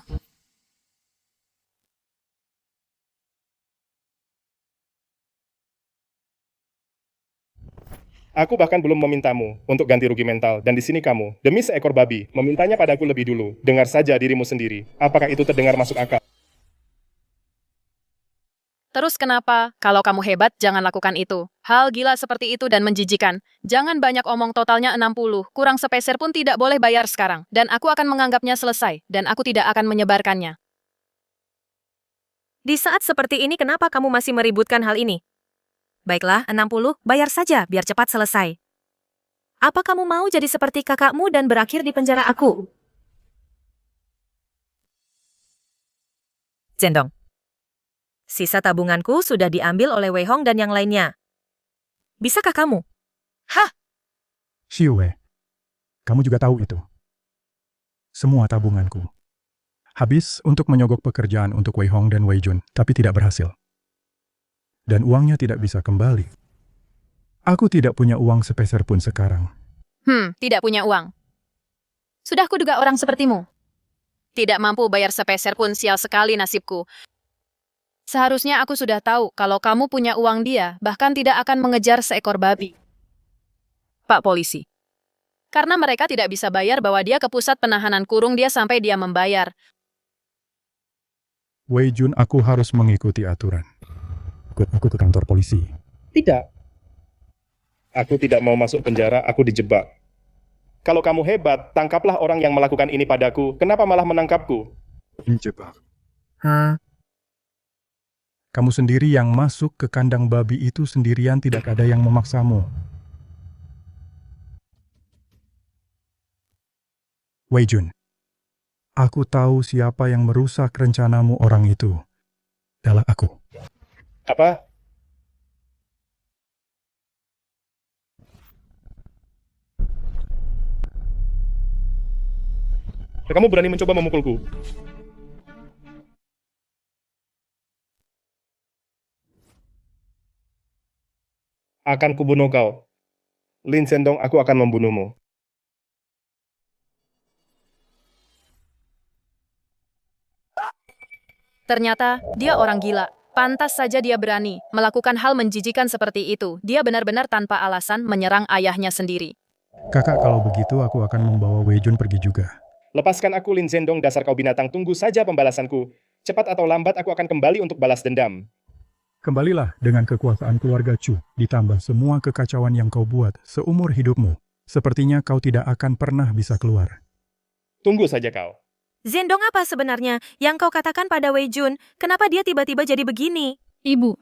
Aku bahkan belum memintamu untuk ganti rugi mental, dan di sini kamu, demi seekor babi, memintanya padaku lebih dulu. Dengar saja dirimu sendiri. Apakah itu terdengar masuk akal? Terus kenapa? Kalau kamu hebat, jangan lakukan itu. Hal gila seperti itu dan menjijikan. Jangan banyak omong, totalnya 60. Kurang sepeser pun tidak boleh bayar sekarang. Dan aku akan menganggapnya selesai. Dan aku tidak akan menyebarkannya. Di saat seperti ini, kenapa kamu masih meributkan hal ini? Baiklah, 60, bayar saja biar cepat selesai. Apa kamu mau jadi seperti kakakmu dan berakhir di penjara aku? Zendong. Sisa tabunganku sudah diambil oleh Wei Hong dan yang lainnya. Bisakah kamu? Hah? Xiue, kamu juga tahu itu. Semua tabunganku habis untuk menyogok pekerjaan untuk Wei Hong dan Wei Jun, tapi tidak berhasil. Dan uangnya tidak bisa kembali. Aku tidak punya uang sepeser pun sekarang. Tidak punya uang. Sudah kuduga orang sepertimu. Tidak mampu bayar sepeser pun, sial sekali nasibku. Seharusnya aku sudah tahu kalau kamu punya uang dia, bahkan tidak akan mengejar seekor babi. Pak Polisi. Karena mereka tidak bisa bayar bawa dia ke pusat penahanan, kurung dia sampai dia membayar. Wei Jun, aku harus mengikuti aturan. Ikut aku ke kantor polisi. Tidak. Aku tidak mau masuk penjara, aku dijebak. Kalau kamu hebat, tangkaplah orang yang melakukan ini padaku. Kenapa malah menangkapku? Dijebak. Kamu sendiri yang masuk ke kandang babi itu sendirian, tidak ada yang memaksamu. Wei Jun, aku tahu siapa yang merusak rencanamu. Orang itu adalah aku. Apa? Kamu berani mencoba memukulku? Akan kubunuh kau. Lin Zendong, aku akan membunuhmu. Ternyata, dia orang gila. Pantas saja dia berani melakukan hal menjijikan seperti itu. Dia benar-benar tanpa alasan menyerang ayahnya sendiri. Kakak, kalau begitu aku akan membawa Wei Jun pergi juga. Lepaskan aku, Lin Zendong, dasar kau binatang. Tunggu saja pembalasanku. Cepat atau lambat aku akan kembali untuk balas dendam. Kembalilah dengan kekuasaan keluarga Chu, ditambah semua kekacauan yang kau buat seumur hidupmu. Sepertinya kau tidak akan pernah bisa keluar. Tunggu saja kau. Zendong apa sebenarnya yang kau katakan pada Wei Jun? Kenapa dia tiba-tiba jadi begini? Ibu,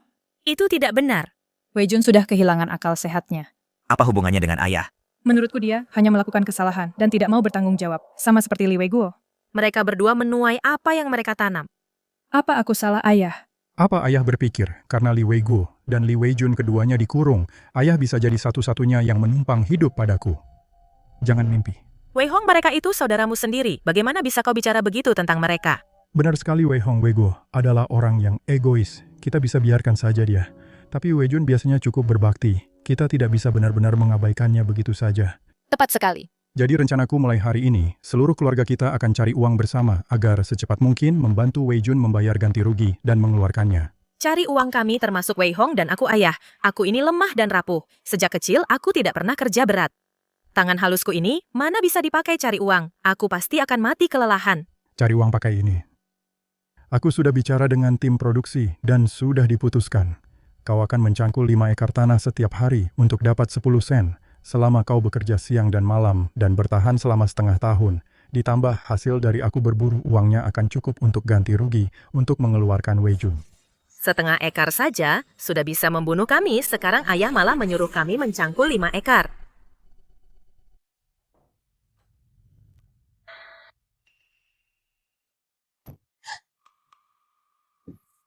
Itu tidak benar. Wei Jun sudah kehilangan akal sehatnya. Apa hubungannya dengan ayah? Menurutku dia hanya melakukan kesalahan dan tidak mau bertanggung jawab, sama seperti Li Weiguo. Mereka berdua menuai apa yang mereka tanam. Apa aku salah, Ayah? Apa ayah berpikir karena Li Weiguo dan Li Weijun keduanya dikurung, ayah bisa jadi satu-satunya yang menumpang hidup padaku? Jangan mimpi. Wei Hong, mereka itu saudaramu sendiri. Bagaimana bisa kau bicara begitu tentang mereka? Benar sekali Wei Hong Weiguo adalah orang yang egois. Kita bisa biarkan saja dia. Tapi Wei Jun biasanya cukup berbakti. Kita tidak bisa benar-benar mengabaikannya begitu saja. Tepat sekali. Jadi rencanaku mulai hari ini, seluruh keluarga kita akan cari uang bersama agar secepat mungkin membantu Wei Jun membayar ganti rugi dan mengeluarkannya. Cari uang kami termasuk Wei Hong dan aku ayah. Aku ini lemah dan rapuh. Sejak kecil aku tidak pernah kerja berat. Tangan halusku ini mana bisa dipakai cari uang. Aku pasti akan mati kelelahan. Cari uang pakai ini. Aku sudah bicara dengan tim produksi dan sudah diputuskan. Kau akan mencangkul 5 ekar tanah setiap hari untuk dapat 10 sen. Selama kau bekerja siang dan malam dan bertahan selama setengah tahun, ditambah hasil dari aku berburu, uangnya akan cukup untuk ganti rugi untuk mengeluarkan Wei Jun. Setengah ekar saja sudah bisa membunuh kami. Sekarang ayah malah menyuruh kami mencangkul 5 ekar.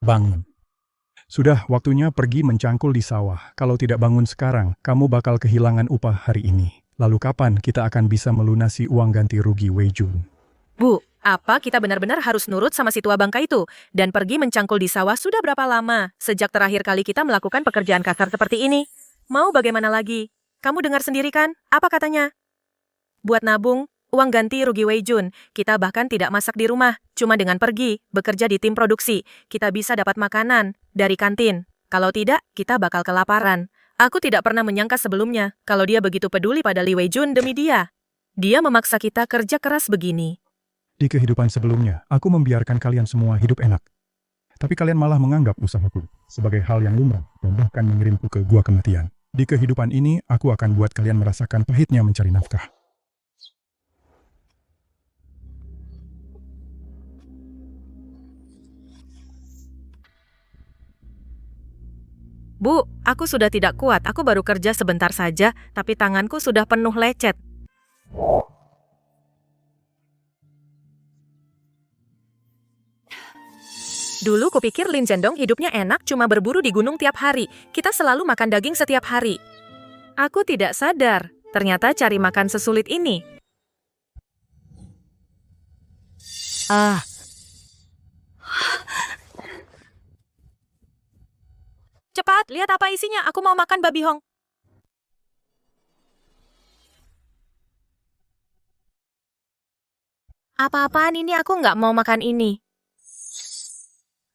Bangun. Sudah waktunya pergi mencangkul di sawah. Kalau tidak bangun sekarang, kamu bakal kehilangan upah hari ini. Lalu kapan kita akan bisa melunasi uang ganti rugi Wei Jun? Bu, apa kita benar-benar harus nurut sama si tua bangka itu? Dan pergi mencangkul di sawah sudah berapa lama? Sejak terakhir kali kita melakukan pekerjaan kasar seperti ini. Mau bagaimana lagi? Kamu dengar sendiri kan? Apa katanya? Buat nabung, uang ganti rugi Wei Jun. Kita bahkan tidak masak di rumah. Cuma dengan pergi, bekerja di tim produksi. Kita bisa dapat makanan dari kantin. Kalau tidak, kita bakal kelaparan. Aku tidak pernah menyangka sebelumnya kalau dia begitu peduli pada Li Wei Jun demi dia. Dia memaksa kita kerja keras begini. Di kehidupan sebelumnya, aku membiarkan kalian semua hidup enak. Tapi kalian malah menganggap usahaku sebagai hal yang lumrah dan bahkan mengirimku ke gua kematian. Di kehidupan ini, aku akan buat kalian merasakan pahitnya mencari nafkah. Bu, aku sudah tidak kuat. Aku baru kerja sebentar saja, tapi tanganku sudah penuh lecet. Dulu kupikir Lin Zhendong hidupnya enak cuma berburu di gunung tiap hari. Kita selalu makan daging setiap hari. Aku tidak sadar, ternyata cari makan sesulit ini. Cepat, lihat apa isinya. Aku mau makan babi hong. Apa-apaan ini? Aku nggak mau makan ini.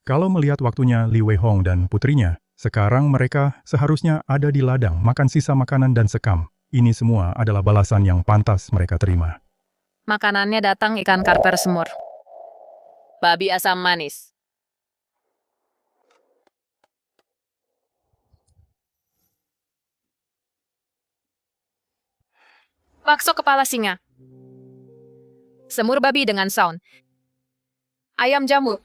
Kalau melihat waktunya Li Wei Hong dan putrinya, sekarang mereka seharusnya ada di ladang makan sisa makanan dan sekam. Ini semua adalah balasan yang pantas mereka terima. Makanannya datang ikan karper semur. Babi asam manis. Bakso kepala singa. Semur babi dengan saus. Ayam jamur.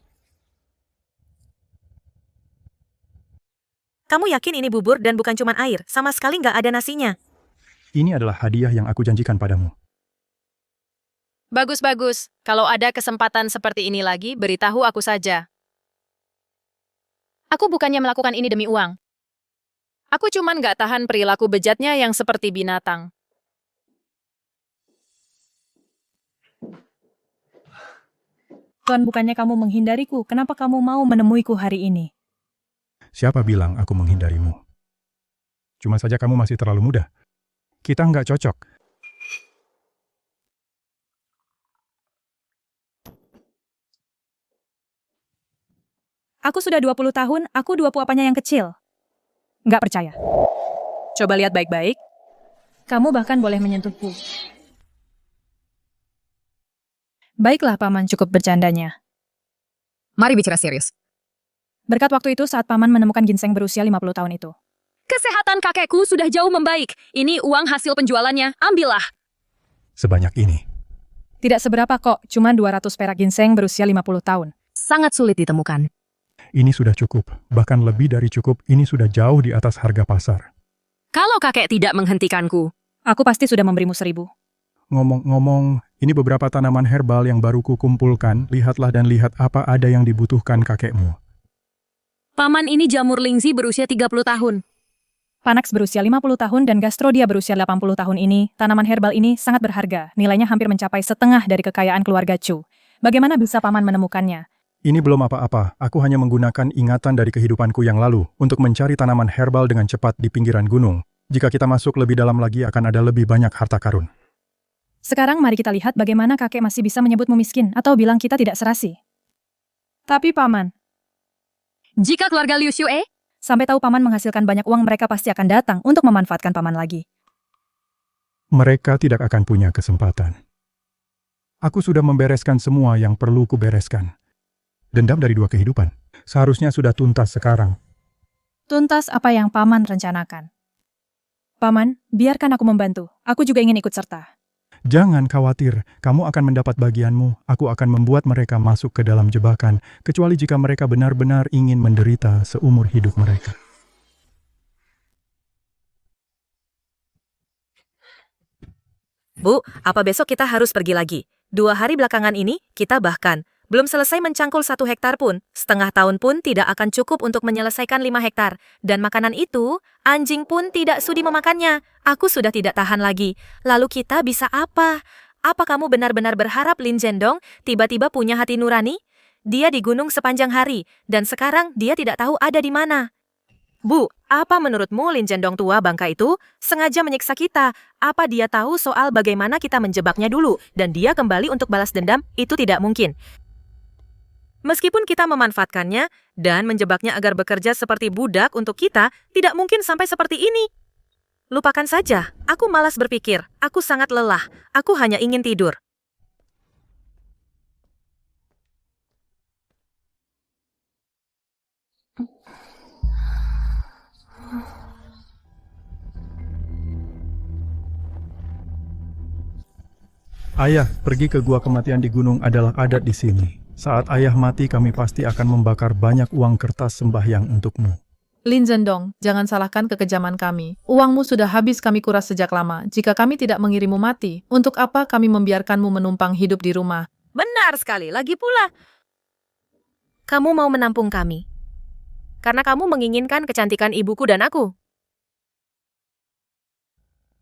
Kamu yakin ini bubur dan bukan cuma air? Sama sekali nggak ada nasinya. Ini adalah hadiah yang aku janjikan padamu. Bagus-bagus. Kalau ada kesempatan seperti ini lagi, beritahu aku saja. Aku bukannya melakukan ini demi uang. Aku cuman nggak tahan perilaku bejatnya yang seperti binatang. Tuan, bukannya kamu menghindariku, kenapa kamu mau menemuiku hari ini? Siapa bilang aku menghindarimu? Cuma saja kamu masih terlalu muda. Kita nggak cocok. Aku sudah 20 tahun, aku 20 apanya yang kecil. Nggak percaya. Coba lihat baik-baik. Kamu bahkan boleh menyentuhku. Baiklah, Paman, cukup bercandanya. Mari bicara serius. Berkat waktu itu saat Paman menemukan ginseng berusia 50 tahun itu. Kesehatan kakekku sudah jauh membaik. Ini uang hasil penjualannya, ambillah. Sebanyak ini. Tidak seberapa kok, cuma 200 perak ginseng berusia 50 tahun. Sangat sulit ditemukan. Ini sudah cukup, bahkan lebih dari cukup, ini sudah jauh di atas harga pasar. Kalau kakek tidak menghentikanku, Aku pasti sudah memberimu 1000. Ngomong-ngomong, ini beberapa tanaman herbal yang baru kukumpulkan, lihatlah dan lihat apa ada yang dibutuhkan kakekmu. paman ini jamur lingzi berusia 30 tahun. Panax berusia 50 tahun dan Gastrodia berusia 80 tahun ini, tanaman herbal ini sangat berharga, nilainya hampir mencapai setengah dari kekayaan keluarga Chu. Bagaimana bisa paman menemukannya? Ini belum apa-apa, aku hanya menggunakan ingatan dari kehidupanku yang lalu untuk mencari tanaman herbal dengan cepat di pinggiran gunung. Jika kita masuk lebih dalam lagi akan ada lebih banyak harta karun. Sekarang mari kita lihat bagaimana kakek masih bisa menyebutmu miskin atau bilang kita tidak serasi. Tapi paman, Jika keluarga Liu Xue, sampai tahu paman menghasilkan banyak uang, mereka pasti akan datang untuk memanfaatkan paman lagi. Mereka tidak akan punya kesempatan. Aku sudah membereskan semua yang perlu kubereskan. Dendam dari 2 kehidupan. Seharusnya sudah tuntas sekarang. Tuntas apa yang paman rencanakan. Paman, biarkan aku membantu. Aku juga ingin ikut serta. Jangan khawatir, kamu akan mendapat bagianmu. Aku akan membuat mereka masuk ke dalam jebakan, kecuali jika mereka benar-benar ingin menderita seumur hidup mereka. Bu, apa besok kita harus pergi lagi? 2 hari belakangan ini, kita bahkan belum selesai mencangkul 1 hektar pun, setengah tahun pun tidak akan cukup untuk menyelesaikan 5 hektar. Dan makanan itu, anjing pun tidak sudi memakannya. Aku sudah tidak tahan lagi. Lalu kita bisa apa? Apa kamu benar-benar berharap Lin Zhendong tiba-tiba punya hati nurani? Dia di gunung sepanjang hari, dan sekarang dia tidak tahu ada di mana. Bu, apa menurutmu Lin Zhendong tua bangka itu sengaja menyiksa kita? Apa dia tahu soal bagaimana kita menjebaknya dulu, dan dia kembali untuk balas dendam? Itu tidak mungkin. Meskipun kita memanfaatkannya dan menjebaknya agar bekerja seperti budak untuk kita, tidak mungkin sampai seperti ini. Lupakan saja, aku malas berpikir, aku sangat lelah, aku hanya ingin tidur. Ayah, pergi ke gua kematian di gunung adalah adat di sini. Saat ayah mati, kami pasti akan membakar banyak uang kertas sembahyang untukmu. Lin Zhendong, jangan salahkan kekejaman kami. Uangmu sudah habis kami kuras sejak lama. Jika kami tidak mengirimmu mati, untuk apa kami membiarkanmu menumpang hidup di rumah? Benar sekali, lagi pula. Kamu mau menampung kami. Karena kamu menginginkan kecantikan ibuku dan aku.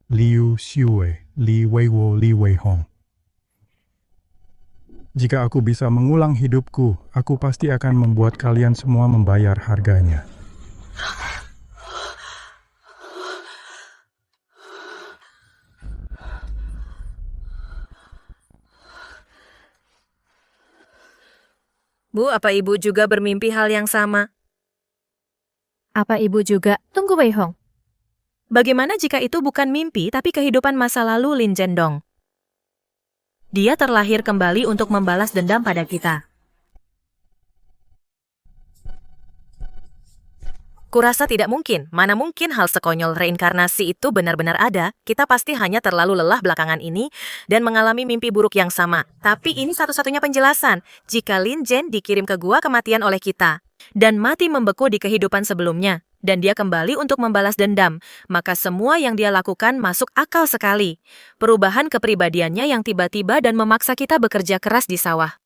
Liu Xue, Li Weiwo, Li Weihong. Jika aku bisa mengulang hidupku, aku pasti akan membuat kalian semua membayar harganya. Bu, apa ibu juga bermimpi hal yang sama? Apa ibu juga? Tunggu Wei Hong. Bagaimana jika itu bukan mimpi tapi kehidupan masa lalu Lin Zhendong? Dia terlahir kembali untuk membalas dendam pada kita. Kurasa tidak mungkin. Mana mungkin hal sekonyol reinkarnasi itu benar-benar ada. Kita pasti hanya terlalu lelah belakangan ini dan mengalami mimpi buruk yang sama. Tapi ini satu-satunya penjelasan. Jika Lin Zhen dikirim ke gua kematian oleh kita dan mati membeku di kehidupan sebelumnya, dan dia kembali untuk membalas dendam, maka semua yang dia lakukan masuk akal sekali. Perubahan kepribadiannya yang tiba-tiba dan memaksa kita bekerja keras di sawah.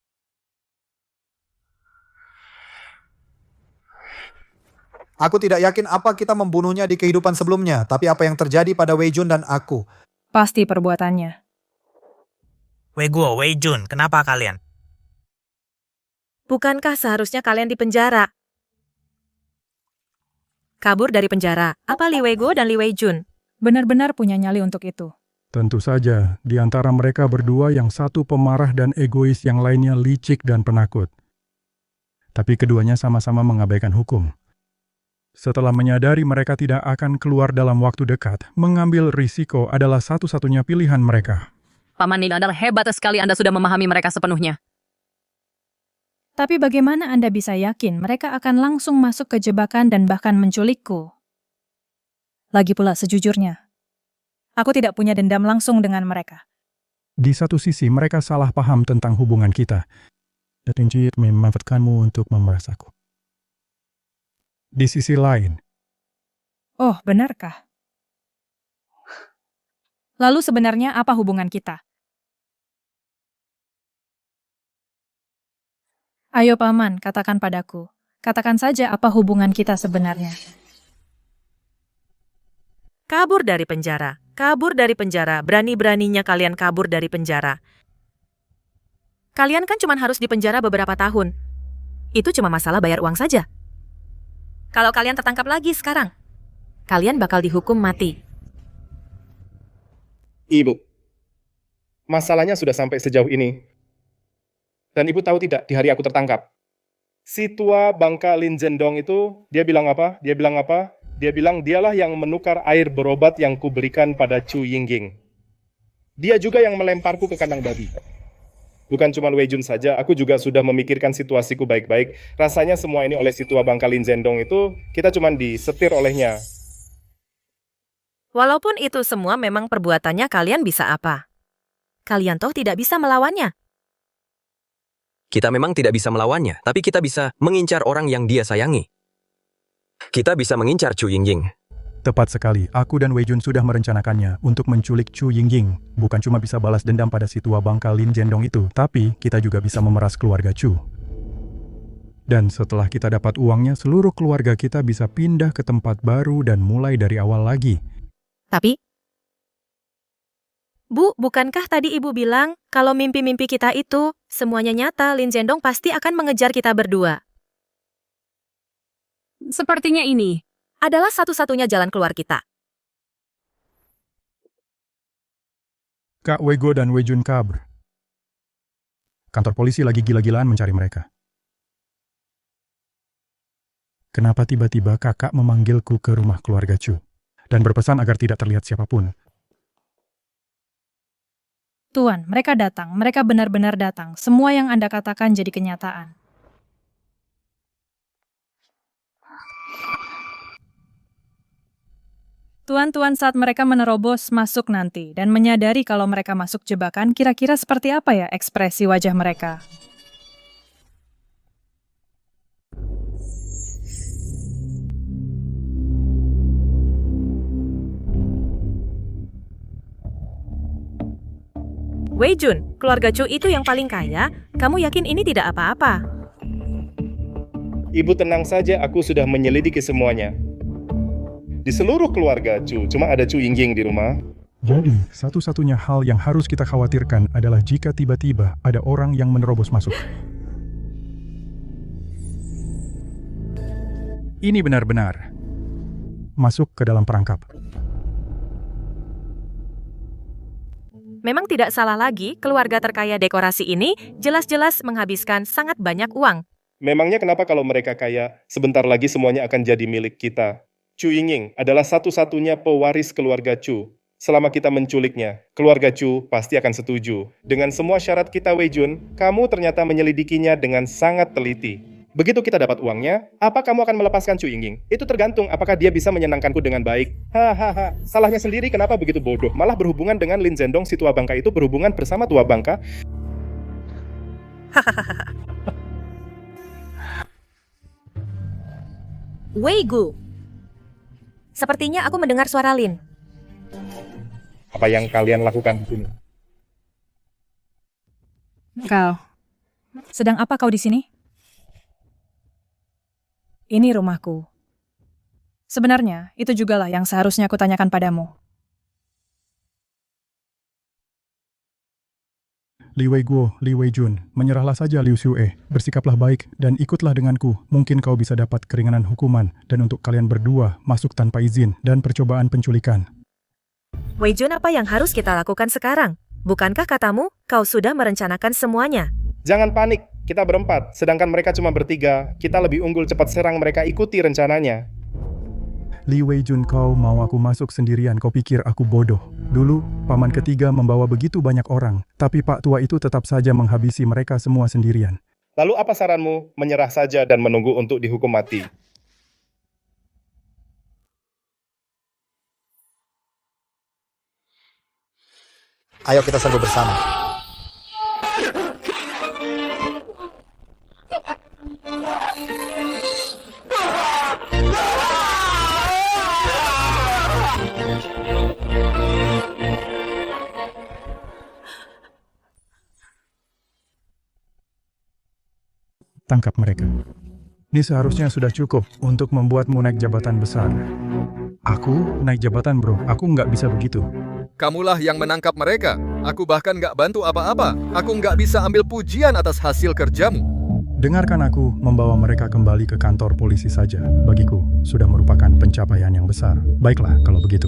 Aku tidak yakin apa kita membunuhnya di kehidupan sebelumnya, tapi apa yang terjadi pada Wei Jun dan aku. Pasti perbuatannya. Wei Guo, Wei Jun, kenapa kalian? Bukankah seharusnya kalian di penjara? Kabur dari penjara. Apa Li Wei Guo dan Li Wei Jun? Benar-benar punya nyali untuk itu. Tentu saja, di antara mereka berdua yang satu pemarah dan egois, yang lainnya licik dan penakut. Tapi keduanya sama-sama mengabaikan hukum. Setelah menyadari mereka tidak akan keluar dalam waktu dekat, mengambil risiko adalah satu-satunya pilihan mereka. Paman Lin adalah hebat sekali, Anda sudah memahami mereka sepenuhnya. Tapi bagaimana Anda bisa yakin mereka akan langsung masuk ke jebakan dan bahkan menculikku? Lagi pula sejujurnya, aku tidak punya dendam langsung dengan mereka. Di satu sisi, mereka salah paham tentang hubungan kita. Dan Injit memanfaatkanmu untuk memeras aku. Di sisi lain, Oh, benarkah? Lalu sebenarnya apa hubungan kita? Ayo Paman, katakan padaku. Katakan saja apa hubungan kita sebenarnya. Kabur dari penjara. Kabur dari penjara. Berani-beraninya kalian kabur dari penjara. Kalian kan cuma harus dipenjara beberapa tahun. Itu cuma masalah bayar uang saja. Kalau kalian tertangkap lagi sekarang, kalian bakal dihukum mati. Ibu, masalahnya sudah sampai sejauh ini. Dan ibu tahu tidak, di hari aku tertangkap, si tua bangka Lin Zhendong itu, dia bilang apa? Dia bilang dialah yang menukar air berobat yang kuberikan pada Chu Yingying. Dia juga yang melemparku ke kandang babi. Bukan cuma Wei Jun saja, aku juga sudah memikirkan situasiku baik-baik. Rasanya semua ini oleh si tua bangka Lin Zhendong itu, kita cuma disetir olehnya. Walaupun itu semua memang perbuatannya, kalian bisa apa? Kalian toh tidak bisa melawannya. Kita memang tidak bisa melawannya, tapi kita bisa mengincar orang yang dia sayangi. Kita bisa mengincar Chu Yingying. tepat sekali, aku dan Wei Jun sudah merencanakannya untuk menculik Chu Yingying. Bukan cuma bisa balas dendam pada si tua bangka Lin Zhendong itu, tapi kita juga bisa memeras keluarga Chu. Dan setelah kita dapat uangnya, seluruh keluarga kita bisa pindah ke tempat baru dan mulai dari awal lagi. Tapi, Bu, bukankah tadi Ibu bilang kalau mimpi-mimpi kita itu semuanya nyata, Lin Zhendong pasti akan mengejar kita berdua? Sepertinya ini adalah satu-satunya jalan keluar kita. Kak Wego dan Wei Jun kabur. Kantor polisi lagi gila-gilaan mencari mereka. Kenapa tiba-tiba kakak memanggilku ke rumah keluarga Chu dan berpesan agar tidak terlihat siapapun? Tuan, mereka datang. Mereka benar-benar datang. Semua yang Anda katakan jadi kenyataan. Tuan-tuan, saat mereka menerobos masuk nanti dan menyadari kalau mereka masuk jebakan, kira-kira seperti apa ya ekspresi wajah mereka? Wei Jun, keluarga Chu itu yang paling kaya, kamu yakin ini tidak apa-apa? Ibu tenang saja, aku sudah menyelidiki semuanya. Di seluruh keluarga Chu, cuma ada Chu Yingying di rumah. Jadi, satu-satunya hal yang harus kita khawatirkan adalah jika tiba-tiba ada orang yang menerobos masuk. Ini benar-benar masuk ke dalam perangkap. Memang tidak salah lagi, keluarga terkaya dekorasi ini jelas-jelas menghabiskan sangat banyak uang. Memangnya kenapa kalau mereka kaya, sebentar lagi semuanya akan jadi milik kita? Chu Yingying adalah satu-satunya pewaris keluarga Chu. Selama kita menculiknya, keluarga Chu pasti akan setuju. Dengan semua syarat kita, Wei Jun, kamu ternyata menyelidikinya dengan sangat teliti. Begitu kita dapat uangnya, apa kamu akan melepaskan Chu Yingying? Itu tergantung apakah dia bisa menyenangkanku dengan baik. Hahaha, salahnya sendiri kenapa begitu bodoh? Malah berhubungan dengan Lin Zhendong, si tua bangka itu berhubungan bersama tua bangka. Wei Gu. Sepertinya aku mendengar suara Lin. Apa yang kalian lakukan di sini? Kau, sedang apa kau di sini? Ini rumahku. Sebenarnya, itu jugalah yang seharusnya aku tanyakan padamu. Li Wei Guo, Li Wei Jun, menyerahlah saja Liu Xue, bersikaplah baik dan ikutlah denganku. Mungkin kau bisa dapat keringanan hukuman dan untuk kalian berdua masuk tanpa izin dan percobaan penculikan. Wei Jun, apa yang harus kita lakukan sekarang? Bukankah katamu, kau sudah merencanakan semuanya? Jangan panik, kita berempat, sedangkan mereka cuma bertiga. Kita lebih unggul, cepat serang mereka, ikuti rencananya. Li Wei Jun, kau mau aku masuk sendirian, kau pikir aku bodoh. Dulu, paman ketiga membawa begitu banyak orang, tapi pak tua itu tetap saja menghabisi mereka semua sendirian. Lalu apa saranmu? Menyerah saja dan menunggu untuk dihukum mati. Ayo kita serbu bersama. Tangkap mereka. Ini seharusnya sudah cukup untuk membuatmu naik jabatan besar. Aku naik jabatan, bro. Aku nggak bisa begitu. Kamulah yang menangkap mereka. Aku bahkan nggak bantu apa-apa. Aku nggak bisa ambil pujian atas hasil kerjamu. Dengarkan aku, membawa mereka kembali ke kantor polisi saja. Bagiku, sudah merupakan pencapaian yang besar. Baiklah, kalau begitu.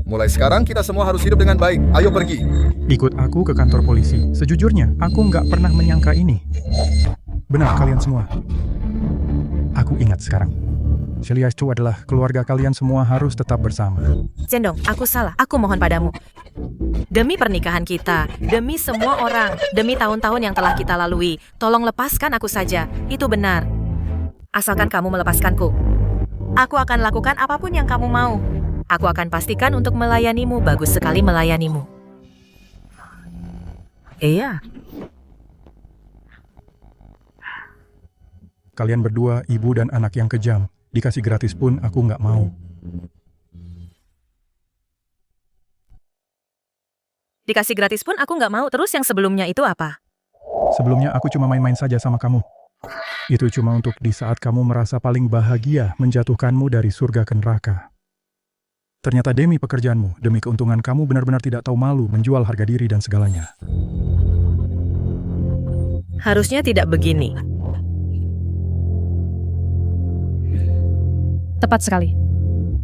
Mulai sekarang kita semua harus hidup dengan baik. Ayo pergi. Ikut aku ke kantor polisi. Sejujurnya, aku nggak pernah menyangka ini. Benar, kalian semua. Aku ingat sekarang. Celia itu adalah keluarga kalian semua harus tetap bersama. Zendong, aku salah. Aku mohon padamu. Demi pernikahan kita, demi semua orang, demi tahun-tahun yang telah kita lalui, tolong lepaskan aku saja. Itu benar. Asalkan kamu melepaskanku. Aku akan lakukan apapun yang kamu mau. Aku akan pastikan untuk melayanimu, bagus sekali melayanimu. Iya. Kalian berdua, ibu dan anak yang kejam. Dikasih gratis pun aku nggak mau. Dikasih gratis pun aku nggak mau. Terus yang sebelumnya itu apa? Sebelumnya aku cuma main-main saja sama kamu. Itu cuma untuk di saat kamu merasa paling bahagia menjatuhkanmu dari surga ke neraka. Ternyata demi pekerjaanmu, demi keuntungan kamu benar-benar tidak tahu malu menjual harga diri dan segalanya. Harusnya tidak begini. Tepat sekali.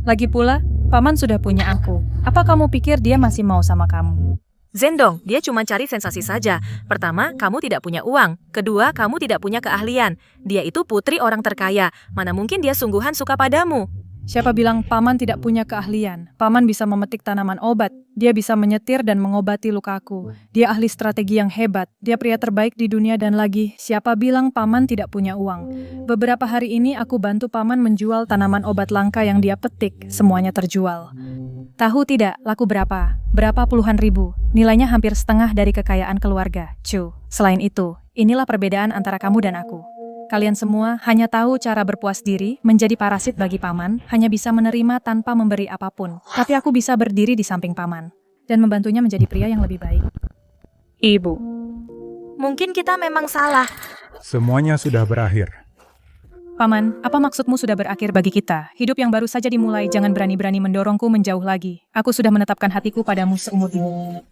Lagi pula, Paman sudah punya aku. Apa kamu pikir dia masih mau sama kamu? Zendong, dia cuma cari sensasi saja. Pertama, kamu tidak punya uang. Kedua, kamu tidak punya keahlian. Dia itu putri orang terkaya. Mana mungkin dia sungguhan suka padamu? Siapa bilang Paman tidak punya keahlian? Paman bisa memetik tanaman obat. Dia bisa menyetir dan mengobati lukaku. Dia ahli strategi yang hebat. Dia pria terbaik di dunia dan lagi, siapa bilang Paman tidak punya uang? Beberapa hari ini aku bantu Paman menjual tanaman obat langka yang dia petik. Semuanya terjual. Tahu tidak, laku berapa? Berapa puluhan ribu. Nilainya hampir setengah dari kekayaan keluarga. Cu, selain itu, inilah perbedaan antara kamu dan aku. Kalian semua hanya tahu cara berpuas diri, menjadi parasit bagi Paman, hanya bisa menerima tanpa memberi apapun. Tapi aku bisa berdiri di samping Paman, dan membantunya menjadi pria yang lebih baik. Ibu. Mungkin kita memang salah. Semuanya sudah berakhir. Paman, apa maksudmu sudah berakhir bagi kita? Hidup yang baru saja dimulai, jangan berani-berani mendorongku menjauh lagi. Aku sudah menetapkan hatiku padamu seumur hidup.